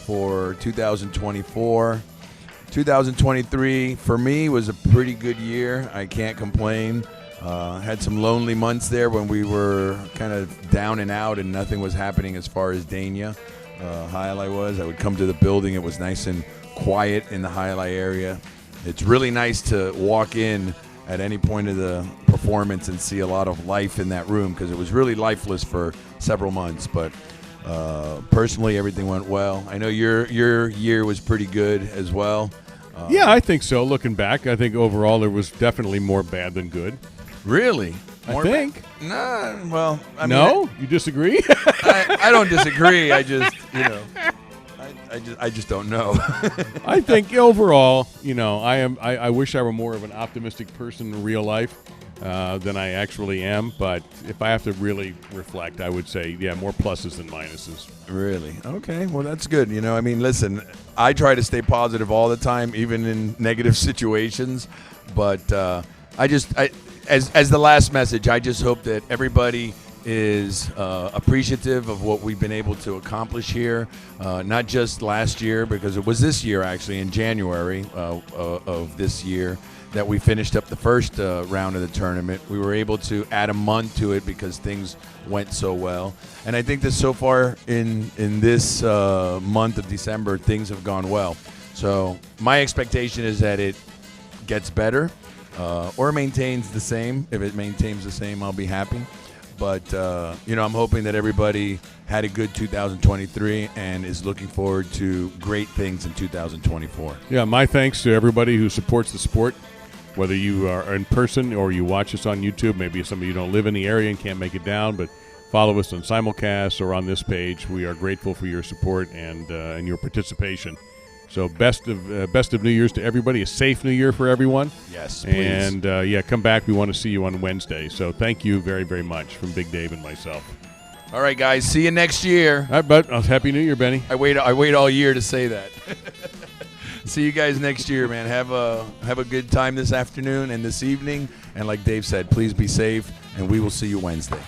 for 2024. 2023 for me was a pretty good year. I can't complain. Had some lonely months there when we were kind of down and out and nothing was happening as far as Dania. Alai was. I would come to the building. It was nice and quiet in the Alai area. It's really nice to walk in at any point of the performance and see a lot of life in that room, because it was really lifeless for several months. But personally, everything went well. I know your year was pretty good as well. Yeah, I think so. Looking back, I think overall there was definitely more bad than good. Really? I think. Nah, well, I mean, No? You disagree? I don't disagree. I just, I just don't know. I think overall, I wish I were more of an optimistic person in real life than I actually am. But if I have to really reflect, I would say, yeah, more pluses than minuses. Really? Okay. Well, that's good. I mean, listen, I try to stay positive all the time, even in negative situations. But as the last message, I just hope that everybody is appreciative of what we've been able to accomplish here, not just last year, because it was this year actually in January of this year that we finished up the first round of the tournament. We were able to add a month to it because things went so well, and I think that so far in this month of December, things have gone well. So my expectation is that it gets better or maintains the same. If it maintains the same, I'll be happy. But, I'm hoping that everybody had a good 2023 and is looking forward to great things in 2024. Yeah, my thanks to everybody who supports the sport, whether you are in person or you watch us on YouTube. Maybe some of you don't live in the area and can't make it down, but follow us on simulcast or on this page. We are grateful for your support and your participation. So best of New Year's to everybody. A safe New Year for everyone. Yes, please. And, come back. We want to see you on Wednesday. So thank you very, very much from Big Dave and myself. All right, guys. See you next year. All right, bud. Happy New Year, Benny. I wait all year to say that. See you guys next year, man. Have a good time this afternoon and this evening. And like Dave said, please be safe, and we will see you Wednesday.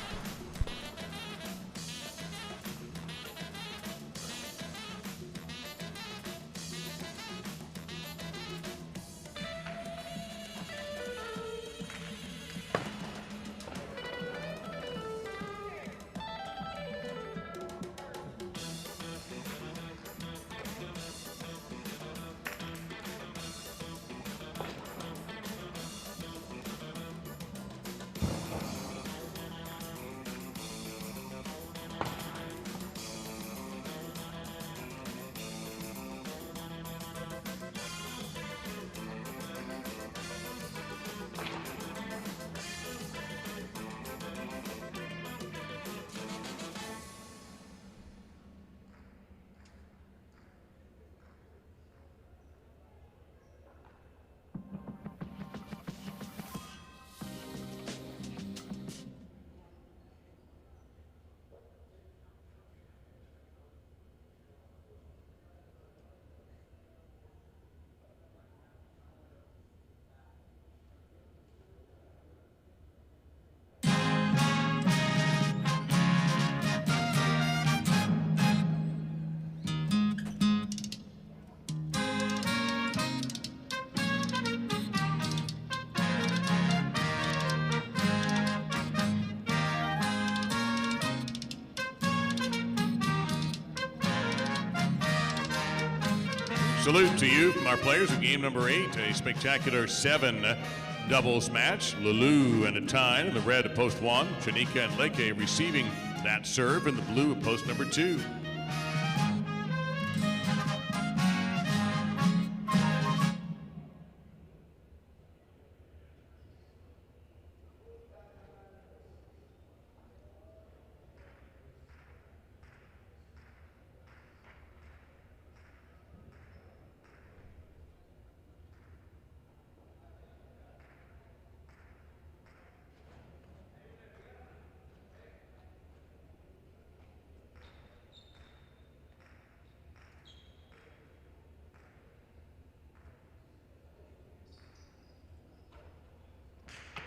Salute to you from our players of game number 8, a spectacular 7 doubles match. Lulu and Atine in the red of post 1. Chanika and Leke receiving that serve in the blue of post number 2.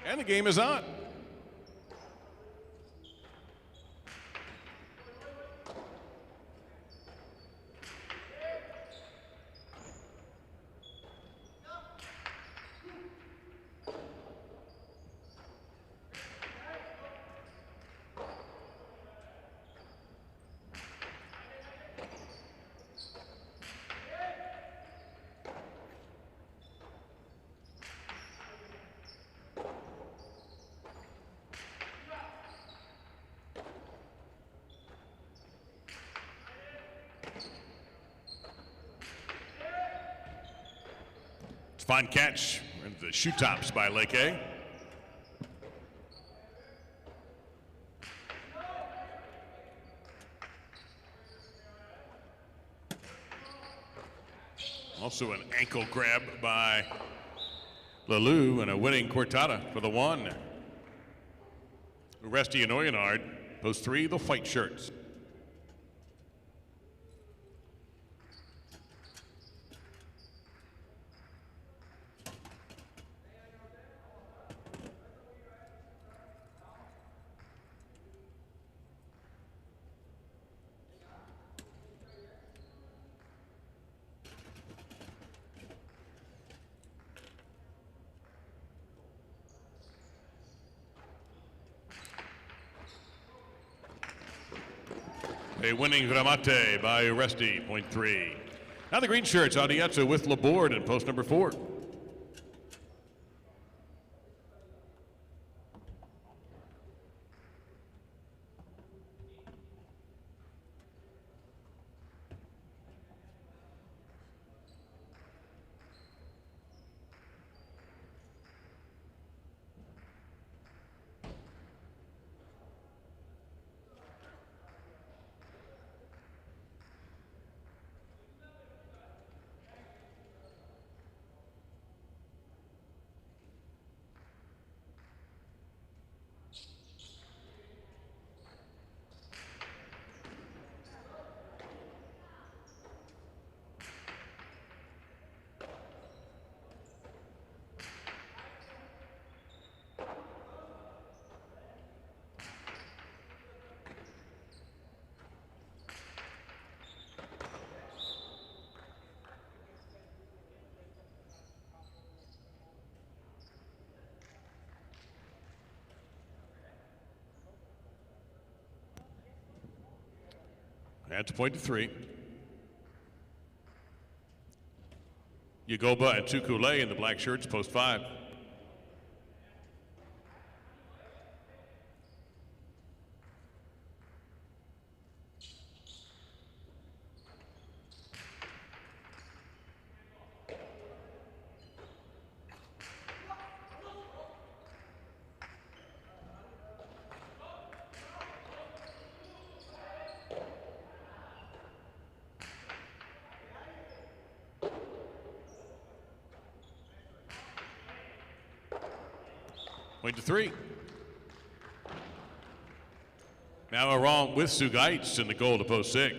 And the game is on. Fine catch. The shoe tops by Leke. Also an ankle grab by Lalou and a winning cortada for the one. Uresti and Oyenard, those three, the white shirts. A winning remate by Uresti, point 3. Now the green shirts, Adietza with Laborde in post number 4. That's point to 3. Yagoba and Tukule in the black shirts, post 5. Point to 3. Now a wrong with Sugaitz in the goal to post 6.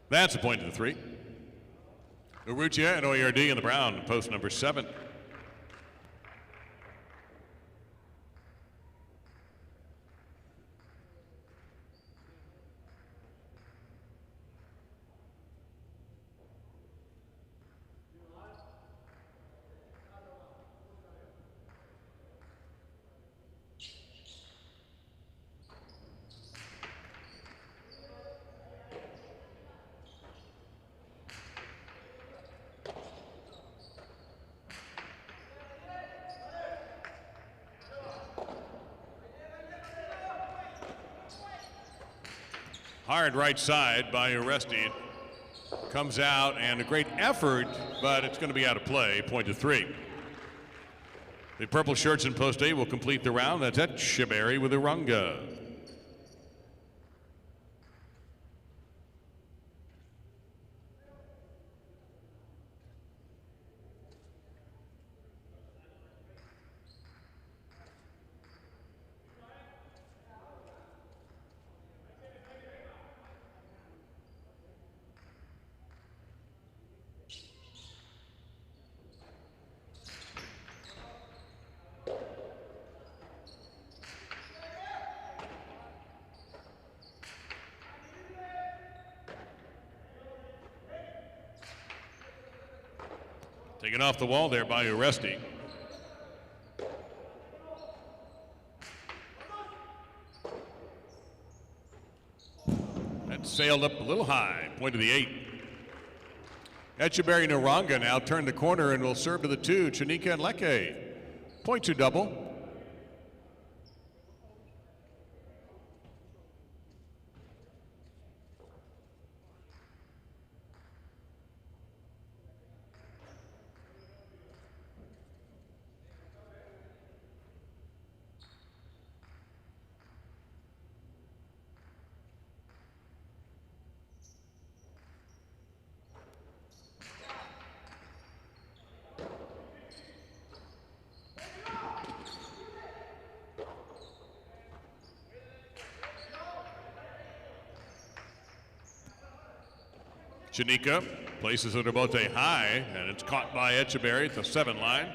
That's a point to the 3. Urrutia and Oyard in the brown, post number 7. Hard right side by Uresti. Comes out and a great effort, but it's going to be out of play. Point to 3. The purple shirts in post 8 will complete the round. That's Etcheberry with Urunga. Taken off the wall there by Uresti. That sailed up a little high, point to the 8. Echeverry Naranga now turn the corner and will serve to the 2. Chanika and Leke. Point to double. Chanika places it about a high, and it's caught by Echeverry at the 7 line.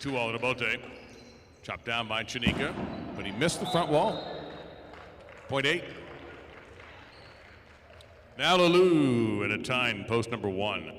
Two all at Abote. Chopped down by Chanika, but he missed the front wall. Point 8. Now Lulu at a time, post number 1.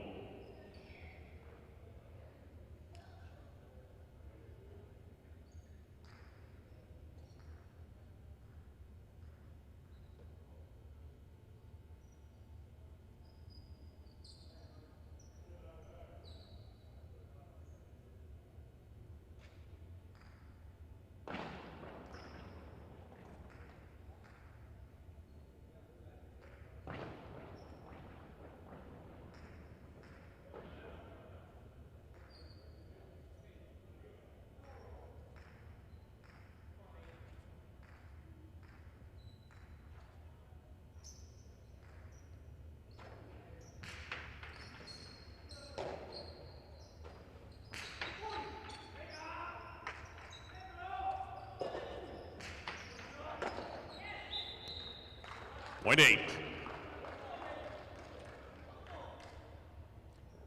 Point 8.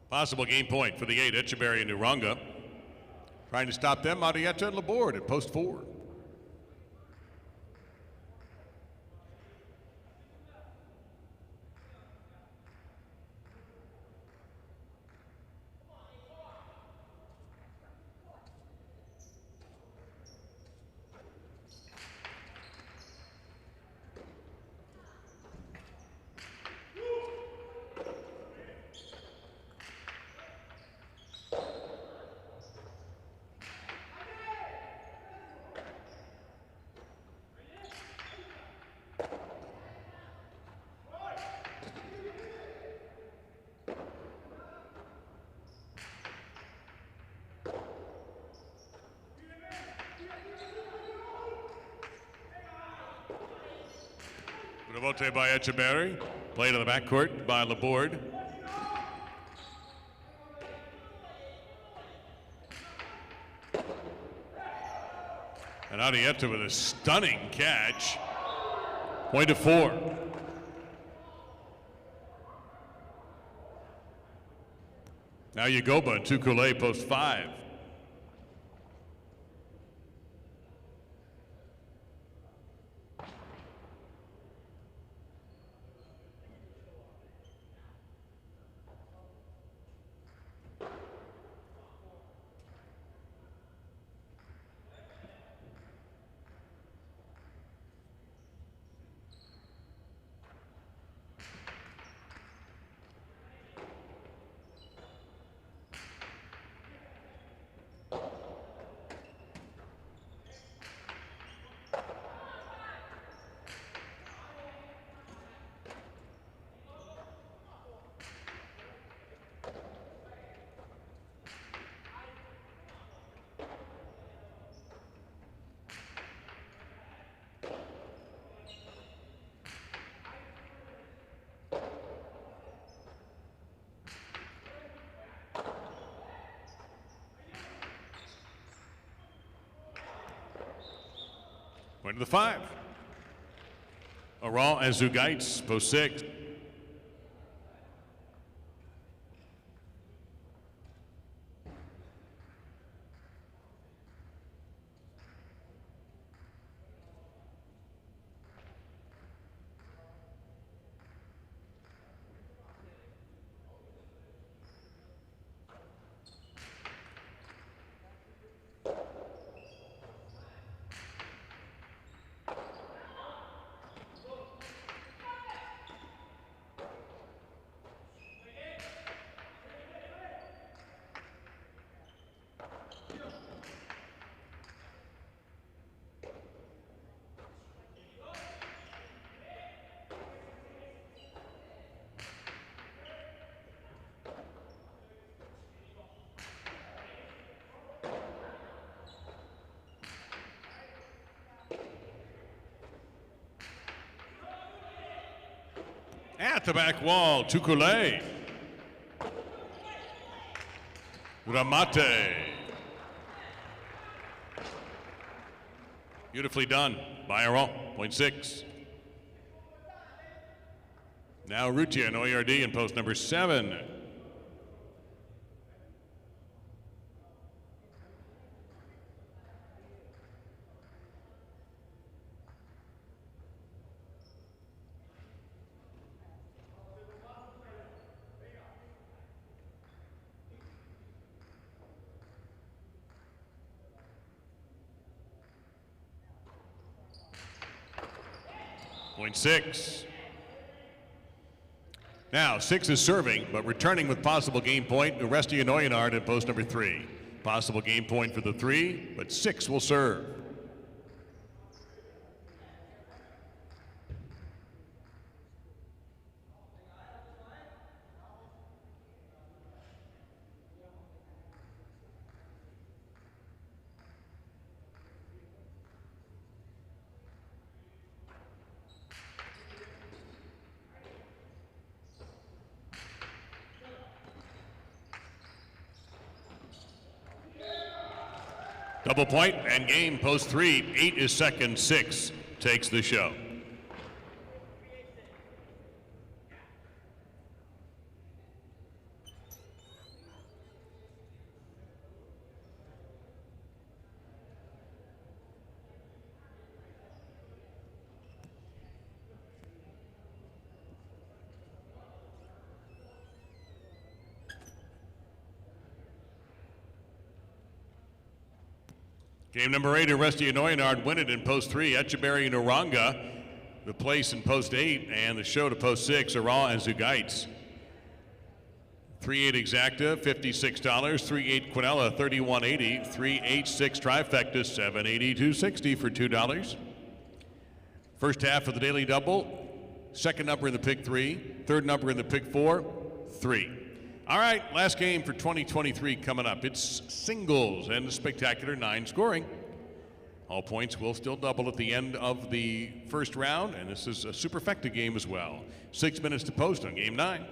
Possible game point for the 8, Echeverry and Uranga. Trying to stop them, Marietta and Laborde at post 4. Vote by Echeverry. Play to the backcourt by Laborde. And Arietta with a stunning catch. Point to 4. Now Yagoba and Tukule post 5. Point to the 5. Aral and Zugaitz, post 6. At the back wall, Tukule. Ramate. Beautifully done by Aron. 0.6. Now Rutia and OERD in post number 7. Point 6. Now 6 is serving, but returning with possible game point. Uresti and Oyenard in post number 3. Possible game point for the 3, but 6 will serve. Double point and game, post 3. 8 is second, 6 takes the show. Game number 8, Uresti and Oyenard win it in post 3. Echeberry and Uranga, the place in post 8, and the show to post 6, Aral and Zugaitz. 3-8 exacta, $56. 3-8 Quinella, $31.80. 3-8 6 trifecta, $782.60 for $2. First half of the daily double. Second number in the pick 3. Third number in the pick 4. 3. All right, last game for 2023 coming up. It's singles and a spectacular 9 scoring. All points will still double at the end of the first round, and this is a superfecta game as well. 6 minutes to post on game 9.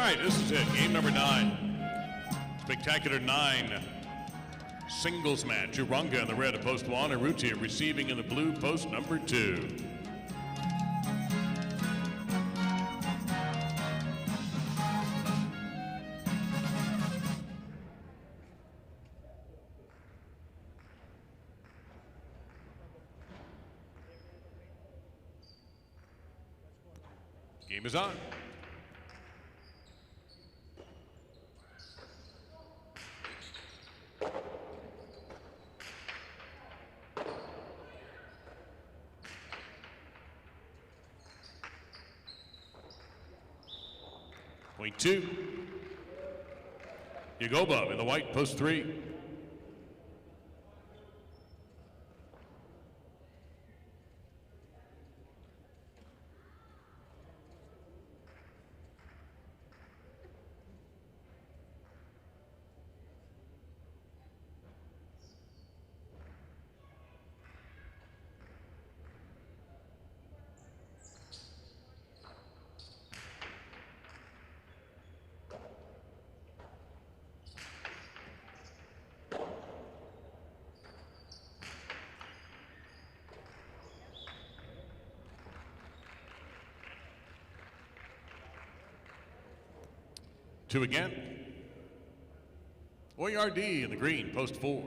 right, this is it. Game number 9. Spectacular 9 singles match. Urunga in the red of post 1, and Rutia receiving in the blue post number 2. Game is on. Point 2. Yagoba in the white, post 3. Two again. ORD in the green, post 4.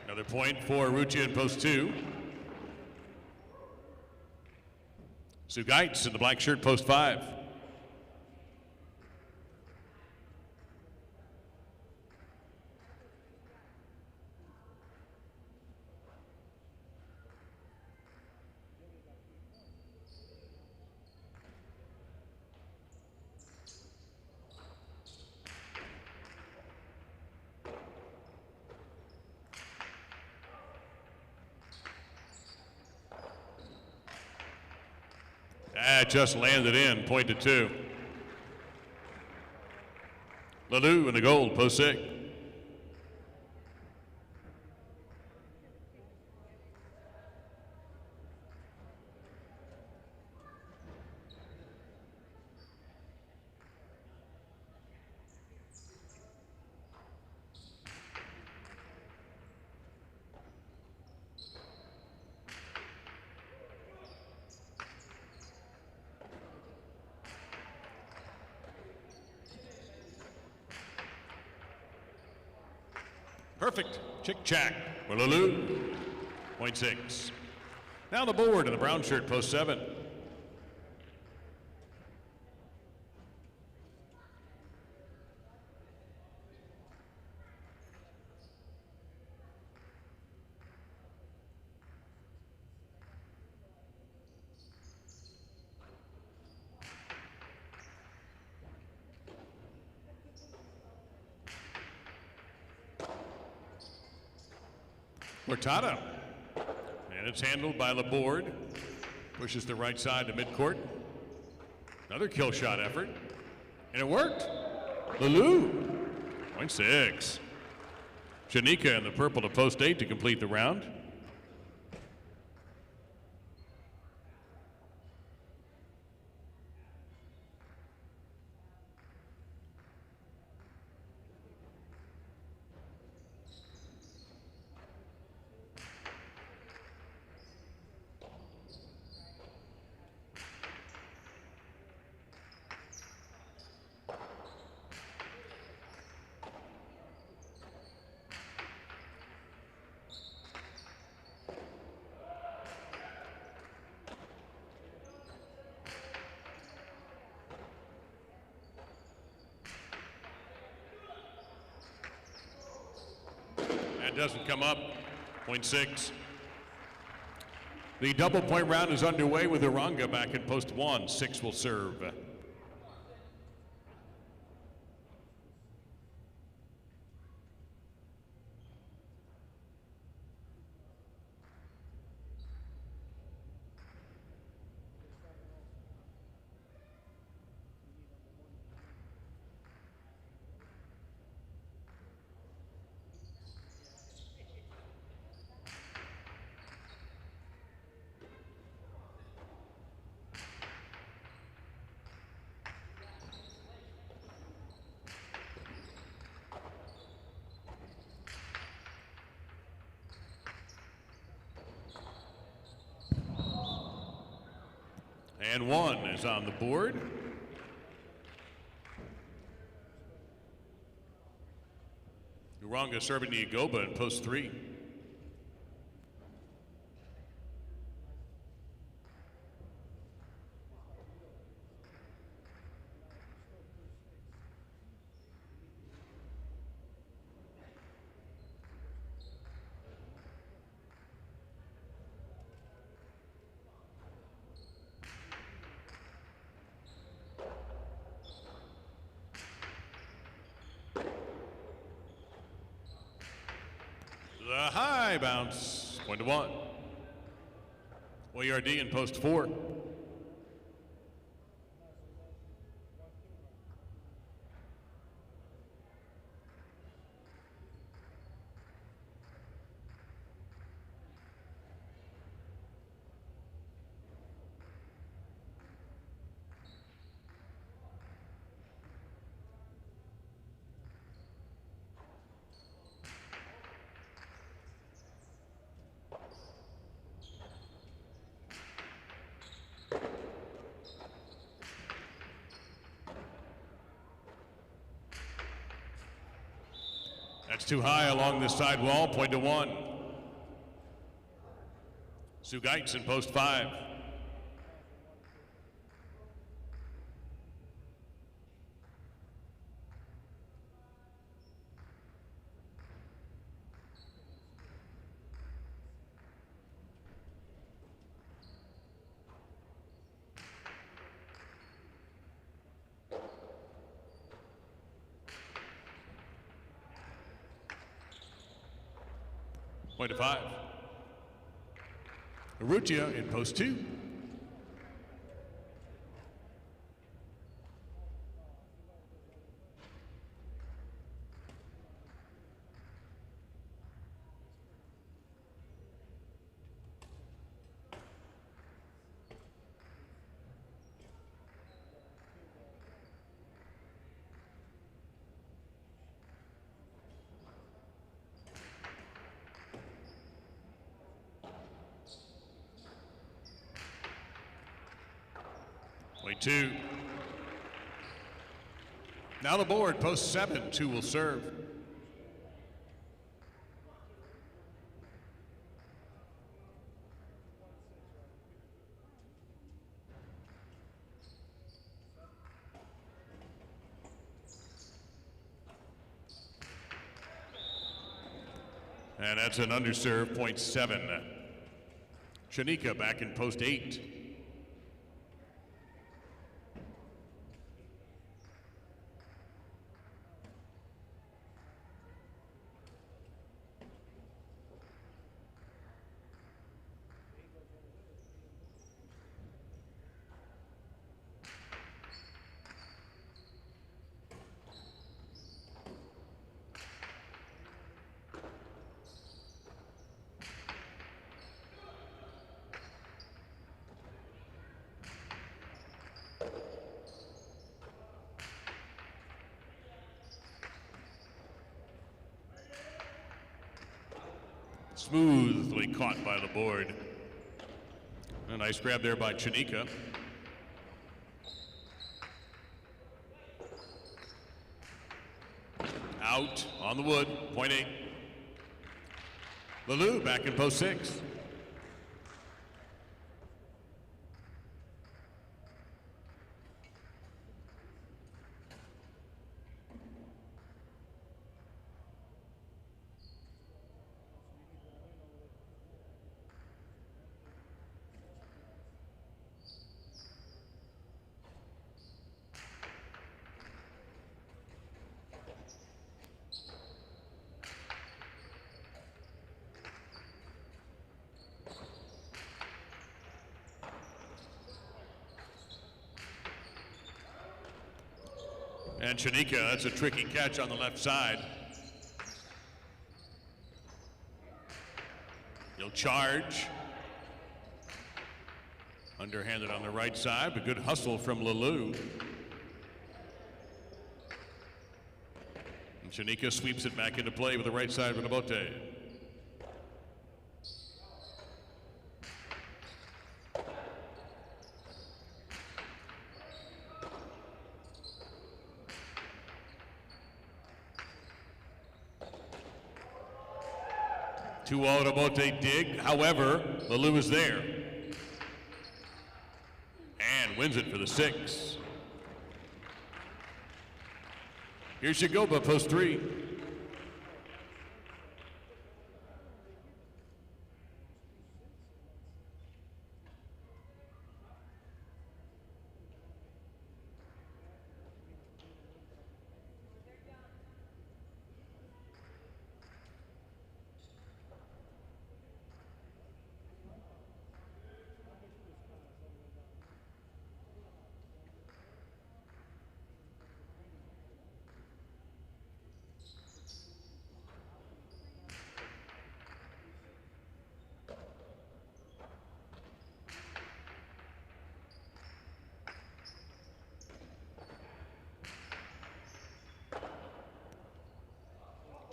Another point for Rutia in post 2. Sugaitz in the black shirt, post 5. That just landed in, point to 2. Lalou in the gold, post 6. Perfect. Chick-chack for Lalou. Point 6. Now the board in the brown shirt, post 7. Cortada. And it's handled by Laborde. Pushes the right side to midcourt. Another kill shot effort. And it worked. Lalou. Point 6. Shanika in the purple to post 8 to complete the round. Doesn't come up. Point 6. The double point round is underway with Urunga back in post 1. 6 will serve. And one is on the board. Uranga serving the Yagoba in post 3. The high bounce, point to 1. OERD in post 4. That's too high along the side wall, point to 1. Sugait's in post 5. Point to 5. Urrutia in post 2. Point 2. Now the board, post 7, 2 will serve. And that's an underserve, point 7. Chanika back in post 8. Smoothly caught by the board. A nice grab there by Chanika. Out on the wood, point 8. Lalou back in post 6. And Chanika, that's a tricky catch on the left side. He'll charge. Underhanded on the right side, but good hustle from Lalou. And Chanika sweeps it back into play with the right side of Nabote. 2-0 to Bote dig. However, Lelou is there. And wins it for the 6. Here's Shagoba, post 3.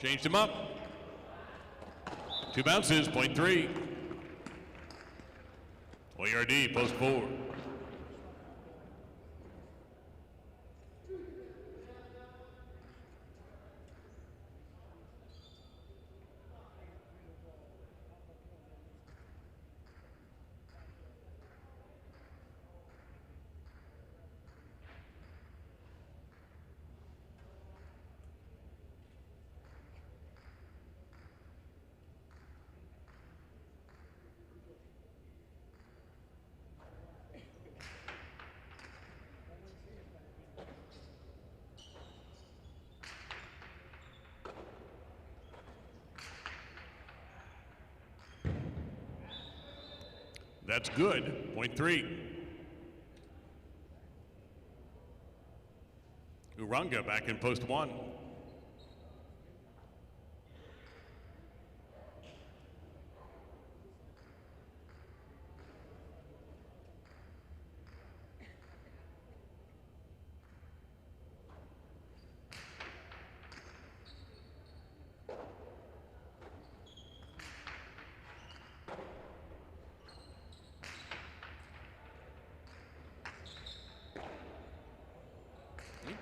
Changed him up. 2 bounces, point 3. ORD, post 4. That's good, point 3. Uranga back in post 1.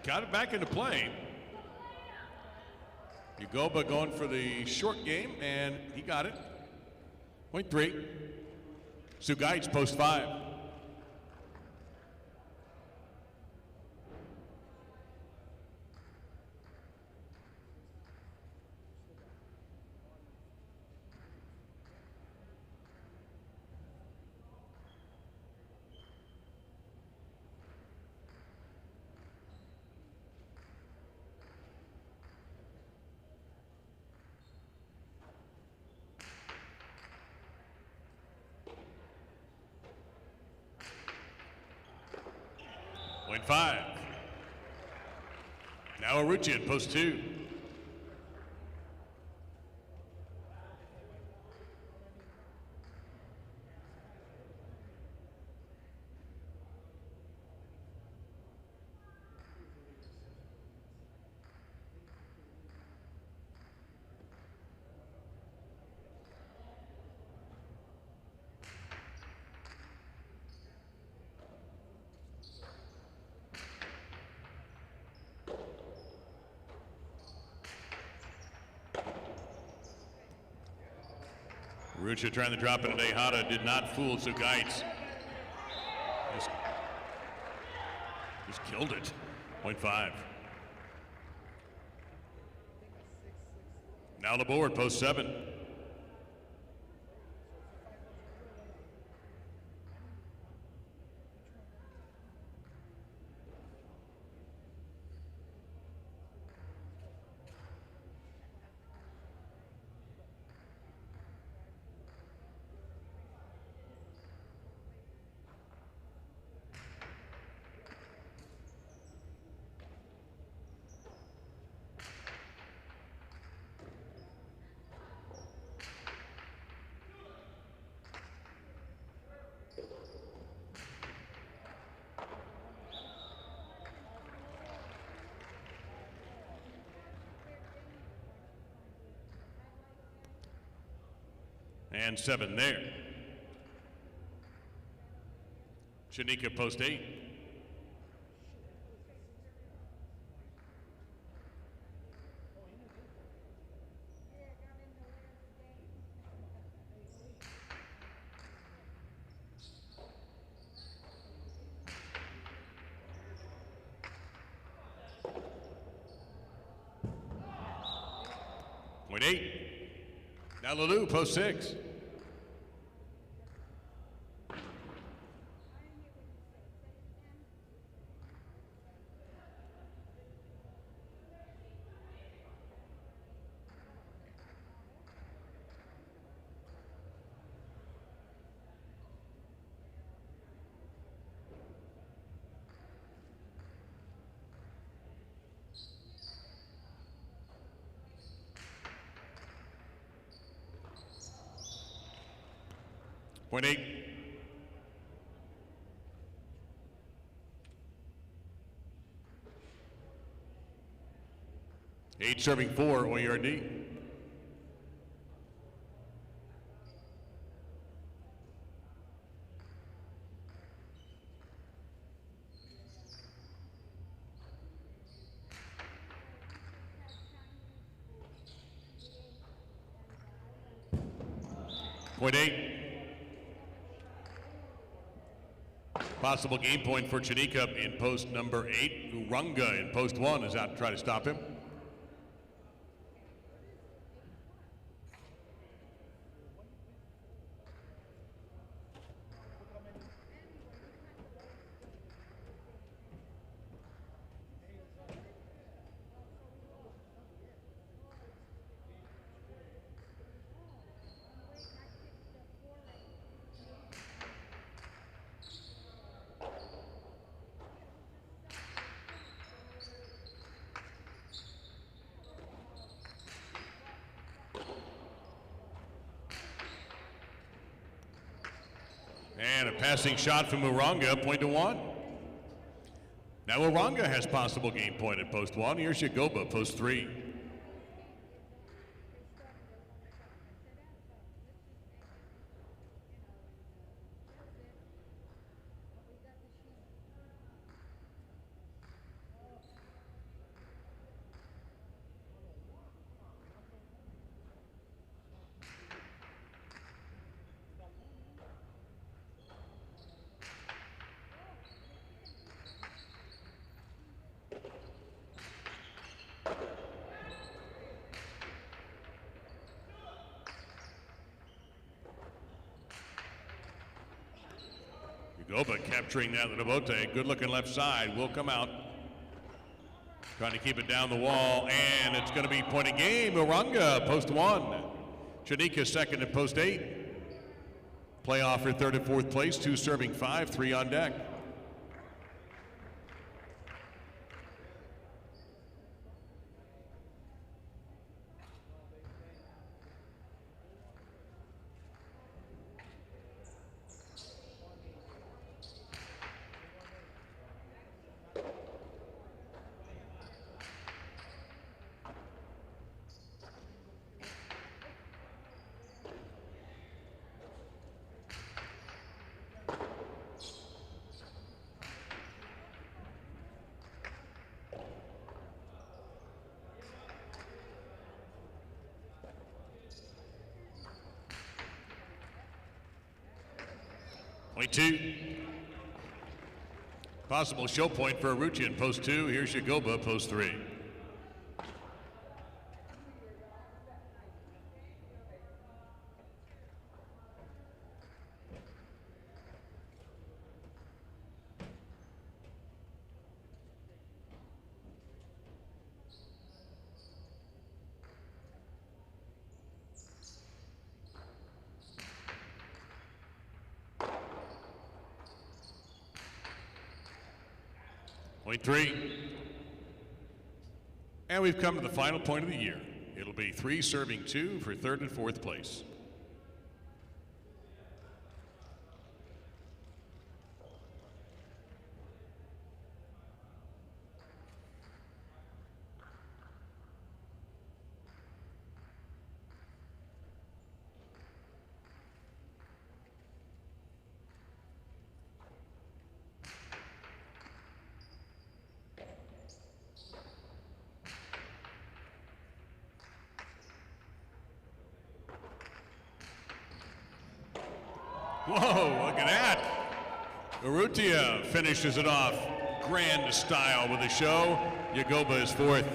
Got it back into play. Ugoba going for the short game, and he got it. Point 3. Sugai's post 5. Point 5. Now Arucci at post 2. Rucha trying to drop it at Ehata, did not fool Sugaitz. Just killed it. Point 5. Now the board, post 7. And 7 there. Shanika post 8. Point 8. Now Lulu, post 6. Point 8. Eight serving 4, OERD. Point 8. Possible game point for Chanika in post number 8. Urunga in post 1 is out to try to stop him. And a passing shot from Urunga, point to 1. Now Urunga has possible game point at post 1. Here's Yagoba, post 3. Yagoba capturing that Lebote. Good looking left side. Will come out. Trying to keep it down the wall. And it's going to be point of game. Urunga, post 1. Chanika second at post 8. Playoff for third and fourth place. 2 serving 5, 3 on deck. Point 2. Possible show point for Aruchian, post 2. Here's Yagoba, post 3. Point 3. And we've come to the final point of the year. It'll be 3 serving 2 for third and fourth place. Whoa, look at that. Urrutia finishes it off. Grand style with the show. Yagoba is fourth.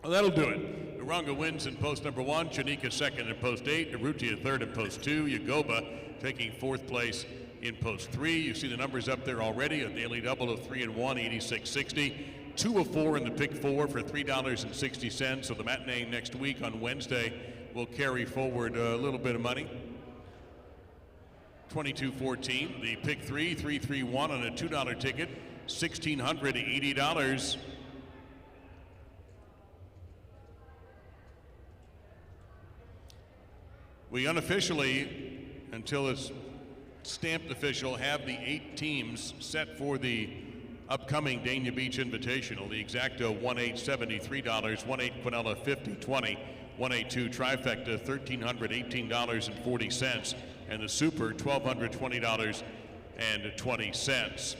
Well, that'll do it. Uranga wins in post number 1, Chanika second in post 8, Urrutia third in post 2, Yagoba taking 4th place in post 3. You see the numbers up there already, a daily double of 3 and 1, 86.60. 2 of 4 in the pick 4 for $3.60. So the matinee next week on Wednesday will carry forward a little bit of money. 22.14. The pick 3, 331 on a $2 ticket, $1,680. We unofficially, until it's stamped official, have the 8 teams set for the upcoming Dania Beach Invitational. The Exacto, $1,873, 1/8 Quinella, $50.20, 1/8-2 Trifecta, $1,318.40, and the Super, $1,220.20.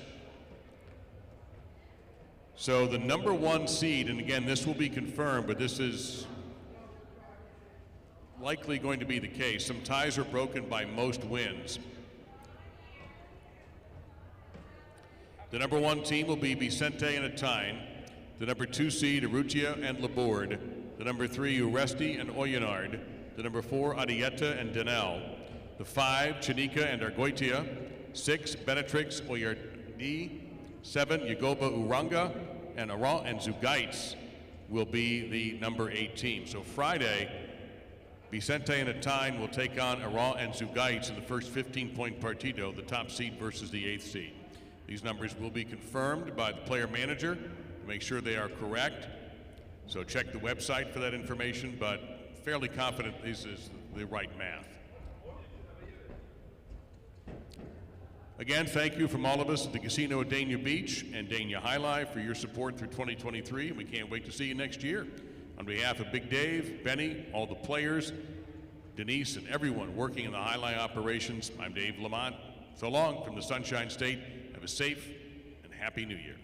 So the number 1 seed, and again, this will be confirmed, but this is likely going to be the case. Some ties are broken by most wins. The number 1 team will be Vicente and Atine. The number 2 seed, Urrutia and Laborde. The number 3, Uresti and Oyonard. The number 4, Arietta and Denel. The 5, Chanika and Argoitia. 6, Benetrix, Oyardi. 7, Yagoba Uranga. And Aran and Zugaitz will be the number 8 team. So Friday, Vicente and Atine will take on Aran and Zugaitz in the first 15-point partido, the top seed versus the 8th seed. These numbers will be confirmed by the player manager to make sure they are correct. So check the website for that information, but fairly confident this is the right math. Again, thank you from all of us at the Casino at Dania Beach and Dania Alai for your support through 2023. We can't wait to see you next year. On behalf of Big Dave, Benny, all the players, Denise, and everyone working in the Alai operations, I'm Dave Lamont. So long from the Sunshine State. Have a safe and happy New Year.